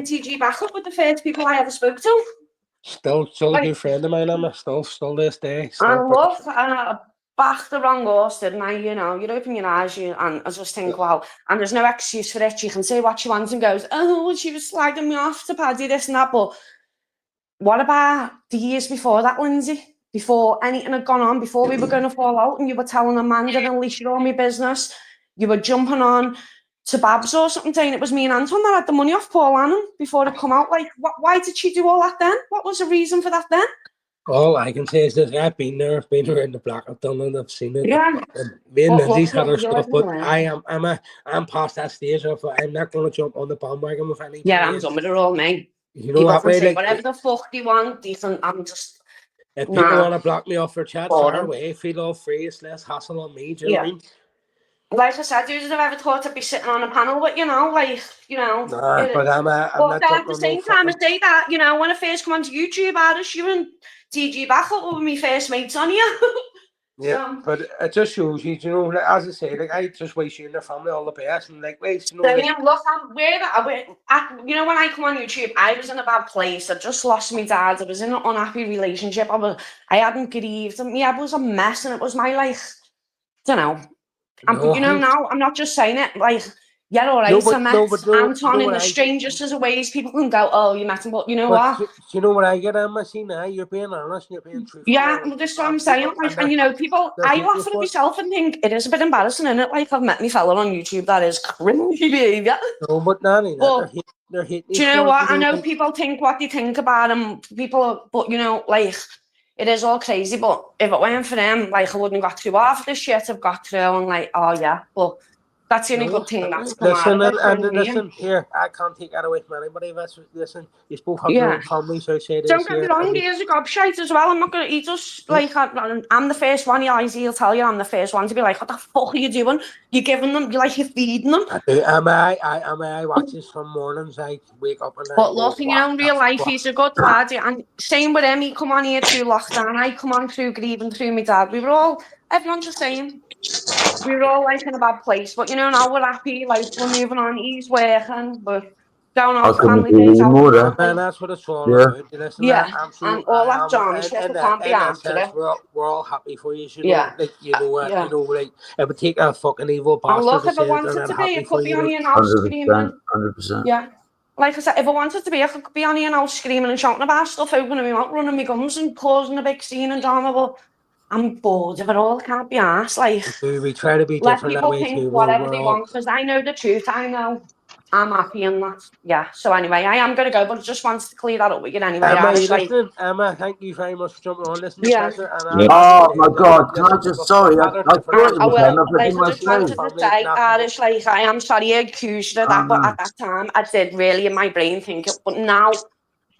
TG Backup were the first people I ever spoke to. Still a Like- good friend of mine, Emma. Still this day. And Still look, and I backed the wrong horse, didn't I? You know, you open your eyes, and I just think, wow. And there's no excuse for it. She can say what she wants and goes, oh, she was slagging me off to Paddy, this and that. But what about the years before that, Lindsay? Before anything had gone on, before we were going to fall out, and you were telling Amanda and Alicia all my business, you were jumping on to Babs or something, saying it was me and Anton that had the money off Paul Annan before it come out. Like, why did she do all that then? What was the reason for that then? all I can say is that I've been there in the block. I've done it. I've seen it. Yeah. And me and Well, Lindsay's had our you're stuff, living but away. I'm past that stage of I'm not going to jump on the bandwagon with any. Yeah, I'm players. done with it all, mate. You know People that can way, say like whatever the fuck they want. I'm just, if people nah. want to block me off for chat, Boring. far away, feel all free. It's less hassle on me. Do you know what I mean? like I said, who'd have ever thought I'd be sitting on a panel with, Nah, it- but I'm But not then at jumping the on same no time, I fucking. say that, when I first come onto YouTube, you and TG Backup were my first mates on you. Yeah, So, but it just shows you, like, as I say, like I just wish you and your family all the best, and like, wait, I like, mean, look, when I come on YouTube, I was in a bad place. I just lost my dad. I was in an unhappy relationship. I hadn't grieved. I was a mess, and it was my, don't know. Now I'm not just saying it like, yeah, all right. No, but- I met no, but no, Anton no, in what the I- strangest of ways. People can go, oh, you met him, but you know But what? you know what I get, Emma? See now, you're being honest, you're being truthful. Yeah, well, that's what I'm saying. Like, and people, they're I hating laugh you at it for it. myself and think it is a bit embarrassing, isn't it? Like, I've met me fella on YouTube that is cringy behaviour. No, but Nanny, Well, they're hating Do you know what? I know people think what they think about him. But it is all crazy. But if it weren't for them, I wouldn't have got through half the shit I've got through. And but that's the only good thing that's come Listen, out of it. and for me. listen, here, I can't take that away from anybody. Listen, you both have Yeah. your own families outside this. Don't get me wrong, he is a gobshite as well. I'm not going to, he just, I'm the first one, he'll tell you, I'm the first one to be like, what the fuck are you doing? You're giving them, you're feeding them. I watch this some mornings, I wake up and But look, in real life, he's a good lad. And same with him, he come on here through lockdown, I come on through grieving through my dad. Everyone's the same. We were all in a bad place. But now we're happy, we're moving on, he's working, but going out for family days. And that's what it's all about. Listen, Yeah, I'm sure, and all that drama shit, I can't be answered it. we're all happy for you. Yeah. Like, like, it would take a fucking evil bastard And look, to if I say wanted they're to not be, happy it for could be you. on here now screaming. 100%. Yeah. Like I said, if I wanted to be, I could be on here now screaming and shouting about stuff, opening my mouth, running my gums and causing a big scene and drama, but I'm bored of it all. I can't be arsed. We try to be Let different that people way think too. whatever they want, because I know the truth. I know I'm happy and that. Yeah. So anyway, I am going to go, but I just wanted to clear that up with you anyway. Emma, thank you very much for jumping on. Listen, Yeah. Oh my God! Can I just sorry? I thought it was I him. I just wanted to say, Irish, I am sorry I accused you of that, but at that time I did really in my brain think it, but now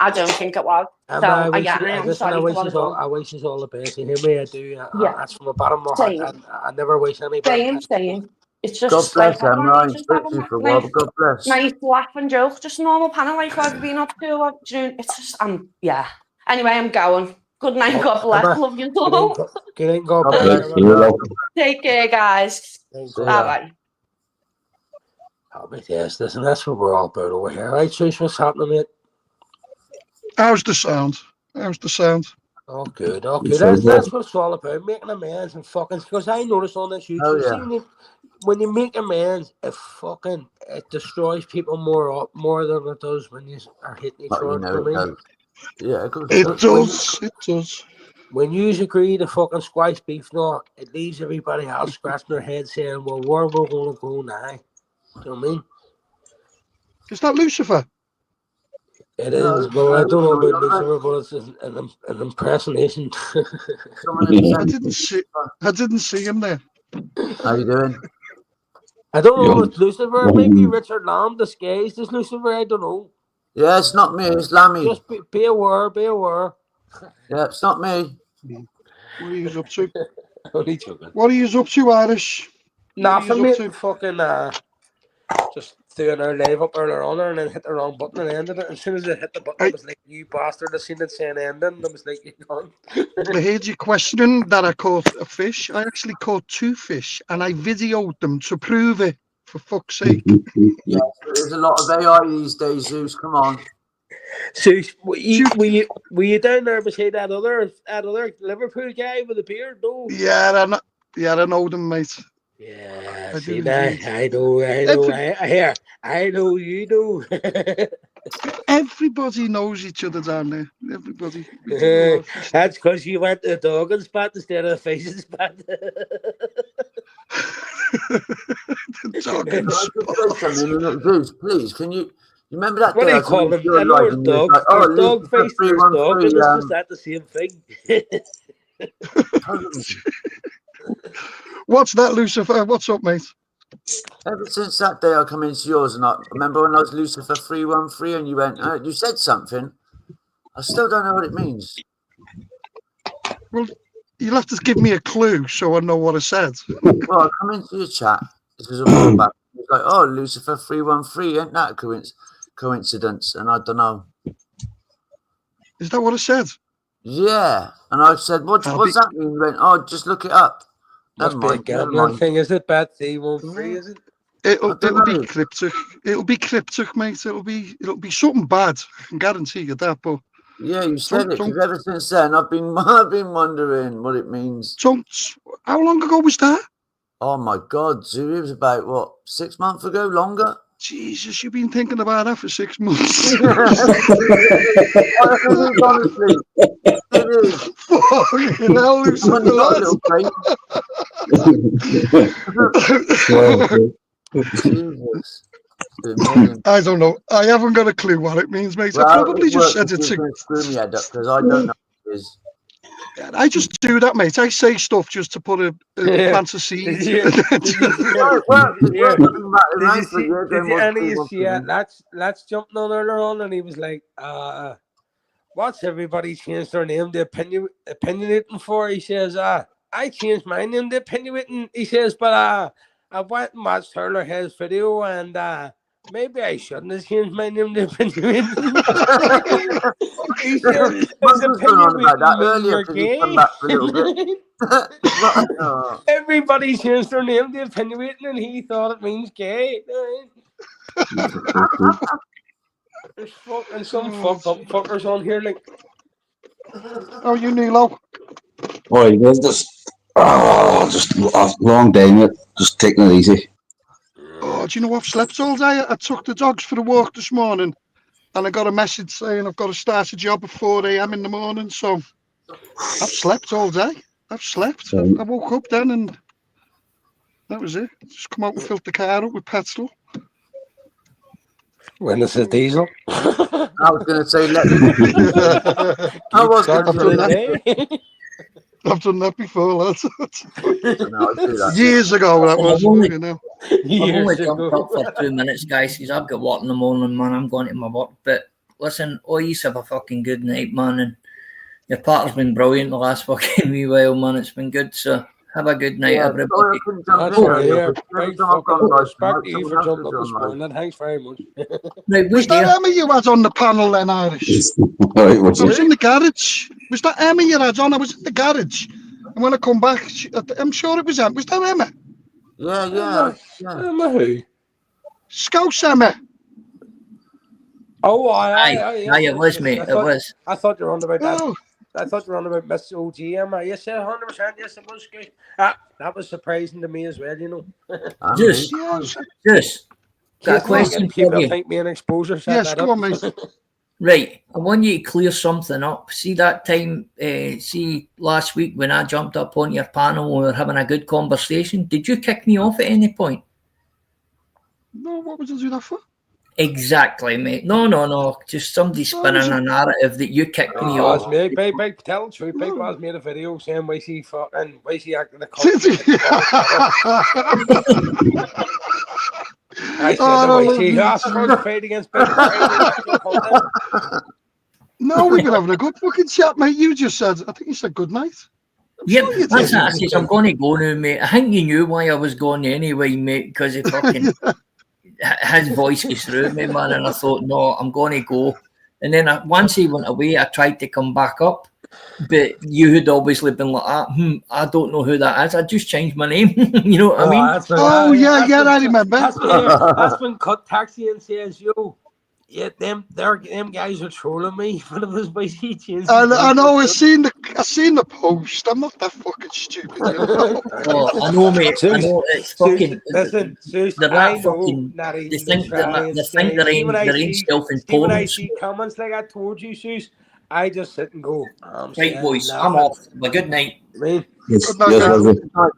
I don't think it was. So I am sorry. I wish you all the best. You hear me? I do. Yeah. That's from the bottom of my heart. I never wish anybody. Same. It's God just bless him. everyone I needs ain't to have spoken to you a for a while, but God bless. nice laugh and joke, just a normal panel like what I've been up to. It's just, yeah. Anyway, I'm going. Good night, God bless. Love you all. Good night, God bless. bless. Take care, guys. Bye-bye. Yes, listen, that's what we're all about over here. Right, Trish, what's happening, mate? How's the sound? Oh, good. That's what it's all about, making amends and fucking, because I noticed on this YouTube, see, when you make amends, it destroys people more than it does when you are hitting each other. It does. When you agree to fucking squash beef now, it leaves everybody else scratching their head saying, well, where we're going to go now? Do you know what I mean? Is that Lucifer? It is. Well, I don't know about Lucifer, but it's an impersonation. I didn't see him there. How you doing? I don't know if it's Lucifer. Maybe Richard Lamb disguised as Lucifer. I don't know. Yeah, it's not me. It's Lammy. Just be aware. Yeah, it's not me. What are you up to? Only joking. What are you up to, Irish? Nothing, mate. Fucking just doing our live up earlier on there and then hit the wrong button and ended it. As soon as I hit the button, I was like, "You bastard!" I seen it saying ending. And I was like, "You gone?" I heard you questioning that I caught a fish. I actually caught 2 fish, and I videoed them to prove it. For fuck's sake! Yeah, there's a lot of AI these days, Zeus. Come on. So were you down there beside that other Liverpool guy with the beard? No. Yeah, I know them, mate. Yeah, I see do that? indeed. I know you do. Everybody knows each other down there. Everybody. We do a lot of fishing. That's because you went to the dogging spot instead of the fishing spot. The dogging Can I spot. just say something? Zeus, please, can you remember that What day do I you call come into them? your I know live there's and you was dog, like, oh, there's dog Lucifer face, there's dog, and 313, it's just that the same thing. What's that, Lucifer? What's up, mate? Ever since that day I come into yours, and I remember when I was Lucifer 313 and you went, you said something. I still don't know what it means. Well, you'll have to give me a clue so I know what I said. Well, I come into your chat. This was a while back. It was like, oh, Lucifer 313, ain't that a coincidence? And I don't know. Is that what I said? Yeah. And I said, what's that mean? You went, oh, just look it up. Must be a gambling thing, is it? Bad 313, is it? It'll be cryptic. It'll be cryptic, mate. It'll be something bad. I can guarantee you that. But yeah, you said it. Because ever since then, I've been wondering what it means. How long ago was that? Oh my God, Zoo! It was about what, 6 months ago? Longer? Jesus, you've been thinking about that for 6 months. Honestly, it is. Fucking hell, Jesus. I don't know. I haven't got a clue what it means, mate. Well, I probably just said it to screw me head up because I don't know what it is. I just do that, mate. I say stuff just to put a plant a seed. Did you see Let's jump on earlier on, and he was like, what's everybody changed their name to opinionating for? He says, I changed my name to opinionating. He says, but I went and watched Hurler Hill's video, and maybe I shouldn't have changed my name to opinionating. He says, you're gay. Everybody changed their name to opinionating, and he thought it means gay. There's some fucked up fuckers on here, like. Oh, you Nilo? Boy, just a long day, mate. Just taking it easy. Oh, do you know I've slept all day? I took the dogs for a walk this morning, and I got a message saying I've got to start a job at 4 a.m. in the morning. So I've slept all day. I've slept. I woke up then, and that was it. Just come out and filled the car up with petrol. When is it diesel? I was going to say, I've done that before, lads. Years ago, that was. I've only jumped up for 2 minutes, guys, because I've got work in the morning, man. I'm going to my work. But listen, you have a fucking good night, man. And your partner's been brilliant the last fucking wee while, man. It's been good. So have a good night, everybody. Respect to you for jumping up this morning. Thanks very much. Right, was that Emma you had on the panel then, Irish? I was in the garage. Was that Emma you had on? I was in the garage. And when I come back, I'm sure it was Emma. Was that Emma? Yeah. Emma who? Scouse Emma. Oh, it was, mate. It was. I thought you were on about that. I thought you were on about Miss OG, Emma. Yes, 100%. Yes, it was good. That was surprising to me as well, you know. Just got a question for you. Think me an exposure. Yes, go on, mate. Right, I want you to clear something up. See that time, see last week when I jumped up on your panel and we were having a good conversation, did you kick me off at any point? No, what would you do that for? Exactly, mate. No. Just somebody spinning a narrative that you kicked me off. Big, tell the truth. Big Baz made a video saying why she acting a cunt. I said she asked for the fight against Big No, we've been having a good fucking chat, mate. You just said, I think you said good night. Yep, that's it. I said, I'm going to go now, mate. I think you knew why I was going anyway, mate, because of fucking... his voice goes through me, man, and I thought, no, I'm going to go. And then once he went away, I tried to come back up, but you had obviously been like, I don't know who that is. I just changed my name. You know what I mean? I remember. That's when Cut Taxi and says, yo, yeah, them guys are trolling me. But it was basically changed. I know. I seen the post. I'm not that fucking stupid. You know? Oh, I know, mate. I know it's fucking. Listen, they're not fucking. They think they're in self-importance. When I see self-importance. comments like I told you, Sus, I just sit and go, Right, boys, I'm off. But good night. Right? Yes, Good night, yes, guys.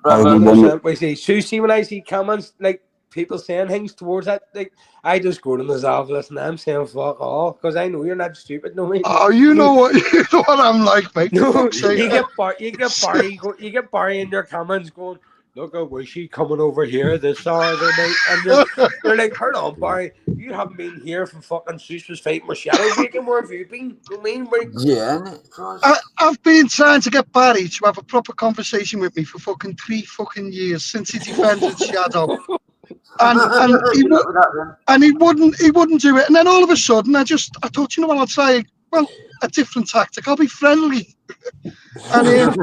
have a good one. We say, Susie, when I see comments like people saying things towards that, like I just go to myself, listen, I'm saying fuck all because I know you're not stupid, no mate. Oh, you know what I'm like, mate. No, you get Barry in your comments going, look at Wishy coming over here this Saturday night, and they're like, hold on, Barry, you haven't been here for fucking Sus was fighting with Shadow Weekend. Where have you been? You mean? Yeah, innit? Christ. I've been trying to get Barry to have a proper conversation with me for fucking 3 fucking years since he defended Shadow. And he wouldn't do it. And then all of a sudden, I thought, you know what, I'll try a different tactic. I'll be friendly. And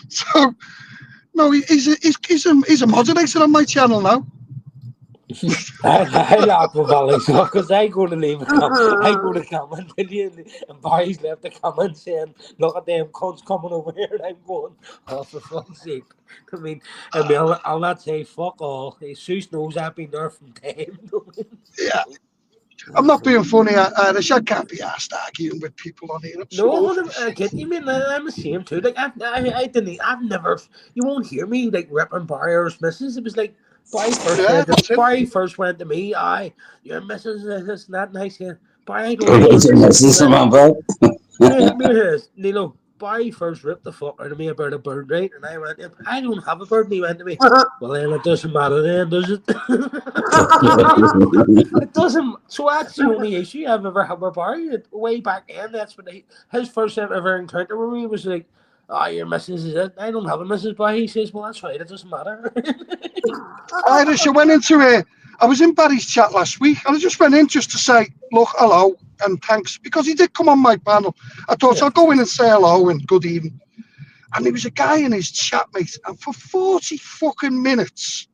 so no, he's a moderator on my channel now. I laugh with Alex because I go to leave a comment. I go to comment and Barry's left a comment saying, look at them cunts coming over here, and I'm going, oh, for fuck's sake. I mean, I'll not say fuck all. Sus knows I've been there from time. Yeah. I'm not being funny, Irish. I can't be asked arguing with people on here. No, I get you, man. I'm the same too. Like I've never. You won't hear me like ripping Barry or his missus. It was like Barry first went to me. Your missus is this and that, and I said, Barry, I don't. Nilo, Barry first ripped the fuck out of me about a bird, right? And I went, I don't have a bird. And he went to me, well, then it doesn't matter then, does it? It doesn't. So that's the only issue I've ever had with Barry. Way back then, that's when his first ever encounter with me was like, your missus is it. I don't have a missus, but he says, well, that's right, it doesn't matter. Irish, I was in Barry's chat last week, and I just went in just to say, look, hello, and thanks, because he did come on my panel. I thought, I'll go in and say hello and good evening. And there was a guy in his chat, mate, and for 40 fucking minutes,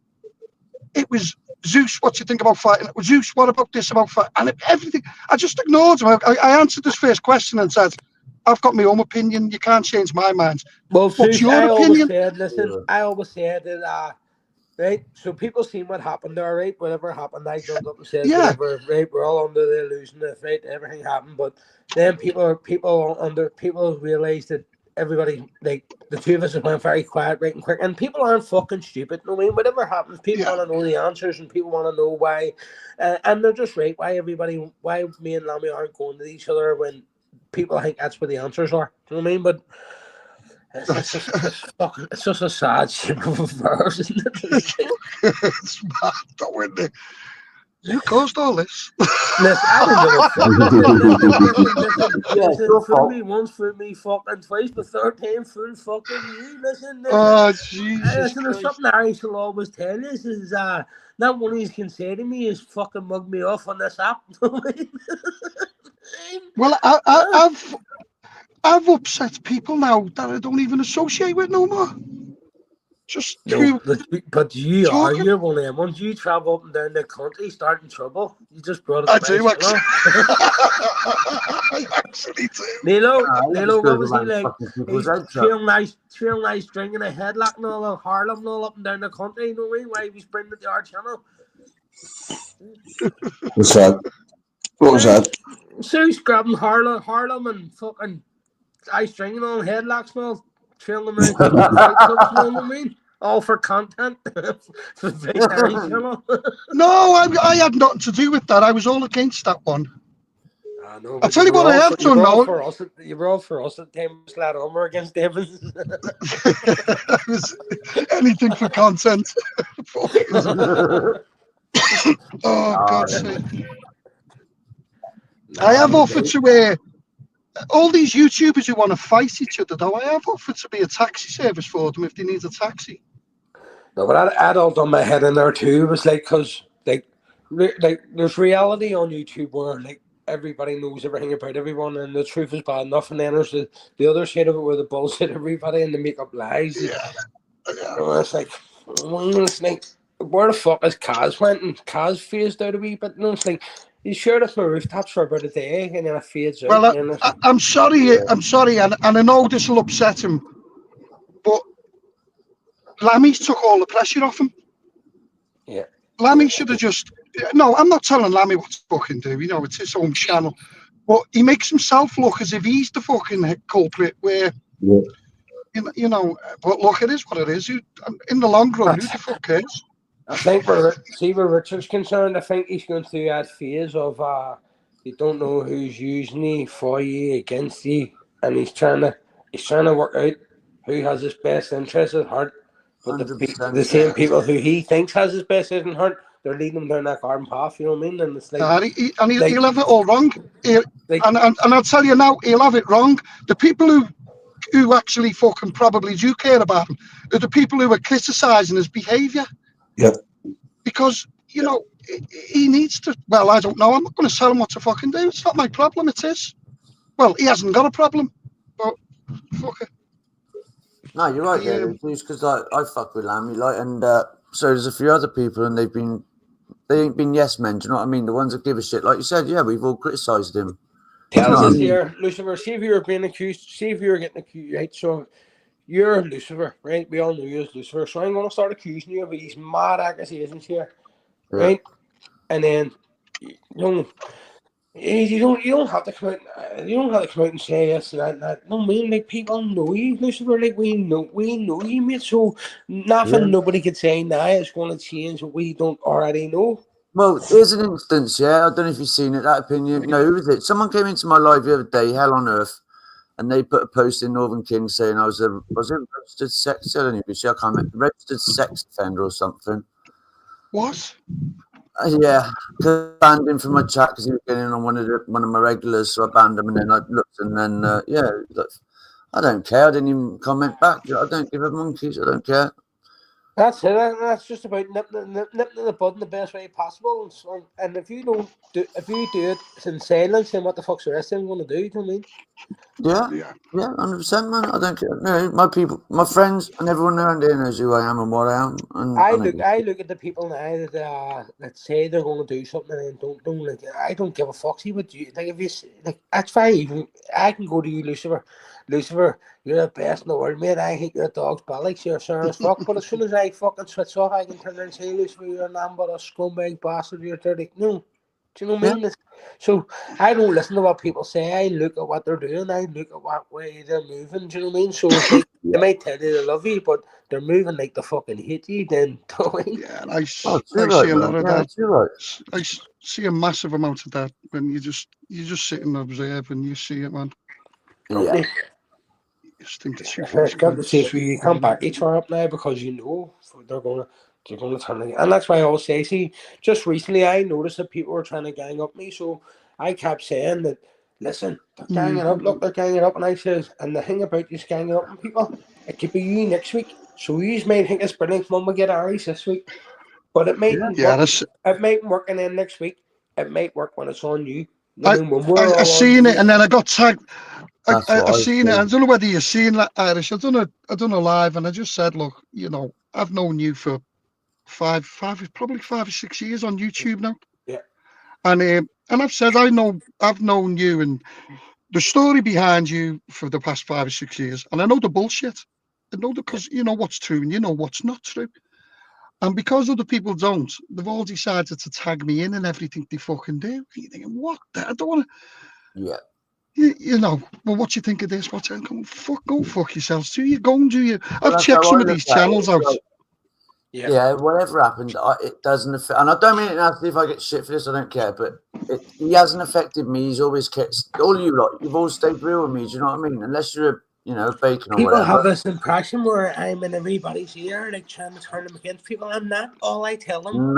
it was, Zeus, what do you think about fighting? Zeus, what about this, about fighting? And everything. I just ignored him. I answered his first question and said, I've got my own opinion. You can't change my mind. Well, what's your opinion? I always said that, right? So people seen what happened there, right? Whatever happened, I jumped up and said, whatever, right? We're all under the illusion that, right, everything happened. But then people realized that everybody, like, the two of us have went very quiet, right, and quick. And people aren't fucking stupid. I mean, whatever happens, people want to know the answers, and people want to know why. And they're just right. Why me and Lammy aren't going to each other when people think that's where the answers are. Do you know what I mean? But it's just a sad shape of affairs, isn't it? It's mad, don't it? You caused all this. Listen, I don't know. Listen, fool me once, fool me fucking twice, but third time, fool fucking you. Listen. Oh, Jesus. Listen, there's something Irish will always tell you is not one of you can say to me is fucking mug me off on this app. Well, I've upset people now that I don't even associate with no more. Just no, but you're one of them. Once you travel up and down the country, starting trouble, you just brought it. I do actually. I actually do. Nilo, what was he like? He's real nice drinking a headlock and all of Harlem and all up and down the country. You know what I mean? Why he's bringing it to our channel? What's that? What was that? Sue's grabbing Harlem and fucking ice drinking on headlocks and all, trailing them around. You know what I mean? All for content. For No, I had nothing to do with that. I was all against that one. No, I'll tell you what I have done now. You were all for us at the time. Slad Homer against Evans. Anything for content. Oh, God's sake. I have offered to all these YouTubers who want to fight each other, though, I have offered to be a taxi service for them if they need a taxi. No, but I'd all done my head in there too. It was like, because like there's reality on YouTube where like everybody knows everything about everyone and the truth is bad enough, and then there's the other side of it where the bullshit everybody and they make up lies. Yeah. It's like, where the fuck is Kaz went and Kaz phased out a wee bit? No, it's like, you shared it from my rooftops for about a day and then it fades out. Well, I'm sorry, and I know this will upset him, but Lammy's took all the pressure off him. Yeah. Lammy should have just. No, I'm not telling Lammy what to fucking do. You know, it's his own channel. But he makes himself look as if he's the fucking culprit. Where, you know, but look, it is what it is. In the long run, who the fuck cares? I think where Richard's concerned, I think he's going through that phase of you don't know who's using you for you against you, and he's trying to work out who has his best interest at heart. But the same people who he thinks has his best interest at heart, they're leading him down that garden path. You know what I mean? And it's like, he'll have it all wrong. And I'll tell you now, he'll have it wrong. The people who actually fucking probably do care about him are the people who are criticising his behaviour. Yep. Because, you know, he needs to. Well, I don't know. I'm not going to tell him what to fucking do. It's not my problem. It is. Well, he hasn't got a problem. But fuck it. No, you're right there, because like I fuck with Lammy, like, and so there's a few other people, and they ain't been yes men. Do you know what I mean? The ones that give a shit, like you said, yeah, we've all criticised him. Tell us here, Lucifer. See if you're being accused. See if you're getting accused. Right, so you're Lucifer, right? We all know you as Lucifer. So I'm going to start accusing you of these mad accusations here, right? And then you don't have to come out. You don't have to come out and say yes and that. No, I mean, like, people know you, Lucifer. Like, we know you, mate. So nothing nobody could say now is going to change what we don't already know. Well, here's an instance, yeah. I don't know if you've seen it. That opinion. No, who was it? Someone came into my live the other day, Hell on Earth, and they put a post in Northern King saying I was a registered sex. I don't even see. I can't remember, registered sex offender or something. What? Yeah, cause I banned him from my chat because he was getting on one of my regulars, so I banned him, and then I looked, and then I don't care. I didn't even comment back. I don't give a monkeys. I don't care. That's it. That's just about nipping the bud in the best way possible. And if you do it in silence, then what the fuck's the rest of them going to do? You know what I mean? Yeah, 100%, man. I don't care. No, my people, my friends, and everyone around here knows who I am and what I am. And I look at the people now that say they're going to do something and don't like. I don't give a fuck. See what you like. If you like, that's fine. I can go to you, Lucifer. Lucifer, you're the best in the world, mate. I hate your dog's bollocks. You're sure as fuck. But as soon as I fucking switch off, I can turn around and say, Lucifer, you're an amber, a scumbag bastard. You're dirty. No. Do you know what I mean? So I don't listen to what people say. I look at what they're doing. I look at what way they're moving. Do you know what I mean? So they might tell you they love you, but they're moving like they fucking hate you. Then, yeah, I see a lot of that. I see a massive amount of that when you just sit and observe and you see it, man. Yeah. It's got to see if you come back each one up now because you know they're going to turn again. And that's why I always say, see, just recently I noticed that people were trying to gang up me, so I kept saying that, listen, they're ganging up, look, they're ganging up, and I says, and the thing about this ganging up on people, it could be you next week, so you may think it's brilliant, Mum will get Aries this week, but it might it might work, and then next week, it might work when it's on you. I seen it, and then I got tagged. I seen it. I don't know whether you've seen that, Irish. I done a live, and I just said, look, you know, I've known you for probably 5 or 6 years on YouTube now. Yeah. And I've said I've known you and the story behind you for the past 5 or 6 years, and I know the bullshit. I know because you know what's true and you know what's not true. And because other people don't, they've all decided to tag me in and everything they fucking do. And you're thinking, what? I don't want to. Yeah. You know, well, what do you think of this? What's going? Go fuck yourselves. Do you go and do you? I've checked some of these channels out. Yeah, whatever happened, it doesn't affect. And I don't mean it nasty if I get shit for this. I don't care, but he hasn't affected me. He's always kept all you lot. You've all stayed real with me. Do you know what I mean? Unless you're a bacon or people whatever. Have this impression where I'm in everybody's ear, like trying to turn them against people. I'm not. All I tell them,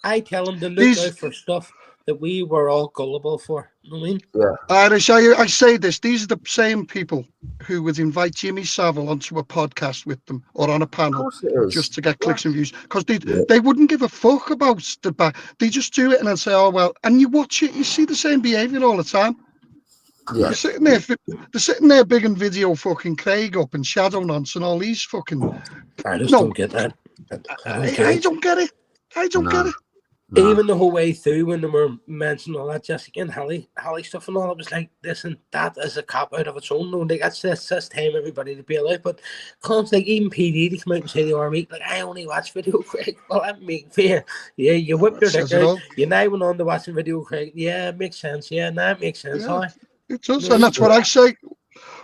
I tell them to look out for stuff that we were all gullible for. You know what I mean? Irish, I say this, these are the same people who would invite Jimmy Savile onto a podcast with them or on a Of panel course it is. just to get clicks and views, because they wouldn't give a fuck about the back. They just do it and then say, oh, well, and you watch it, you see the same behaviour all the time. Yeah. They're sitting there bigging Video fucking Craig up and Shadow Nonce and all these fucking... I just No. don't get that. I don't get it. I don't get it. No. Even the whole way through when they were mentioning all that Jessica and Hallie stuff and all, it was like, listen, that is a cop out of its own. No, like, that's time everybody to bail out. But comes like even PD to come out and say they are weak. Like, I only watch Video Craig. Well, that makes fair. Yeah, you whipped your dick Says it all. out. You now went on to watching Video Craig. Yeah, it makes sense. Yeah, now it makes sense. Yeah. Aye. It does, and that's what I say.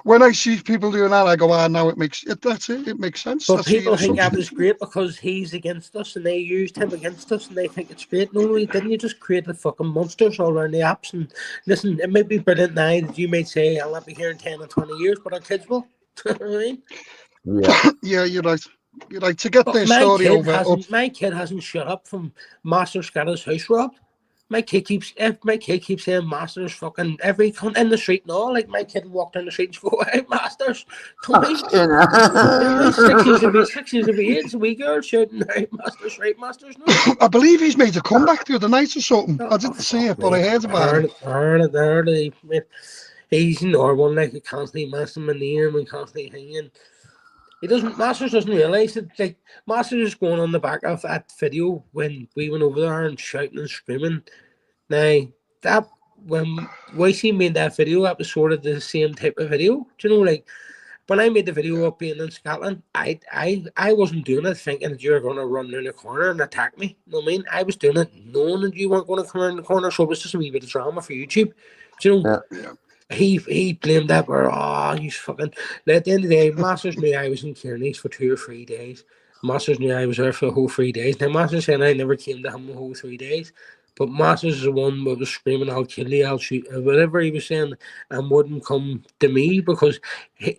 When I see people doing that, I go, now it makes it. That's it. It makes sense. But That's people the think that assumption. was great because he's against us and they used him against us and they think it's great. No, didn't you just create the fucking monsters all around the apps? And listen, it may be brilliant now that you may say, I'll not be here in 10 or 20 years, but our kids will. You know what I mean? Yeah. Yeah, you're right. You're right. To get But their story over. my kid hasn't shut up from Master's got his house robbed. My kid keeps saying Masters fucking every cunt in the street and all. Like my kid walked down the street and go, hey, Masters. You know. 6 years of age, a wee girl shouting, hey, Masters, right, Masters. No. I believe he's made a comeback the other night or something. I didn't see it, but I heard about it. He's normal, like he constantly messing my name and constantly hanging. Masters doesn't realise that, like, Masters is going on the back of that video when we went over there and shouting and screaming. Now, that, when YC made that video, that was sort of the same type of video. Do you know, like, when I made the video of being in Scotland, I wasn't doing it thinking that you were going to run down the corner and attack me. You know what I mean? I was doing it knowing that you weren't going to come around the corner, so it was just a wee bit of drama for YouTube. Do you know? Yeah. He blamed that where you fucking. At the end of the day, Masters knew I was in Kearney's for 2 or 3 days. Masters knew I was there for the whole 3 days. Now Masters saying I never came to him the whole 3 days, but Masters is the one that was screaming, "I'll kill you, I'll shoot," whatever he was saying, and wouldn't come to me because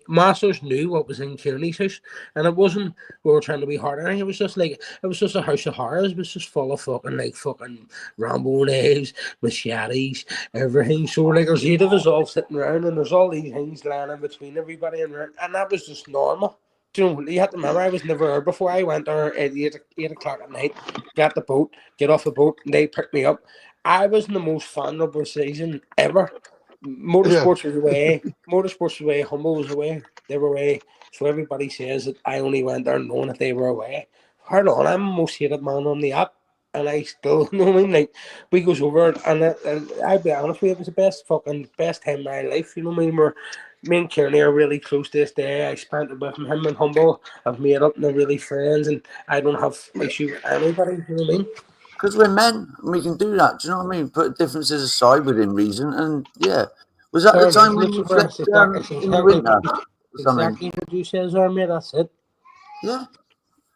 Masters knew what was in Kearney's house, and it wasn't we were trying to be hard or anything. It was just like it was just a house of horrors. It was just full of fucking Rambo knives, machetes, everything. So like there's 8 of us all sitting around, and there's all these things lying in between everybody, and that was just normal. Do you know, you have to remember I was never there before. I went there at 8 o'clock at night, got the boat, get off the boat, and they picked me up. I was in the most vulnerable season ever. Motorsports was away, Humble was away, they were away. So everybody says that I only went there knowing that they were away. Hold on, I'm the most hated man on the app, and I still, you know what I mean? Like, we goes over, and I'll be honest with you, it was the best time of my life, you know what I mean? Me and Kearney are really close to this day. I spent it with him and Humble. I've made up and they're really friends, and I don't have issue with anybody. You know what I mean? Because we're men, and we can do that. Do you know what I mean? Put differences aside within reason, and yeah. Was that the time when you flipped in the winter? Exactly what you said, mate. That's it. Yeah.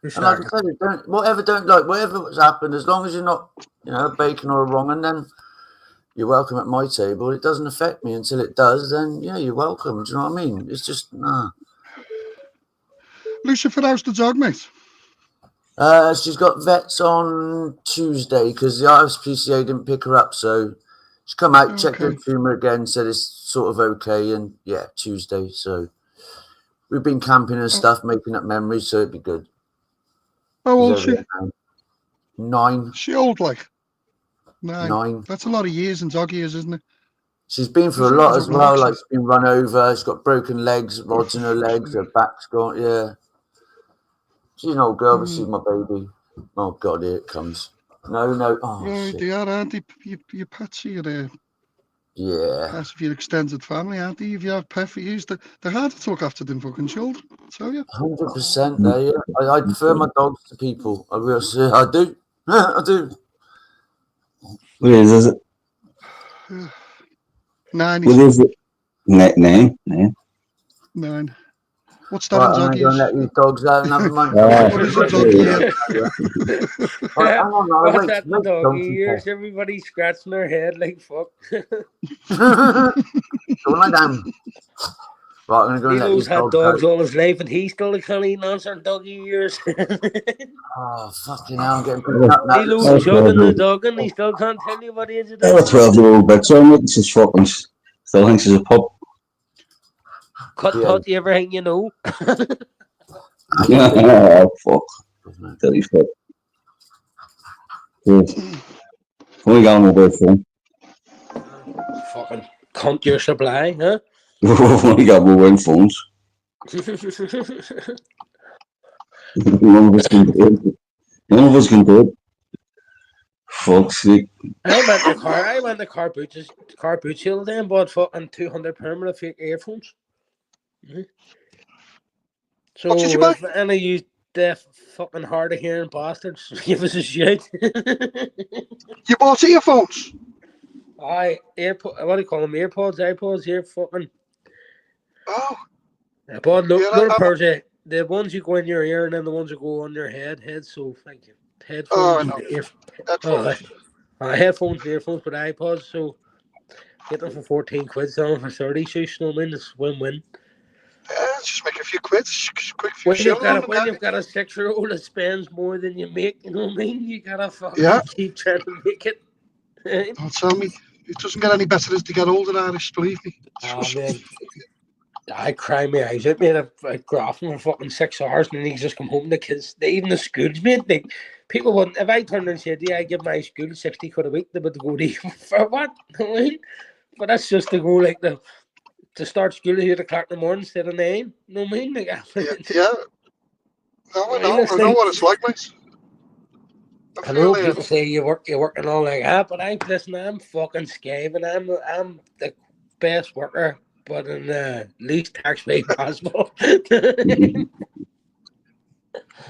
And like I said, whatever's happened, as long as you're not, a bacon or a wrong, and then you're welcome at my table. It doesn't affect me until it does. Then yeah, you're welcome. Do you know what I mean? It's just Lucifer, how's the dog, mate? She's got vets on Tuesday because the RSPCA didn't pick her up, so she's come out, checked her tumor again, said it's sort of okay, and yeah, Tuesday. So we've been camping and stuff, making up memories, so it'd be good. How old is she? 9. She old like? 9. 9. That's a lot of years in dog years, isn't it? She's been through a lot as well. Like she's been run over. She's got broken legs, rods in her legs. Her back's gone. Yeah. She's an old girl, but she's my baby. Oh God, here it comes. No. Oh, shit. They are, aren't they? Your pets are your part of your extended family, aren't they? If you have pet for you, they're hard to talk after them fucking children. I tell you. 100%. There, I prefer my dogs to people. I really say I do. I do. What is it? 9. What is it? 9. 9. What's that in I'm doggies? going to let these dogs out and have a month. What is a doggy? Hang on, What's wait. that in doggy ears? Everybody's scratching their head like fuck. Don't lie down. Right, I'm going to go and let Lilo's these had dogs dogs out. all his life, and he still can't even answer doggy ears. Oh, fucking hell, I'm getting picked up now. Lilo's That's chugging the lovely. dog, and he still can't tell you what age it I have a is. 12-year-old bitch on it. She's fucking still thinks she's a pup. Cut Yeah. taught you everything you know. Oh, fuck. Tell you fuck. Good. Only got a mobile phone. Fucking cunt your supply, huh? Only got mobile phones. None of us can do it. None of us can do it. Fuck's sake. I went to car boot the other day and bought fucking £200 worth of fake earphones. So What did you buy? if any of you deaf fucking hard of hearing bastards give us a shit. You bought earphones? What do you call them? AirPods, iPods here, fucking. Oh, I bought Yeah, little I- pairs of the ones you go in your ear and then the ones that go on your head. So thank you. oh, I Headphones, know. oh, Headphones. headphones, earphones, but iPods. So get them for 14 quid, sell them for 30. So you know what I mean? It's win-win. Yeah, just make a few quid, quick few When you've shilling on got them. a 6-year-old that spends more than you make, you know what I mean? You gotta fucking Yeah. keep trying to make it. Don't tell me. It doesn't get any better as they get older, Irish, believe me. Oh man, I cry my eyes out, mate. I graph for fucking 6 hours and then he just come home. The kids, even the schools, mate. People wouldn't. If I turned and said, "Yeah, I give my school 60 quid a week," they would go to you for what? You know what I mean? But that's just to go like to start school at 8 o'clock in the morning instead of 9. You know what I mean? Like, Yeah. No, I know what it's like, mate. I know people say you work and all like that, but I'm fucking skiving. I'm the best worker, but in the least tax way possible.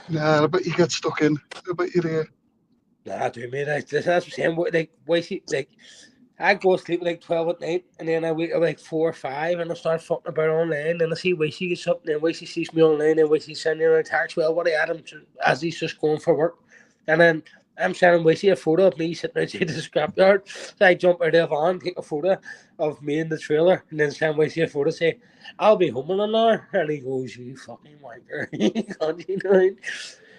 Nah, I bet you get stuck in. I bet you do. Nah, dude, mate. That's what I'm saying. Like, I go to sleep like 12 at night, and then I wake up like 4 or 5, and I start fucking about online. And I see Wasey gets up, and then Wasey sees me online, and Wasey sending a text. Well, what I had him as he's just going for work, and then I'm sending Wasey a photo of me sitting outside the scrapyard. So I jump out of the van, take a photo of me in the trailer, and then send Wasey a photo, say, "I'll be home in an hour." And he goes, "You fucking wanker." You know?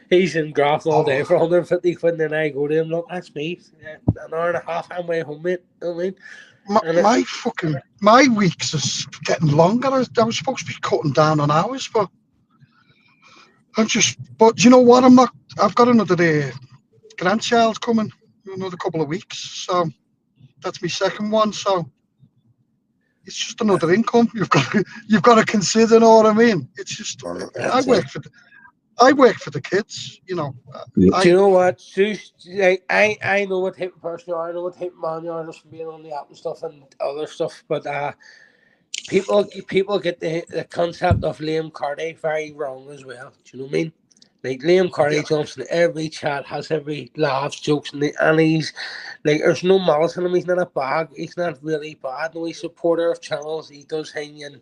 He's in Grafton all day for 150 quid, and then I go to him, "Look, that's me. An hour and a half, I'm way home, mate." You know what I mean? My weeks is getting longer. I was supposed to be cutting down on hours, but but you know what? I've got another grandchild coming in another couple of weeks, so that's my second one. So it's just another income you've got to consider. Know what I mean? It's just I work for the kids, you know. Do you know what? Like, I know what type of person you are. I know what type of man you are just from being on the app and stuff and other stuff. But people get the concept of Liam Carty very wrong as well. Do you know what I mean? Like Liam Carty jumps in every chat, has every laughs, jokes, and he's like, there's no malice in him. He's not a bag. He's not really bad. No, he's a supporter of channels. He does hang and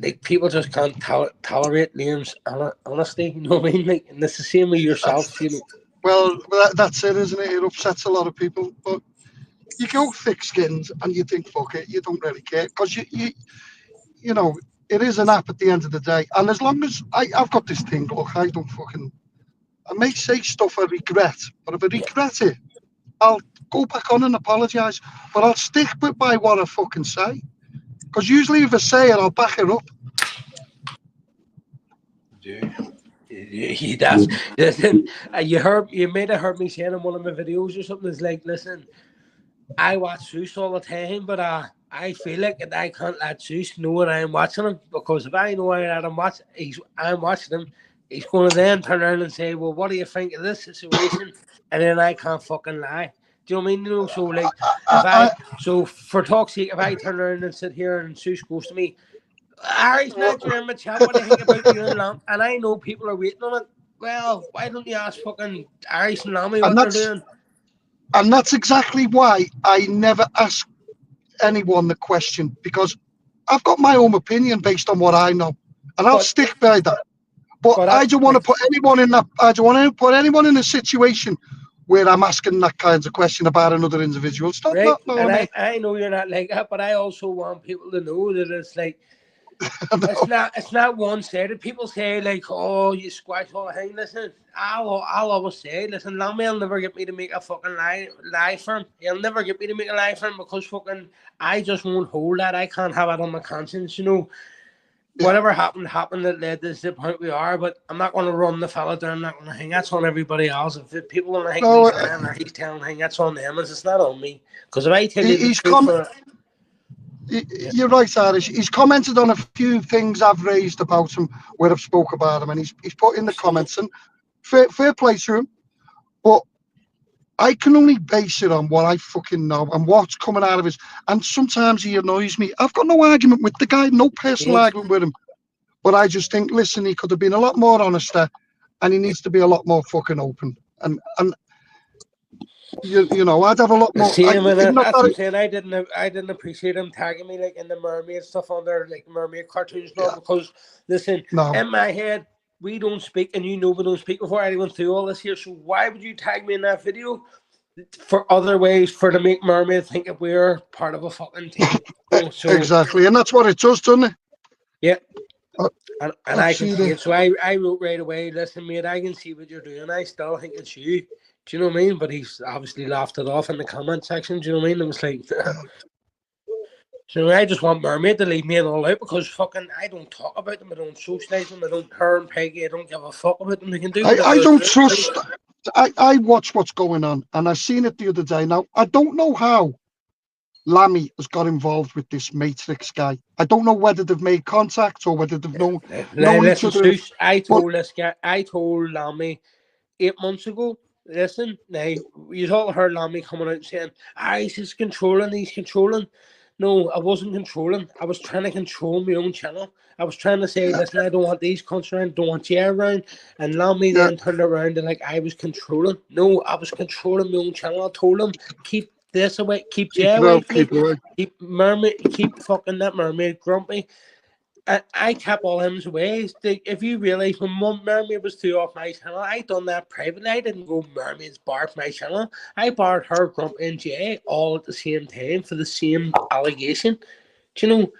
like people just can't tolerate Liam's honesty. You know what I mean? Like, and it's the same with yourself. You know. Well, that's it, isn't it? It upsets a lot of people, but you go thick-skinned and you think, fuck it, you don't really care because you know. It is an app at the end of the day, and as long as I've got this thing, look, I may say stuff I regret, but if I regret it, I'll go back on and apologise, but I'll stick by what I fucking say, because usually if I say it, I'll back it up. Listen, you may have heard me saying in one of my videos or something. It's like, listen, I watch Zeus all the time, but I feel like I can't let Zeus know that I'm watching him, because if I know that I'm watching him, he's going to then turn around and say, "Well, what do you think of this situation?" And then I can't fucking lie. Do you know what I mean? You know, so like, so for talk's sake, if I turn around and sit here and Zeus goes to me, "Harry's not during my chat. What do you think about you and Lam?" And I know people are waiting on it. Well, why don't you ask fucking Harry and Lammy what they're doing? And that's exactly why I never ask anyone the question, because I've got my own opinion based on what I know, and I'll stick by that. But I don't want to put anyone in that. I don't want to put anyone in a situation where I'm asking that kinds of question about another individual. Stop right? that, And I know you're not like that, but I also want people to know that it's like, It's not one-sided. People say like, "Oh, you squash all the thing." Listen, I'll always say, "Listen, Lammy will never get me to make a fucking lie for him. He'll never get me to make a lie for him because fucking I just won't hold that. I can't have it on my conscience, you know." Whatever happened that led to the point we are, but I'm not going to run the fella down. I'm not going to hang. That's on everybody else. If people want to hang he's lying or he's telling hang, that's on them. It's not on me. Because if I tell you the truth, you're right, Irish. He's commented on a few things I've raised about him where I've spoke about him, and he's put in the comments, and fair play to him. But I can only base it on what I fucking know and what's coming out of his. And sometimes he annoys me. I've got no argument with the guy, no personal argument with him. But I just think, listen, he could have been a lot more honester, and he needs to be a lot more fucking open. And you know, I'd have a lot more. That's what I'm saying. I didn't appreciate him tagging me like in the mermaid stuff on there, like mermaid cartoons now, because listen, in my head, we don't speak, and you know we don't speak before anyone through all this here. So why would you tag me in that video for other ways for to make mermaid think that we're part of a fucking team? So, exactly, and that's what it does, doesn't it? Yeah. And I can see it. So I wrote right away, listen, mate, I can see what you're doing. I still think it's you. Do you know what I mean? But he's obviously laughed it off in the comment section. Do you know what I mean? It was like, so I just want Mermaid to leave me and all out because fucking I don't talk about them. I don't socialise them. I don't her and Peggy. I don't give a fuck about them. They can do. I don't trust. I watch what's going on, and I seen it the other day. Now I don't know how Lammy has got involved with this Matrix guy. I don't know whether they've made contact or whether they've known each other. I told this guy. I told Lammy 8 months ago. Listen, now you all heard Lammy coming out and saying, he's controlling. He's controlling. No, I wasn't controlling. I was trying to control my own channel. I was trying to say, listen, I don't want these cunts around, don't want you around. And Lammy then turned around and like I was controlling. No, I was controlling my own channel. I told him, keep this away, keep Jay away, keep Mermaid, keep fucking that Mermaid grumpy. I kept all him away. If you realise when Mermaid was too off my channel, I done that privately. I didn't go Mermaid's barred my channel. I barred her, Grumpy and Jay all at the same time for the same allegation. Do you know?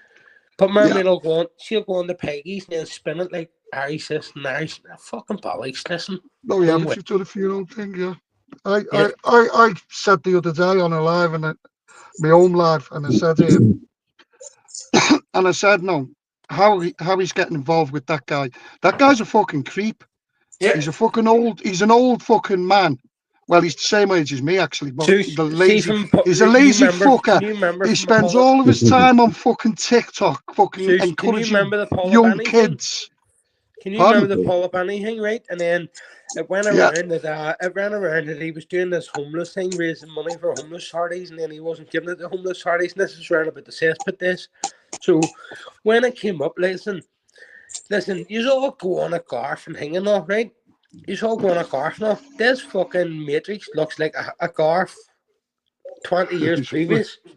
But Mermaid will go on, she'll go on to Peggy's and then spin it like Harry says, nice. Fucking bollocks, listen. No, yeah, but you've done a funeral thing, yeah. I said the other day on a live and my own live, and I said no. How he's getting involved with that guy? That guy's a fucking creep. Yeah. He's an old fucking man. Well, he's the same age as me actually, but he's a lazy fucker. He spends all of his time on fucking TikTok, fucking encouraging young kids. Can you remember the Paula Bunny thing, right? And then it went around that he was doing this homeless thing, raising money for homeless charities, and then he wasn't giving it to homeless charities, and this is around about the cesspit this. So when it came up, listen, you all go on a garf and hanging off, right? You all go on a garf now. This fucking Matrix looks like a garf 20 years previous. Do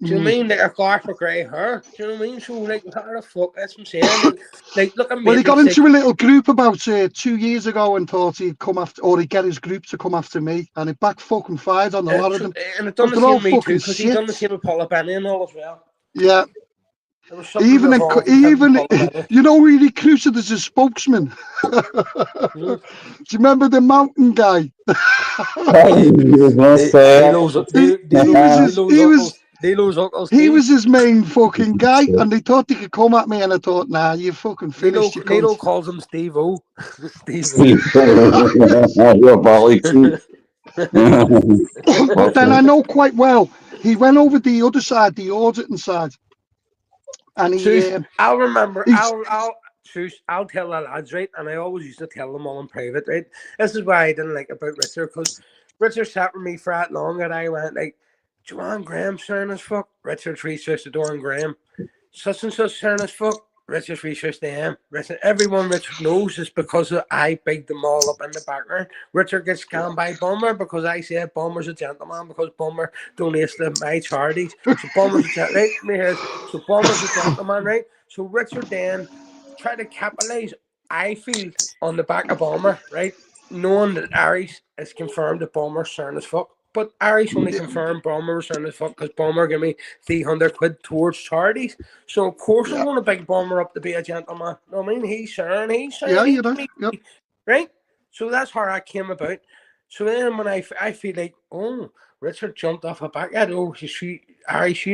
you know what I mean? Like a garf with grey hair. Do you know what I mean? So like, how the fuck? That's what I'm saying. Like, look at me. Well, he got into a little group about 2 years ago and thought he'd come after, or he'd get his group to come after me, and it back fucking fired on a lot of them. And it done the same with me too, because he done the same with Paula Benny and all as well. Yeah. Even you know, he recruited as a spokesman. Do you remember the mountain guy? He was his main fucking guy, and they thought they could come at me, and I thought, nah, you fucking finished. Nito calls him Steve-O. You're Bali too. But then I know quite well, he went over the other side, the auditing side. And I'll remember. I'll tell the lads, right? And I always used to tell them all in private, right? This is why I didn't like about Richard, because Richard sat with me for that long, and I went like, Joanne Graham sharing as fuck. Richard's researched to Doran Graham. Such and such sharing as fuck. Richard's researched to him. Everyone Richard knows is because I bigged them all up in the background. Richard gets scammed by Bomber because I said Bomber's a gentleman because Bomber donates to my charities. So Bomber's a gentleman, right? So Bomber's a gentleman, right? So Richard then tried to capitalize, I feel, on the back of Bomber, right? Knowing that Aries is confirmed that Bomber's sharing as fuck. but Irish only confirmed Bomber was on his fuck because Bomber gave me 300 quid towards charities. So of course I'm going to big Bomber up to be a gentleman. I mean, he's saying Yeah, he you know. me, Yep. right? So that's how I came about. So then when I feel like, oh, Richard jumped off a back end. Oh, she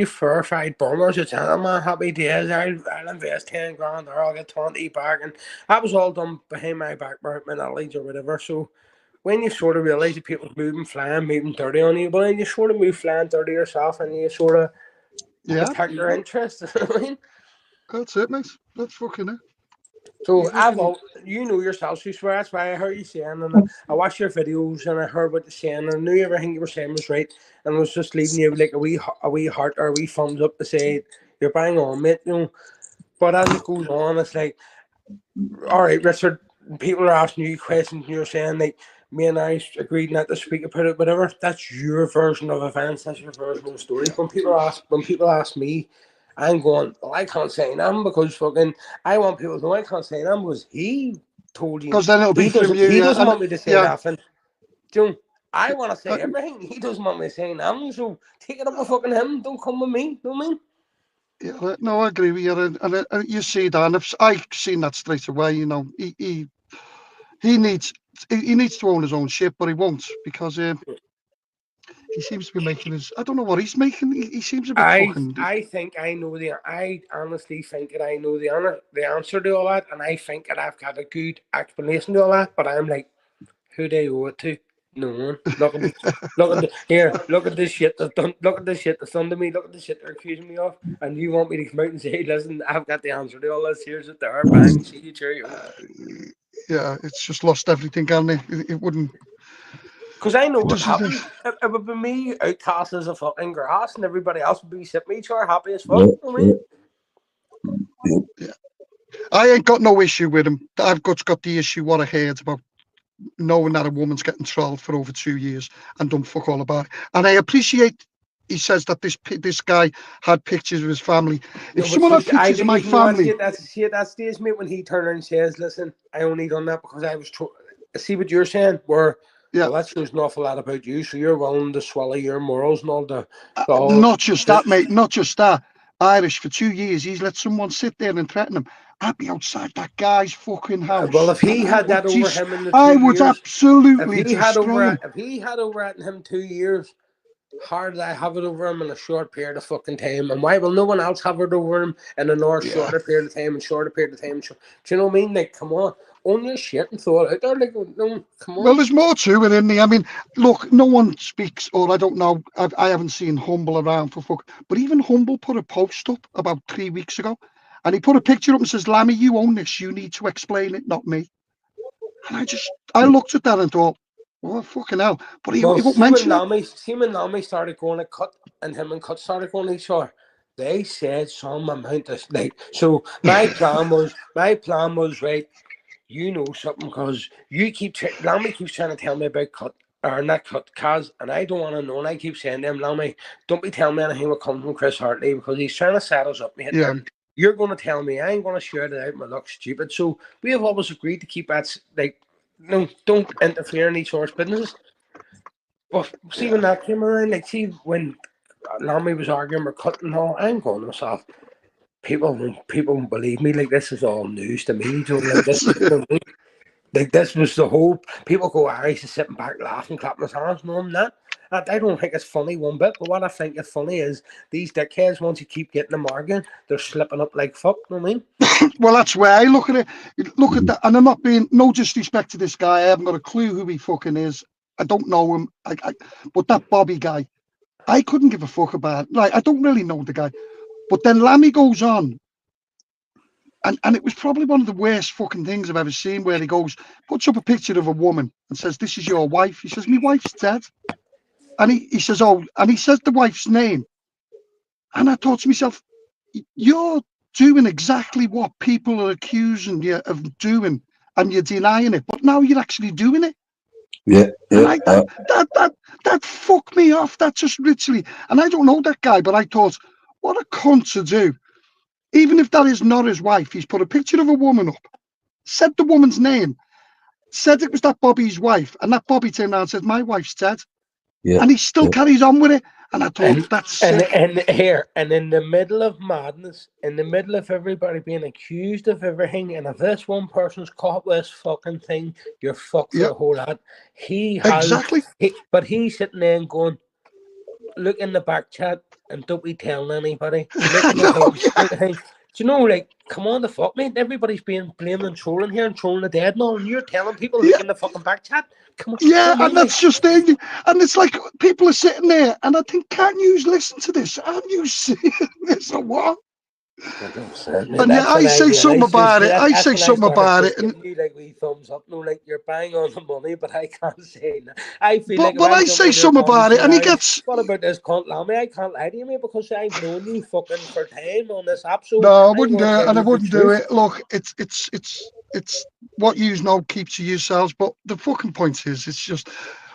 verified Bombers a gentleman. Happy days. I'll invest 10 grand or I'll get 20 back. And that was all done behind my back by my knowledge or whatever. So when you sort of realise that people moving flying, moving dirty on you, but then you sort of move flying dirty yourself and you sort of protect your interests. I mean, that's it, mate. That's fucking it. so you know yourself, so that's why I heard you saying, and I watched your videos and I heard what you're saying, and I knew everything you were saying was right, and I was just leaving you like a wee heart or a wee thumbs up to say you're bang on, mate. You know, but as it goes on, it's like, all right, Richard, people are asking you questions, and you're saying like, me and I agreed not to speak about it, whatever. That's your version of events. That's your version of the story. When people ask me, I'm going, well, I can't say them because fucking I want people to know I can't say them because he told you. Because then it'll be from you. He doesn't want me to say nothing. Do you know, I want to say Uh, everything. He doesn't want me to say nothing. So take it up with fucking him. Don't come with me. Know what I mean? Yeah, no, I agree with you. And you see that, and I've seen that straight away. You know, he needs to own his own shit, but he won't because he seems to be making his. I don't know what he's making. He seems a bit fucking. I honestly think that I know the answer to all that, and I think that I've got a good explanation to all that. But I'm like, who do they owe it to? No one. Look at this shit that's done. Look at this shit that's done to me. Look at the shit they're accusing me of, and you want me to come out and say, listen, I've got the answer to all this. Here's it there. Bang. See you, cheerio. Yeah, it's just lost everything, hasn't it? It wouldn't. Because I know what happens. It would be me outcast as a fucking grass, and everybody else would be sitting each other happy as fuck. Yeah. I ain't got no issue with him. I've got the issue what I heard about knowing that a woman's getting trolled for over 2 years and done fuck all about it. And I appreciate he says that this guy had pictures of his family. If someone had pictures of my family, that's that stage, mate, when he turned around and says, "Listen, I only done that because I was." See what you're saying? Where well, that shows an awful lot about you. So you're willing to swallow your morals and all the. Not just that, mate. Not just that. Irish for 2 years, he's let someone sit there and threaten him. I'd be outside that guy's fucking house. Well, if he had that over him in the 2 years, I would absolutely if he had over at him 2 years, how did I have it over him in a short period of fucking time? And why will no one else have it over him in a shorter period of time and shorter period of time? Do you know what I mean? Like, come on. Own your shit and throw it out there. Like, no, come on. Well, there's more to it, isn't there? I mean, look, no one speaks, or I don't know. I haven't seen Humble around for fuck. But even Humble put a post up about 3 weeks ago, and he put a picture up and says, "Lammy, you own this. You need to explain it, not me." And I looked at that and thought, "Oh, fucking hell!" But he won't mention it. See when Lammy started going to Cut, and him and Cut started going to each other. They said some amount of like. So my plan was right. You know something because Lammy keeps trying to tell me about Cut or not Cut Kaz, and I don't want to know. And I keep saying to him, Lammy, don't be telling me anything will come from Chris Hartley because he's trying to set us up, mate. Yeah. And you're going to tell me I ain't going to share it out. My luck stupid. So we have always agreed to keep that like, no, don't interfere in each other's businesses. But see when that came around, like see when Lammy was arguing or Cut and all, I'm going to myself. People won't believe me. Like this is all news to me. Like this, like this was the whole. People go, Irish is sitting back laughing, clapping his hands. No, I'm not. I don't think it's funny one bit. But what I think is funny is these dickheads. Once you keep getting them arguing, they're slipping up like fuck. You know what I mean? Well, that's where I look at it. Look at that, and I'm not being no disrespect to this guy. I haven't got a clue who he fucking is. I don't know him. But that Bobby guy, I couldn't give a fuck about. Like I don't really know the guy. But then Lammy goes on, and it was probably one of the worst fucking things I've ever seen, where he puts up a picture of a woman and says, "This is your wife." He says, "My wife's dead." And he says, "Oh," and he says the wife's name. And I thought to myself, you're doing exactly what people are accusing you of doing, and you're denying it, but now you're actually doing it. Yeah. That fucked me off. That just literally, and I don't know that guy, but I thought, what a cunt to do. Even if that is not his wife, he's put a picture of a woman up, said the woman's name, said it was that Bobby's wife, and that Bobby turned around and said, "My wife's dead." Yeah. And he still Yeah. carries on with it. And I thought, that's sick. And here, and in the middle of madness, in the middle of everybody being accused of everything, and if this one person's caught with this fucking thing, you're fucked for Yep. the whole lot. He has, Exactly. but he's sitting there and going, look in the back chat and don't be telling anybody. Look in the No, thing, look at the thing. Do you know, like, come on, the fuck, mate. Everybody's being blamed and trolling here and trolling the dead and all, and you're telling people, look Yeah. in the fucking back chat. Come on, Yeah, you know and that's just it. And it's like people are sitting there, and I think, can't you listen to this? Aren't you seeing this or what? And yeah, I say something about it. I say something about it. And you like wee thumbs up. No, like you're bang on the money, but I can't say that. I feel but like if when I I'm say jumping in your something about it, comments and he saying, gets what about this cunt Lammy? I can't lie to you, mate, because I've known you fucking for time on this app. So no, I I'm wouldn't do gonna it, tell and I you the wouldn't do truth. it. Look, it's what you know keeps to yourselves. But the fucking point is, it's just.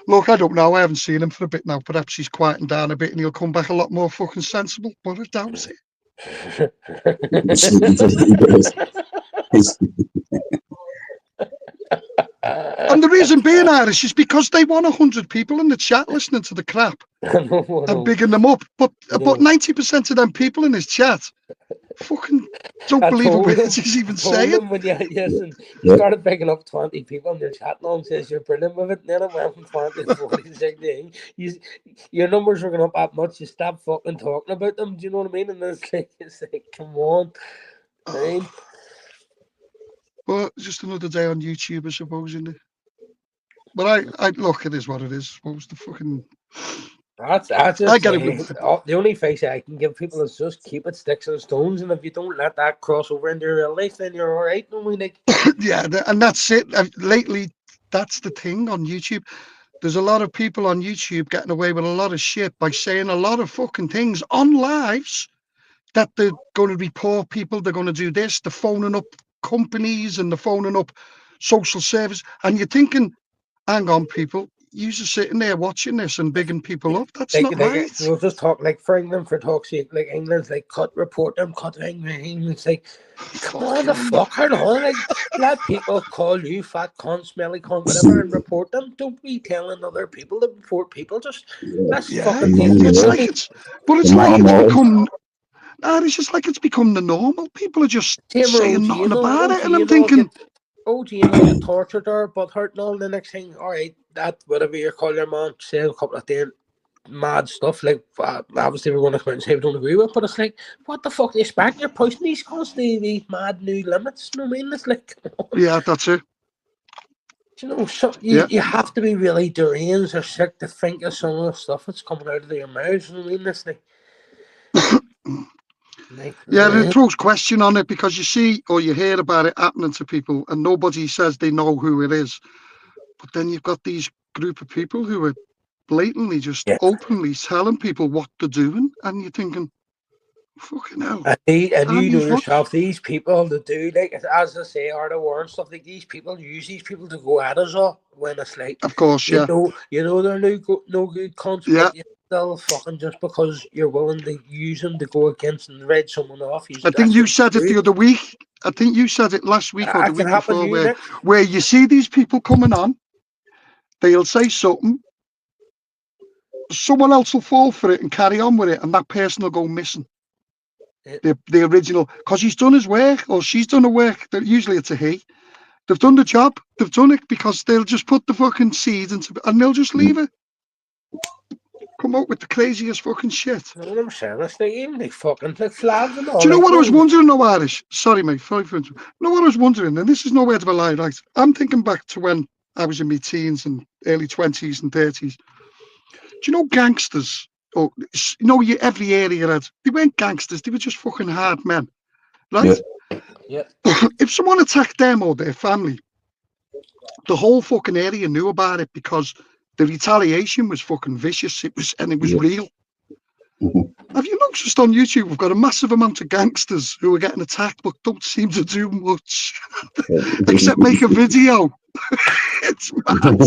Look, I don't know. I haven't seen him for a bit now. Perhaps he's quieting down a bit, and he'll come back a lot more fucking sensible. But I doubt it. And the reason being, Irish, is because they want 100 people in the chat listening to the crap and bigging them up. But 90% of them people in his chat fucking don't believe a word he's even saying. When you started picking up 20 people in your chat and says you're brilliant with it, and then it went from 20 to 40 to 60. Your numbers are going up that much, you stop fucking talking about them. Do you know what I mean? And it's like come on. Right? Well, just another day on YouTube, I suppose, isn't it? But I look, it is what it is. What was the fucking... That's just I get it. The only advice I can give people is just keep it sticks and stones, and if you don't let that cross over into your real life, then you're all right. No, yeah, and that's it. Lately, that's the thing on YouTube. There's a lot of people on YouTube getting away with a lot of shit by saying a lot of fucking things on lives that they're going to report people, they're going to do this, they're phoning up companies and they're phoning up social service, and you're thinking, hang on, people, you're just sitting there watching this and bigging people up. That's not right. We'll just talk like for England, for talk's sake, like England's like report them, cut England. It's like, come on, the fuck, hold on, like let people call you fat cunt, smelly cunt, whatever, and report them. Don't be telling other people to report people. Just let's fucking it's like it's become. It's just like it's become the normal. People are just saying nothing about it, and I'm thinking, OG and all get tortured or but hurt and all. The next thing, all right, that whatever you call your man, say a couple of damn mad stuff. Like obviously we're going to come out and say we don't agree with, but it's like, what the fuck do you expect? You're pushing these constantly these mad new limits. You know what I mean? It's like, yeah, that's it. You know, so you have to be really deranged or sick to think of some of the stuff that's coming out of your mouths. You know what I mean? It's like, it throws question on it because you see or you hear about it happening to people and nobody says they know who it is. But then you've got these group of people who are blatantly just openly telling people what they're doing, and you're thinking, fucking hell. And you know yourself, these people that do, like, as I say, are the war and stuff, like, these people use these people to go at us all when it's like, of course, you know they're no good cunts, but you still fucking just because you're willing to use them to go against and read someone off. I think you said it the other week. I think you said it last week or the week before, where you see these people coming on, they'll say something, someone else will fall for it and carry on with it, and that person will go missing. The original, because he's done his work or she's done the work. Usually it's a he. They've done the job. They've done it because they'll just put the fucking seed into and they'll just leave it. Come out with the craziest fucking shit. I'm saying it's like even like fucking like flags and all. Do you know what I was wondering, though, Irish? Sorry, mate. You know what I was wondering, and this is no word of a lie, right? I'm thinking back to when I was in my teens and early 20s and 30s. Do you know gangsters? Or every area had. They weren't gangsters. They were just fucking hard men, right? Yeah. If someone attacked them or their family, the whole fucking area knew about it because the retaliation was fucking vicious. It was real. Have you noticed on YouTube we've got a massive amount of gangsters who are getting attacked but don't seem to do much except make a video? It's mad.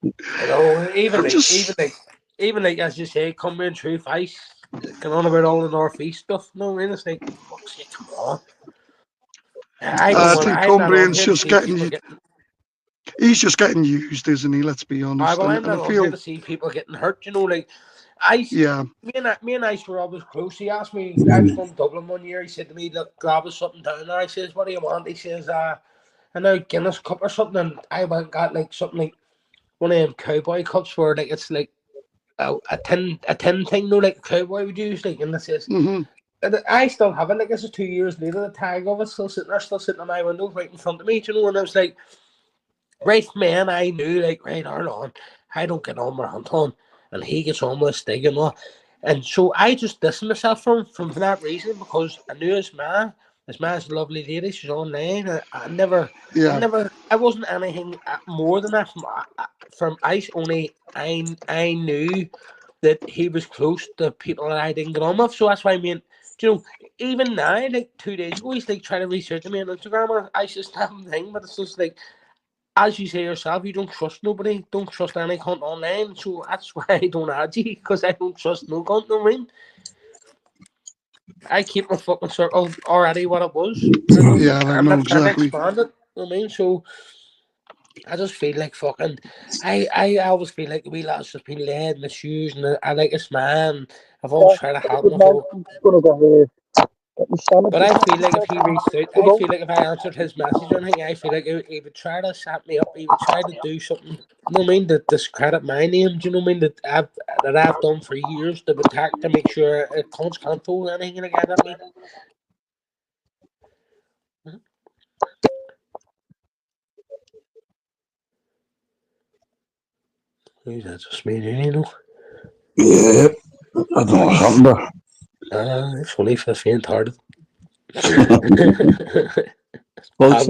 You know, even like as you say, Cumbrian Truth Ice going on about all the Northeast stuff. No, I mean, it's like, fuck's sake, come on. I think Cumbrian's just getting He's just getting used, isn't he? Let's be honest. Well, I'm And not I on here feel, to see people getting hurt. You know, like I, yeah, me and Ice were always close. He asked me, I was from Dublin one year. He said to me, "Look, grab us something down there." I says, "What do you want?" He says, "I know Guinness cup or something." And I went and got like something like one of them cowboy cups where like it's like a tin thing, no, like a cowboy would use, like, and it says. hmm And I still have it. Like this is 2 years later. The tag of it still sitting on my window, right in front of me. You know, and I was like, right, man. I knew, like, right, hold on. I don't get on with Anton, and he gets on with Stig and all. And so I just distanced myself from that reason because I knew his ma's a lovely lady. She's online. yeah, I wasn't anything more than that from Ice. Only I knew that he was close to people that I didn't get on with. So that's why I mean, you know, even now, like 2 days ago, he's like trying to reach out to me on Instagram, and I just haven't thing, but it's just like, as you say yourself, you don't trust nobody, don't trust any cunt online. So that's why I don't add you, because I don't trust no cunt. No, I mean, I keep my fucking circle already what it was. You know, yeah, I I'm know not trying to exactly. expand it. You know what I mean, so I just feel like fucking. I always feel like the wee lad's just been led in the shoes, and I like this man. I've always tried to help him. But I feel like if he reached out, I feel like if I answered his message or anything, I feel like he would try to set me up. He would try to do something. You know what I mean? To discredit my name. Do you know what I mean? That I've done for years to attack to make sure it can't fool anything again at me. Who's that? Just me, you know? Yeah, I don't know what's happened there. It's only for the faint-hearted. Well,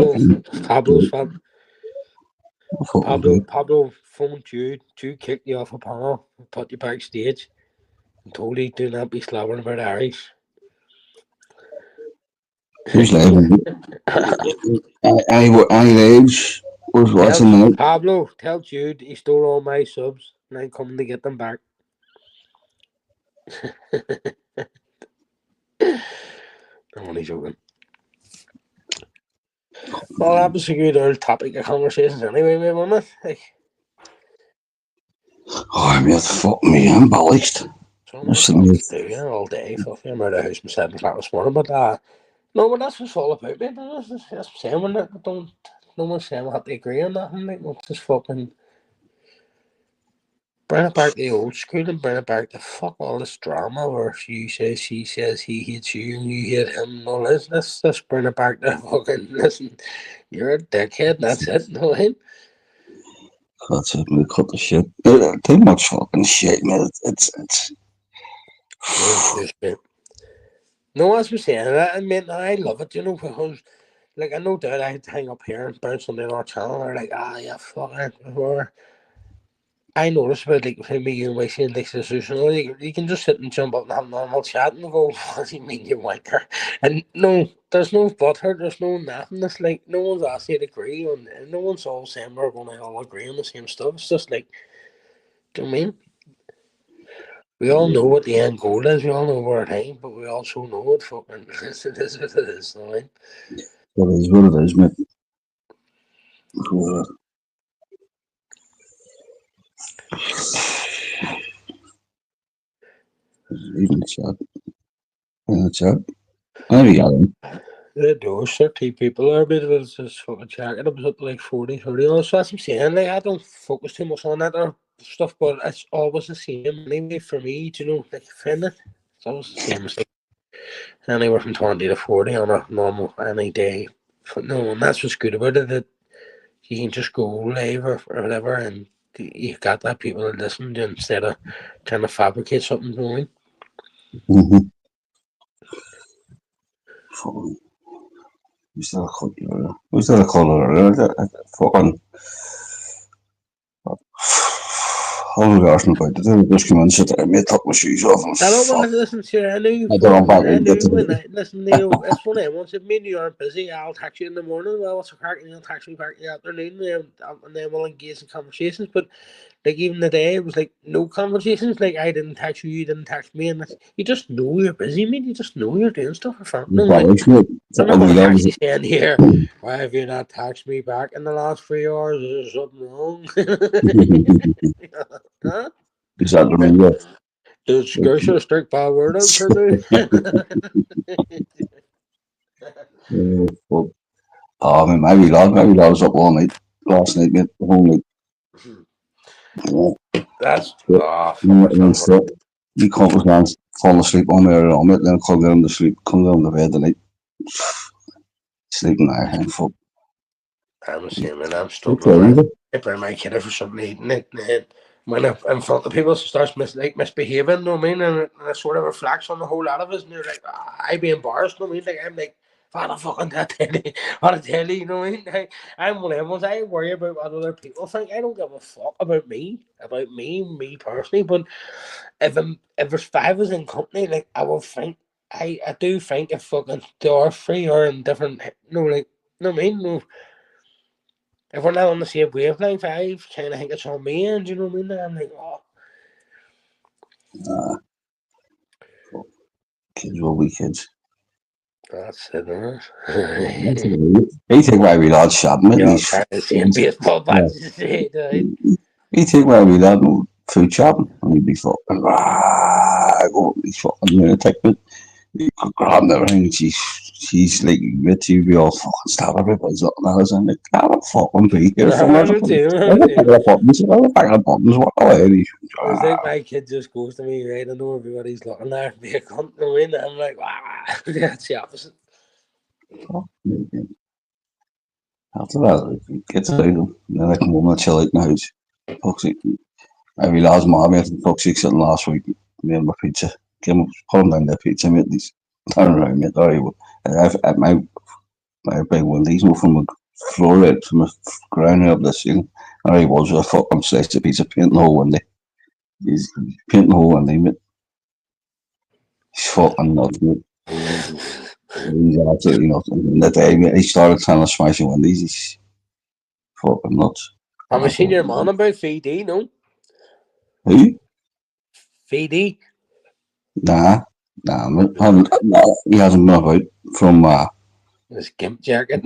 Pablo's fault. fucking Pablo phoned Jude. Jude kicked you off a panel, put you backstage, and told you do not be slobbering about Irish. who's laughing? Any age was watching the Pablo, tell Jude he stole all my subs, and I'm coming to get them back. I'm only joking. Well, that was a good old topic of conversations anyway, mate, wasn't it? Like, Oh, mate, fuck me, I'm bollocked. so I'm not doing all day. Fucking, I'm out of the house at 7 o'clock this morning, but no, but that's what it's all about, mate. That's what I'm saying. When no one's saying we have to agree on nothing. Like, we'll just fucking bring it back to the old school and bring it back to fuck all this drama where you say, she says, he hates you and you hate him and all this. Let's just bring it back to fucking, listen, you're a dickhead and that's it. No, him. That's it, we cut the shit. Too much fucking shit, man. It's No, as we're saying, I mean, I love it, you know, because, like, I know that I had to hang up here and bounce on the other channel, and they're like, yeah, fuck it, whatever. I noticed about, like, when me and Wixie and Dixie Susan, you can just sit and jump up and have a normal chat and go, what do you mean, you wanker? And no, there's no butter, there's no nothing. It's like, no one's asked you to agree on, and no one's all saying we're going to all agree on the same stuff. It's just like, do you know what I mean? We all know what the end goal is, we all know where it ain't, but we also know what fucking it is what it is, you know what I mean? what it is, mate. What even the chat. There we go. The doors, 30 people there, but it was just fucking checking. It was up to like 40, 30. So that's what I'm saying. Like, I don't focus too much on that or stuff, but it's always the same anyway for me, do you know, like, friend, it's always the same. It's like anywhere from 20 to 40 on a normal any day. But no, and that's what's good about it, that you can just go live or whatever, and you got that people to listen to instead of trying to fabricate something going. Mm-hmm. Who's that a colour? Fucking Oh my gosh, my God. I just come in and sit there and mate, took my shoes off and I don't fuck. want to listen to you. I knew I don't know I about knew it. when I listen to you. It's funny. Once if me and you aren't busy, I'll text you in the morning. Well, what's the crack? And you'll text me back in the afternoon, and then we'll engage in conversations. But like even the day, it was like no conversations. Like I didn't text you, you didn't text me, and you just know you're busy, mate. You just know you're doing stuff for fun. I'm not going to text you saying here, why have you not texted me back in the last 3 hours? Is there something wrong? Huh? Is that the ring? Did Scotia stick by word out for me? Oh, man, maybe I was up all night last night, mate, the whole night. That's And so, the compass man falling asleep on me or on it, then I can't get him to sleep, come down to bed tonight. Sleeping there, and fuck. I'm assuming I'm struggling. I bring my kid out for something eating it, and when I'm in front of people, starts misbehaving, you know what I mean? And it sort of reflects on the whole lot of us, and you're like, I be embarrassed, you know what I mean? Like, I'm like, what the fucking tell you, you know what I mean? I'm one of them ones, I worry about what other people think. I don't give a fuck about me personally, but if there's 5 of us in company, like, I will think, I do think if fucking there are 3 or in different, like, you know what I mean? No, if we're not on the same wavelength, I kind of think it's on me, and you know what I mean? I'm like, Kids will be kids. that's it, man. He take my wee lad shopping, You're he's trying to see baseball bats to say it. he take my wee lad food shopping, and he'd be fucking, go, he's fucking lunatic, but he could grab everything, and she's like, with you, be all fucking stab everybody's looking at us, and like, I don't fucking be here for I'm with you. buttons, walk away. It's like my kid just goes to me, right? I know everybody's looking at me, a cunt, you know what I mean? I'm like, that's the opposite. After that, it gets out of them, then I come home and chill out in the house. Fuck's sake. I realised mom made some fuck's sake sitting last week, made my pizza. Came up, put him down the pizza, mate, he's turning around, mate, alright, at my big one, these were from a floor out, from a ground up the ceiling. All he was a fucking slice of pizza, painting the whole window. He's painting the whole window, mate. He's fucking nuts, mate. He's absolutely nuts. And the day, mate, he started trying to smash the windows, he's fucking nuts. Have you seen your man about VD, no? Who? VD? Nah, mate. He hasn't been about from His gimp jacket.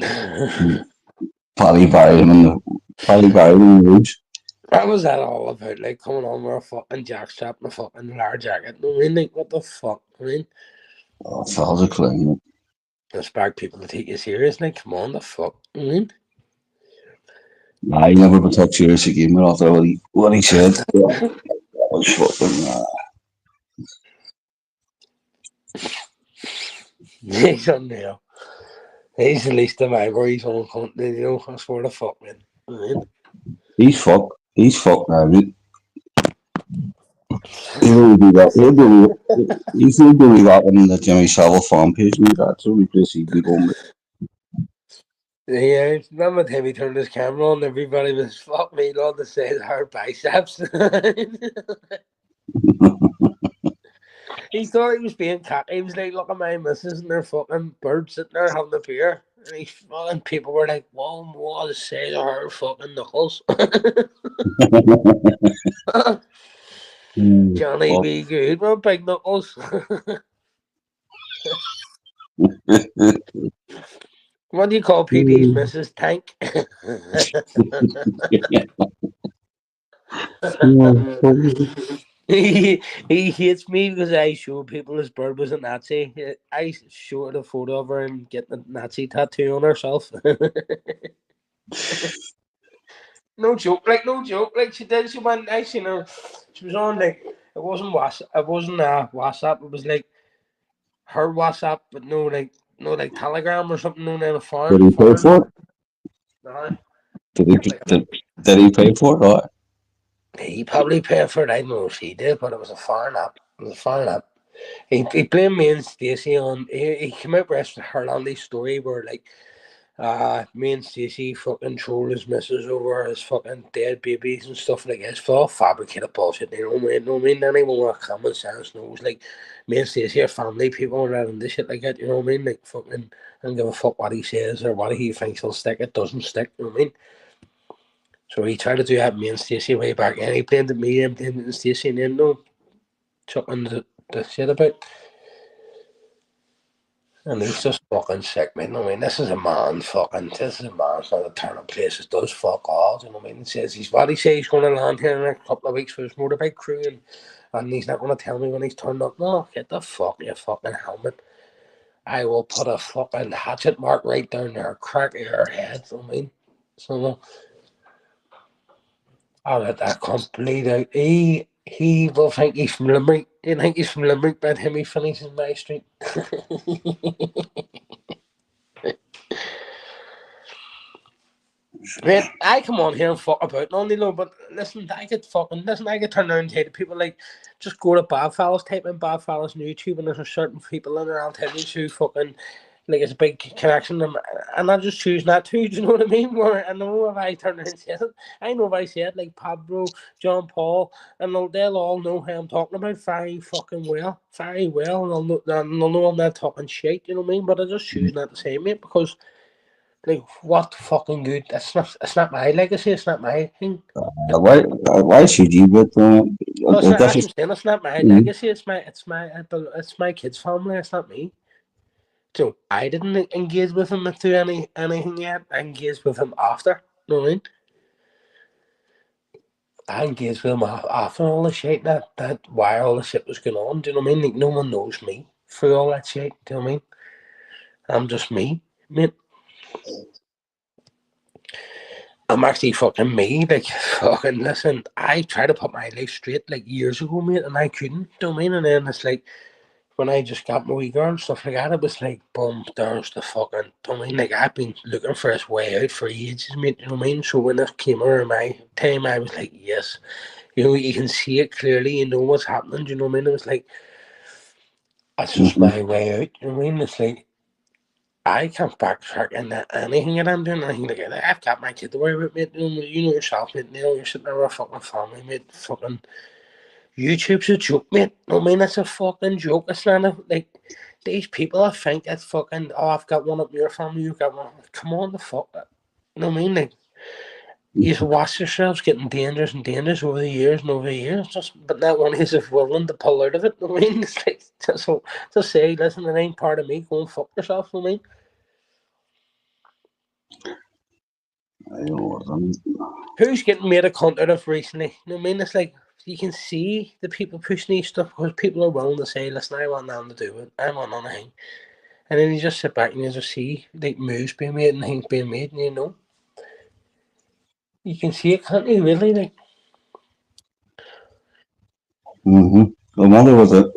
Paddy Barry and the Roots. What was that all about? Like coming on with a fucking jackstrap and a fucking large jacket. I mean, like, what the fuck? I mean, oh, fellas are clown, mate. Expect people to take you serious. Like, come on, the fuck? I mean, Nah, he never been took serious again after what he said. That was fucking. he's unreal. He's the least of my worries on country, you know. I swear to fuck, man. I mean, He's fucked. He's fucked now, mate. He'll do that. He's going to do that on the Jimmy Savile fan page, mate. That's the only place he'd be going with. yeah, remember the time he turned his camera on, everybody was fuck me, Lord, to say her biceps. He thought he was being cocky. He was like, look at my missus and their fucking bird sitting there having a beer. And he fucking people were like, whoa, what to say to her fucking knuckles? Johnny be good, man, big knuckles. What do you call PD's missus? Tank? he hates me because I showed people his bird was a Nazi. I showed a photo of her and getting a Nazi tattoo on herself. No joke, like she did. She went. I seen her. She was on like it wasn't WhatsApp. It wasn't WhatsApp. It was like her WhatsApp, but no like Telegram or something. No, on a farm. Did he pay for it? No. Did he pay for it? Or? He probably paid for it. I don't know if he did, but it was a foreign app. He blamed me and Stacey on. He came out with her Landy story where like Me and Stacey fucking troll his missus over his fucking dead babies and stuff like this. For all fabricated bullshit, you know what I mean? No, I mean, anyone with common sense knows, like, me and Stacey are family people rather than this shit like that, you know what I mean? Like, fucking, I don't give a fuck what he says or what he thinks will stick, it doesn't stick, you know what I mean? So he tried to do that me and Stacey way back, and he blamed it me and blamed it Stacey, and then no, chucking the shit about. And he's just fucking sick, man. I mean, this is a man this is a man trying to turn up places, does fuck all, you know what I mean? He says he's going to land here in the next couple of weeks for his motorbike crew, and he's not going to tell me when he's turned up. No, get the fuck your fucking helmet. I will put a fucking hatchet mark right down there, crack your head, you know what I mean? So, I'll let that complete out. He will think he's from Limerick. He'll think he's from Limerick by the time he finishes my street. Man, I come on here and fuck about only know, but listen, I could turn around and say to people like, just go to Bad Fellas, type in Bad Fellas on YouTube, and there's certain people in there, I'll tell you who fucking, like, it's a big connection, and I just choose not to, do you know what I mean? Where I know if I turn around and say it, I know if I say it, like Pablo, John Paul, and they'll all know who I'm talking about very well, and they'll know I'm not talking shit, you know what I mean? But I just choose not to say, mate, because, like, what fucking good? It's not my legacy. It's not my thing. Why should you? But No, it's not my legacy. It's my kids' family. It's not me. So I didn't engage with him to anything yet. I engaged with him after. You know what I mean? I engaged with him after all the shit that why all the shit was going on. Do you know what I mean? Like, no one knows me through all that shit. Do you know what I mean? I'm just me, mate. I'm actually fucking me, like, fucking, listen, I tried to put my life straight, like, years ago, mate, and I couldn't, do you know what I mean? And then it's like, when I just got my wee girl and stuff like that, it was like, boom, there's the fucking, do you know what I mean? Like, I've been looking for this way out for ages, mate, you know what I mean? So when this came around my time, I was like, yes, you know, you can see it clearly, you know what's happening, do you know what I mean? It was like, that's just my way out, you know what I mean? It's like, I can't backtrack in anything that I'm doing. Anything like that. I've got my kid to worry about, mate. You know yourself, mate. Neil, you're sitting there with a fucking family, mate. Fucking YouTube's a joke, mate. I mean, it's a fucking joke. It's not like these people. I think it's fucking. Oh, I've got one up in your family. You've got one. Come on, the fuck. You know what I mean? Like, you've watched yourselves getting dangerous over the years and over the years. But not one is willing to pull out of it. You know what I mean? It's like just say, listen, it ain't part of me. Go and fuck yourself. You know what I mean? Who's getting made a cunt out of recently? You know what I mean? It's like, you can see the people pushing these stuff because people are willing to say, listen, I want nothing to do with it. I want nothing. And then you just sit back and you just see, like, moves being made and things being made, and you know. You can see it, can't you, really? Like, The matter with it.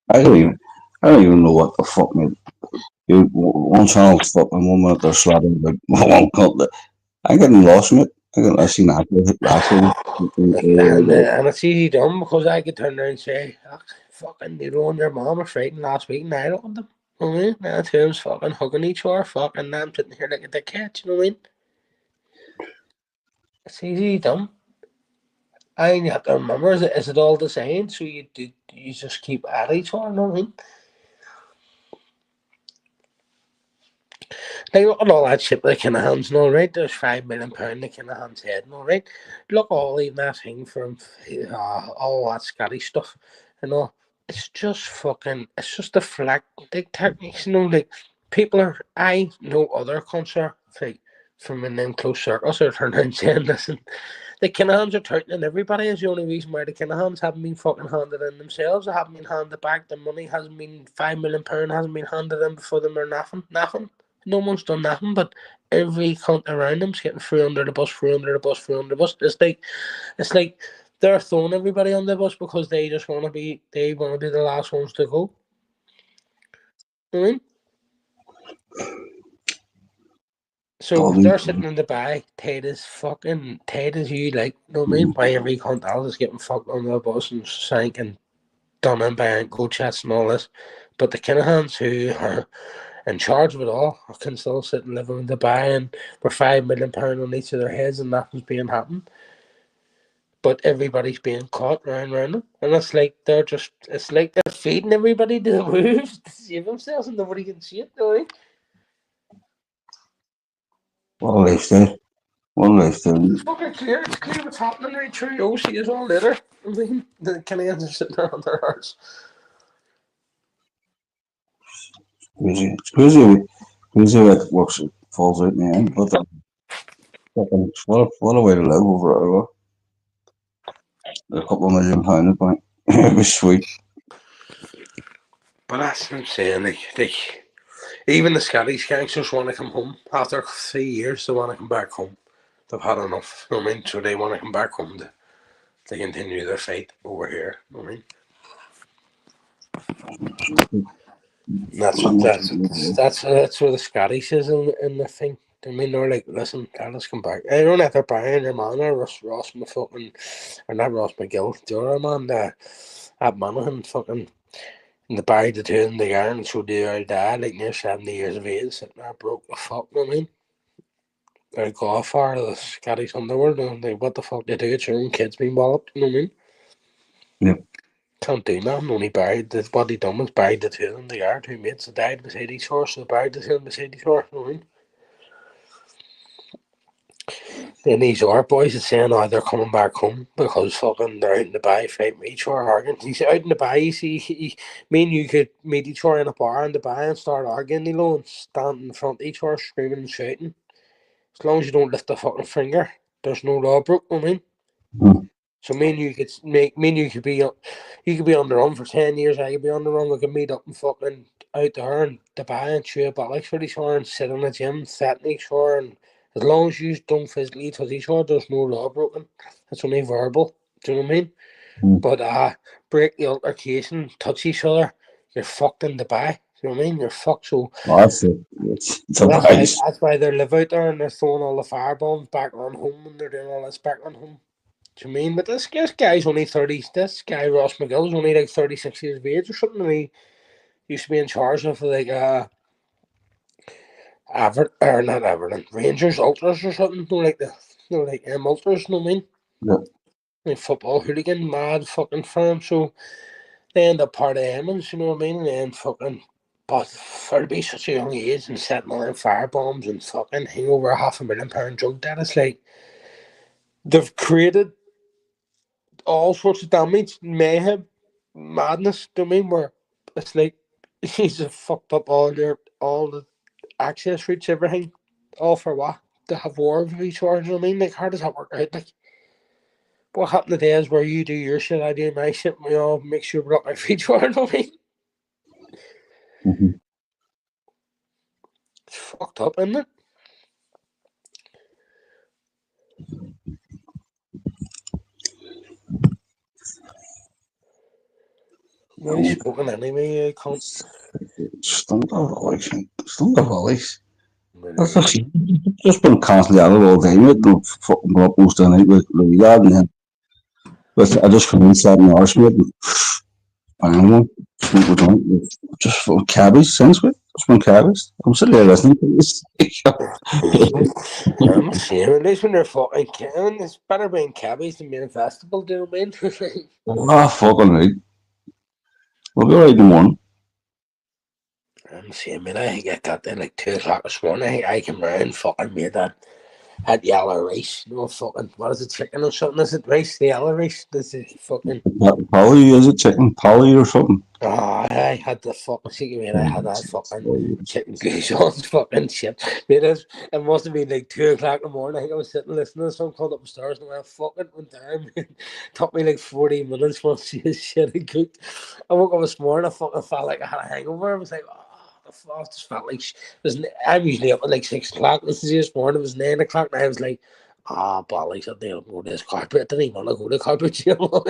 I don't even know what the fuck, man. One channel fucking 1 minute they're slapping about one cunt. I'm getting lost, mate. I seen that. and it's easy done because I could turn around and say, oh, fucking, you know, and your mom are fighting last week and I don't want them. You know what I mean? Now two of them's fucking hugging each other, fucking, I'm sitting here like a dickhead, you know what I mean? It's easy done. I you have to remember, is it all the same? So you just keep at each other, you know what I mean? Like, look at all that shit with the Kinahans and all, right? There's £5 million the Kinahan's head and all, right? Look all even that thing from all that Scotty stuff and all. It's just the flag techniques, you know, like, I know other concerts, like, from in them close circles are turning around saying, listen, the Kinahans are turning everybody is the only reason why the Kinahans haven't been fucking handed in themselves. They haven't been handed back. The money hasn't been £5 million hasn't been handed in before them or nothing. No one's done nothing, but every cunt around them's getting through under the bus. It's like they're throwing everybody on the bus because they want to be the last ones to go. You know what I mean? So they're sitting in Dubai, tight as you, like, you know what I mean? By every cunt else is getting fucked on the bus and sank and done in by go chats and all this. But the Kinahans who are in charge of it all can still sit and live in Dubai and for £5 million on each of their heads and nothing's being happened. But everybody's being caught round them. And it's like it's like they're feeding everybody to the wolves to save themselves and nobody can see it, do they? What a lifestyle. What a lifestyle. It's fucking clear. It's clear what's happening right through. Oh, see us all later. I mean, the Canadians are sitting there on their hearts. It's crazy that works falls out in the end. But what a way to live over a couple of £1 million a point. It was sweet. But that's what I'm saying. Like, even the Scottish gangsters want to come home. After 3 years, they want to come back home. They've had enough. You know what I mean? So they want to come back home to continue their fight over here. You know what I mean? That's where the Scottish is in the thing. I mean, they're like, listen, let's come back. I don't know if they're buying their man or Ross McFucking, or not Ross McGill, the other man, that Monaghan fucking, and they buried the two in the garden and so they are dad, like near 70 years of age, sitting there broke the fuck, you know what I mean? They're a golfer, the Scottish underworld, and they, what the fuck they do, it's your own kids being walloped, you know what I mean? Yep. Can't do nothing, only buried, what he done was buried the two in the yard, two mates that died beside each horse, so they buried the two beside each horse, you know what I mean? Then these other boys are saying, oh, they're coming back home because fucking they're out in Dubai fighting each other arguing. He's out in Dubai, you see, me and you could meet each other in a bar in Dubai and start arguing, you know, and stand in front of each other screaming and shouting. As long as you don't lift a fucking finger, there's no law broke, I mean. Mm. So me and you could be on the run for 10 years, I could be on the run, we could meet up and fucking out there in Dubai and shoot battles for each other and sit in the gym, threaten each other, and as long as you don't physically touch each other, there's no law broken. It's only verbal. Do you know what I mean? Mm. But break the altercation, touch each other, you're fucked in Dubai. Do you know what I mean? You're fucked. So That's it. It's a price. that's why they live out there and they're throwing all the firebombs back on home and they're doing all this back on home. Do you mean? But this guy's only 30. This guy Ross McGill's only like 36 years of age or something. And he used to be in charge of like not Everton, Rangers Ultras or something. Like Ultras. You know what I mean? Yeah. Like football hooligan, mad fucking fan. So they end up part of Emmons. You know what I mean? And then fucking. But for to be such a young age and setting on firebombs and fucking hang over £500,000 drug debt, it's like they've created all sorts of damage, mayhem, madness. Do you know what I mean? Where it's like he's fucked up all the access routes, everything, all for what? To have war with each other. You know what I mean? Like, how does that work out? Like, what happened to days where you do your shit, I do my shit, and we all make sure we're up my feet. You know what I mean? Mm-hmm. It's fucked up, isn't it? What are you smoking anyway, you cunt? Stunk of volleys. That's actually just been constantly at it all day, mate. The fucking block most of the night with Louis Dad and him. But I just come inside my arse, mate, and bang one. Smoke a joint. Just fucking cabbage, since, mate. Just been cabbage. I'm sitting there listening to this. I'm the same. At least when they're fucking killing, it's better being cabbies than being a festival, do you know what I mean? Ah, fucking right. We'll be right in the morning. I'm the same, man. I think I got there like 2 o'clock this morning. I think I came round, fucking made that. Had yellow rice, you know, fucking, what is it, chicken or something? Is it rice? The yellow rice? This is fucking. Polly, is it chicken? Polly or something? Oh, I had the fucking chicken, man. I had that fucking chicken goose on fucking shit. It must have been like 2 o'clock in the morning. I think I was sitting listening to some called upstairs and I fucking went down. Took me like 40 minutes for this shit I cooked. I woke up this morning, I fucking felt like I had a hangover. I was like, oh. I just felt like I'm usually up at like 6 o'clock. This morning it was 9 o'clock, and I was like, bollocks! I didn't go to this carpet. I didn't even want to go to carpet jail.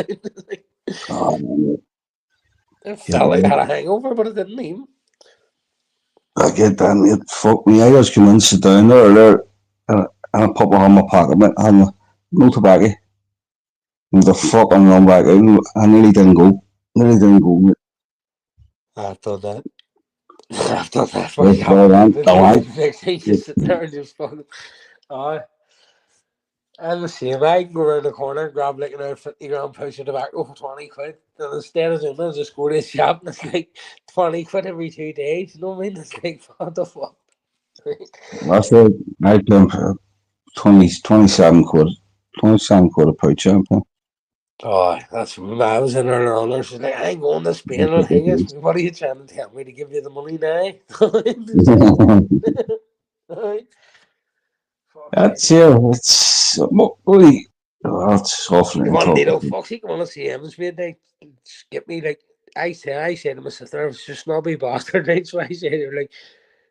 I felt like I had a hangover, but I didn't even. I get that, mate. Fuck me. I just come in, sit down there, and I put my hand in my pocket, mate, and no tobacco. And the fucking run back out. I nearly didn't go. Nearly didn't go, mate. I've done that. I've done that. Yes, Fucking well, happened. I went. Next thing you sit there and just fucking. I'm the same. I can go around the corner and grab like an 50 gram pouch of tobacco for 20 quid. And instead of doing that, I just go to the shop and it's like 20 quid every 2 days. You know what I mean? It's like, what the fuck? That's it. I paid 27 quid. 27 quid a pouch, I paid. Oh, that's I was in earlier on. She's like, I ain't going to Spain and hang it. What are you trying to tell me to give you the money now? That's yeah. It's really. That's awfully You want to know, intoxicating. Foxy? You want to see Evans, mate? They skip me like I said to my sister, I was just snobby bastard. Right? So I said to her, like,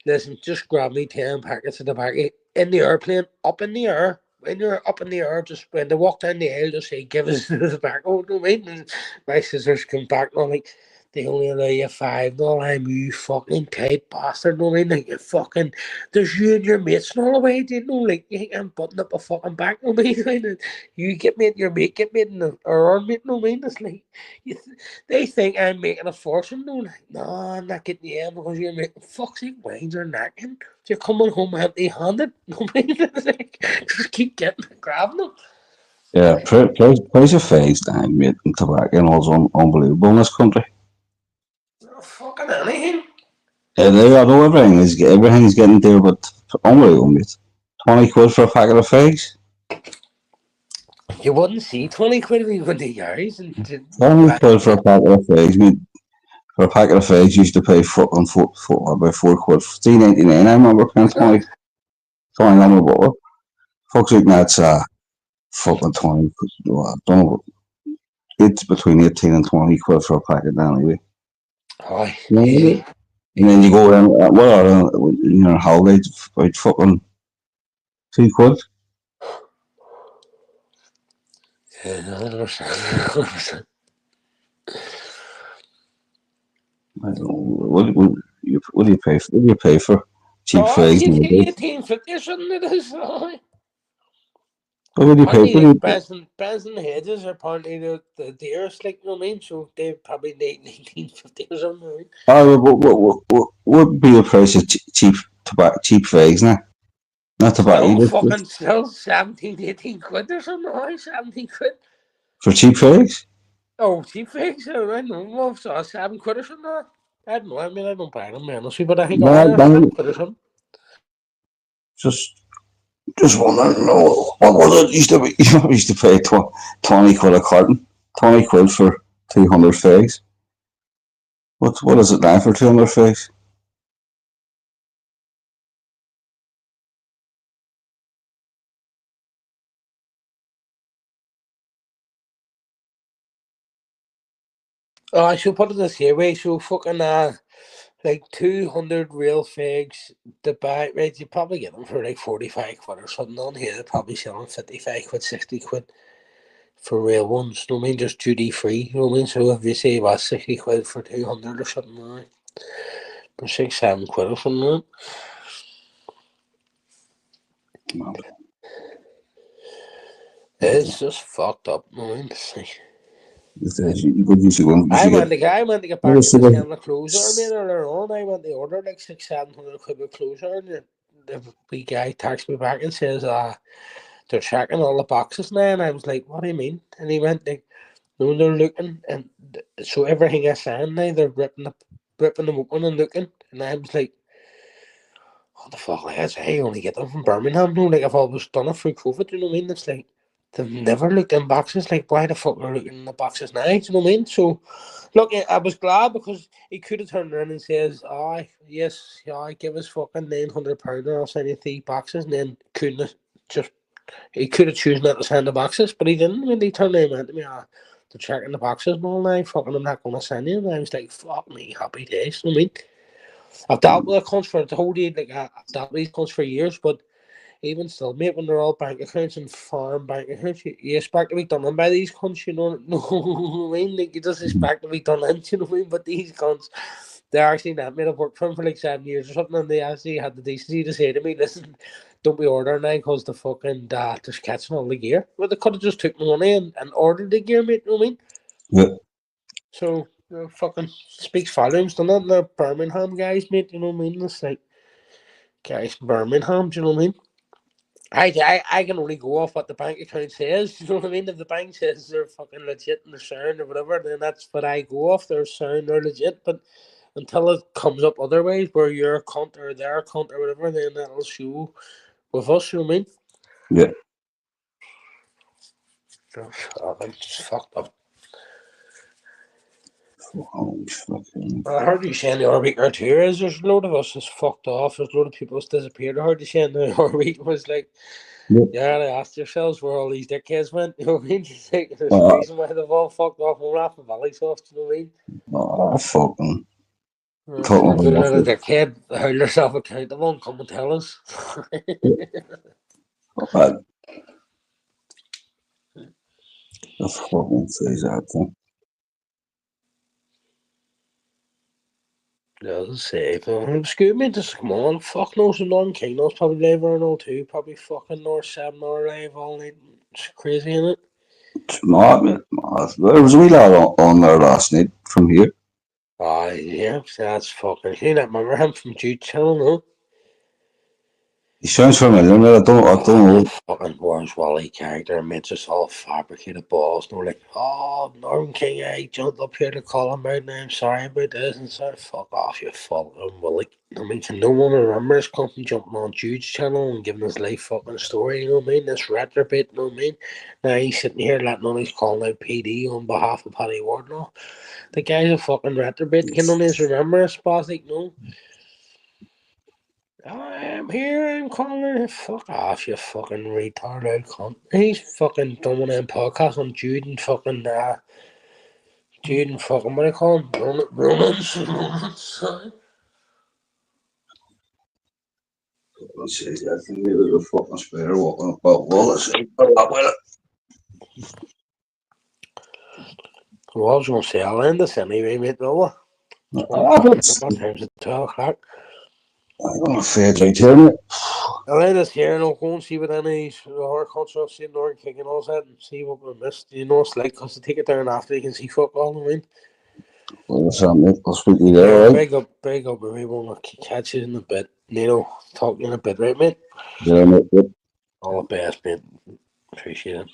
listen, just grab me 10 packets of tobacco in the airplane, up in the air. When you're up in the air, just when they walk down the aisle, just say, give us the tobacco. You know what I mean? And my sisters come back and I'm like, they only allow you 5. No, I'm you fucking tight bastard. You know what I mean? Like, you fucking, there's you and your mates and all the way. Do you know? Like, you think I'm butting up a fucking back. You know what I mean? You get me, your mate get me, or our mate. You know what I mean? It's like, they think I'm making a fortune. No, like, no, I'm not getting you in because you're making fuck's wines are knacking. You're coming home empty-handed. Like, just keep getting grabbing them. Yeah, price of face, dang, mate, and tobacco and all's unbelievable in this country. Oh, fucking anything. Yeah, I know everything's getting there, but unbelievable, mate. 20 quid for a packet of figs? You wouldn't see 20 quid if you went to Yarry's and 20 quid for a packet of figs, mate. For a packet of figs, you used to pay fucking about 4 quid. 3.99, I remember paying 20 on a bottle. Fuck's sake, that's fucking 20 quid. I don't know. It's between 18 and 20 quid for a packet anyway. Oh, You know what I easy. mean? And then you go in, what are you know, holiday, about fucking 2 quid. Yeah, 100%. I don't know, what do you pay for? What do you pay for cheap Oh, figs nowadays? 1850 or something it is. Oh. What do you pay? Apparently, What do like, you, Benson Hedges are apparently the dearest, like, you know what I mean? So they probably need 1950 or something. Right? what would be the price of cheap figs now? Not tobacco, Still just fucking, still 17, 18 quid or something. Oh, 17 quid. for cheap figs? Oh, cheap figs. I don't know. Well, so 7 quid or something. I don't know. I mean, I don't buy them, honestly, but I think, oh, No, yeah, 7 quid or something. just wondering, what was it? Used to be, you used to pay 20 quid a carton, 20 quid for 200 figs. What is it now for 200 figs? Oh, I should put it this way. So fucking, like 200 real figs to buy, right? You probably get them for like 45 quid or something. On here, they're probably selling 55 quid, 60 quid for real ones. You know what I mean? Just duty free. You know what I mean? So if you say about 60 quid for 200 or something, right? For 6, 7 quid or something, right? It's just fucked up, you know what I mean? It's like, I went to get back into selling the closer, mate, earlier on. I went to order like 600, 700 quid of closer, and the wee guy texts me back and says, they're checking all the boxes now, and I was like, what do you mean? And he went like, no, they're looking, and so everything I signed now, they're ripping them open and looking, and I was like, what the fuck? Like, I only get them from Birmingham. No, like I've always done it through COVID. You know what I mean? It's like they've never looked in boxes. Like, why the fuck are looking in the boxes now? Do you know what I mean? So, look, I was glad because he could have turned around and says, yes, give us fucking £900 and I'll send you 3 boxes, and then couldn't have just. He could have chosen not to send the boxes, but he didn't. When he turned around and went to me, they're checking the boxes and all now. Fucking, I'm not going to send you. And I was like, fuck me, happy days. You know what I mean? I've dealt with accounts for the whole day, like I've dealt with these accounts for years, but even still, mate, when they're all bank accounts and farm bank accounts, you expect to be done in by these cunts, you know? No, I mean, like, you just expect to be done in, you know what I mean? But these cunts, they actually that made have worked for him for like 7 years or something, and they actually had the decency to say to me, "Listen, don't be ordering now because the fucking just catching all the gear." Well, they could have just took money and ordered the gear, mate. You know what I mean? Yeah. So fucking speaks volumes, doesn't it? The Birmingham guys, mate. You know what I mean? It's like guys, Birmingham. Do you know what I mean? I can only go off what the bank account says. You know what I mean? If the bank says they're fucking legit and they're sound or whatever, then that's what I go off. They're sound or legit. But until it comes up other ways where your account or their account or whatever, then that'll show with us. You know what I mean? Yeah. So, I'm just fucked up. Oh, fucking. I heard you saying the other week or two is there's a load of us that's fucked off. There's a load of people that's disappeared. I heard you saying the other week was like, yeah, they asked yourselves where all these dickheads went. You know what I mean? It's like, there's a reason why they've all fucked off and off the valley soft. You know what I mean? Oh, fucking. If you're good at a dickhead, hold yourself accountable and come and tell us. That fucking says that thing. Doesn't say, but excuse me, just come on. Fuck knows the non King knows probably live or no too. Probably fucking North 7 or live all night. It's crazy, isn't it? It's mad, mate. Mad. There was a wee lad on there last night from here. Ah, yeah, that's fucking. You don't remember him from Jude Channel, no? He sounds familiar, mate. I don't know. Fucking Warren's Wally character made us all fabricated balls. And we're like, oh, Northern King, I jumped up here to call him out. And I'm sorry about this. And so, fuck off, you fucking Willie. I mean, can no one remember us coming jumping on Jude's channel and giving his life fucking story? You know what I mean? This retro bit, you know what I mean? Now he's sitting here letting on he's calling out PD on behalf of Paddy Wardlaw. The guy's a fucking retro bit. Can only remember us, boss? Like, no. I'm here, I'm calling. Fuck off, you fucking retarded cunt. He's fucking done one of them podcasts on Jude and fucking, what do you call him? Romans. Let's see, I think there's a fucking spider walking about wall. Let's see. Well, I was going to say, I'll end this anyway, mate, Noah. what time's it? 12 o'clock. I'm afraid right here, mate. I'll end this here and I'll go and see what any of our culture see Northern King and all that and see what we missed. You know, it's like, because to take it down after you can see fuck all, I mean. Well, that's it, mate. I'll speak to you there, right? Big up, everyone. We'll catch you in a bit. Nino, talk to you in a bit, right, mate? Yeah, mate. All the best, mate. Appreciate it.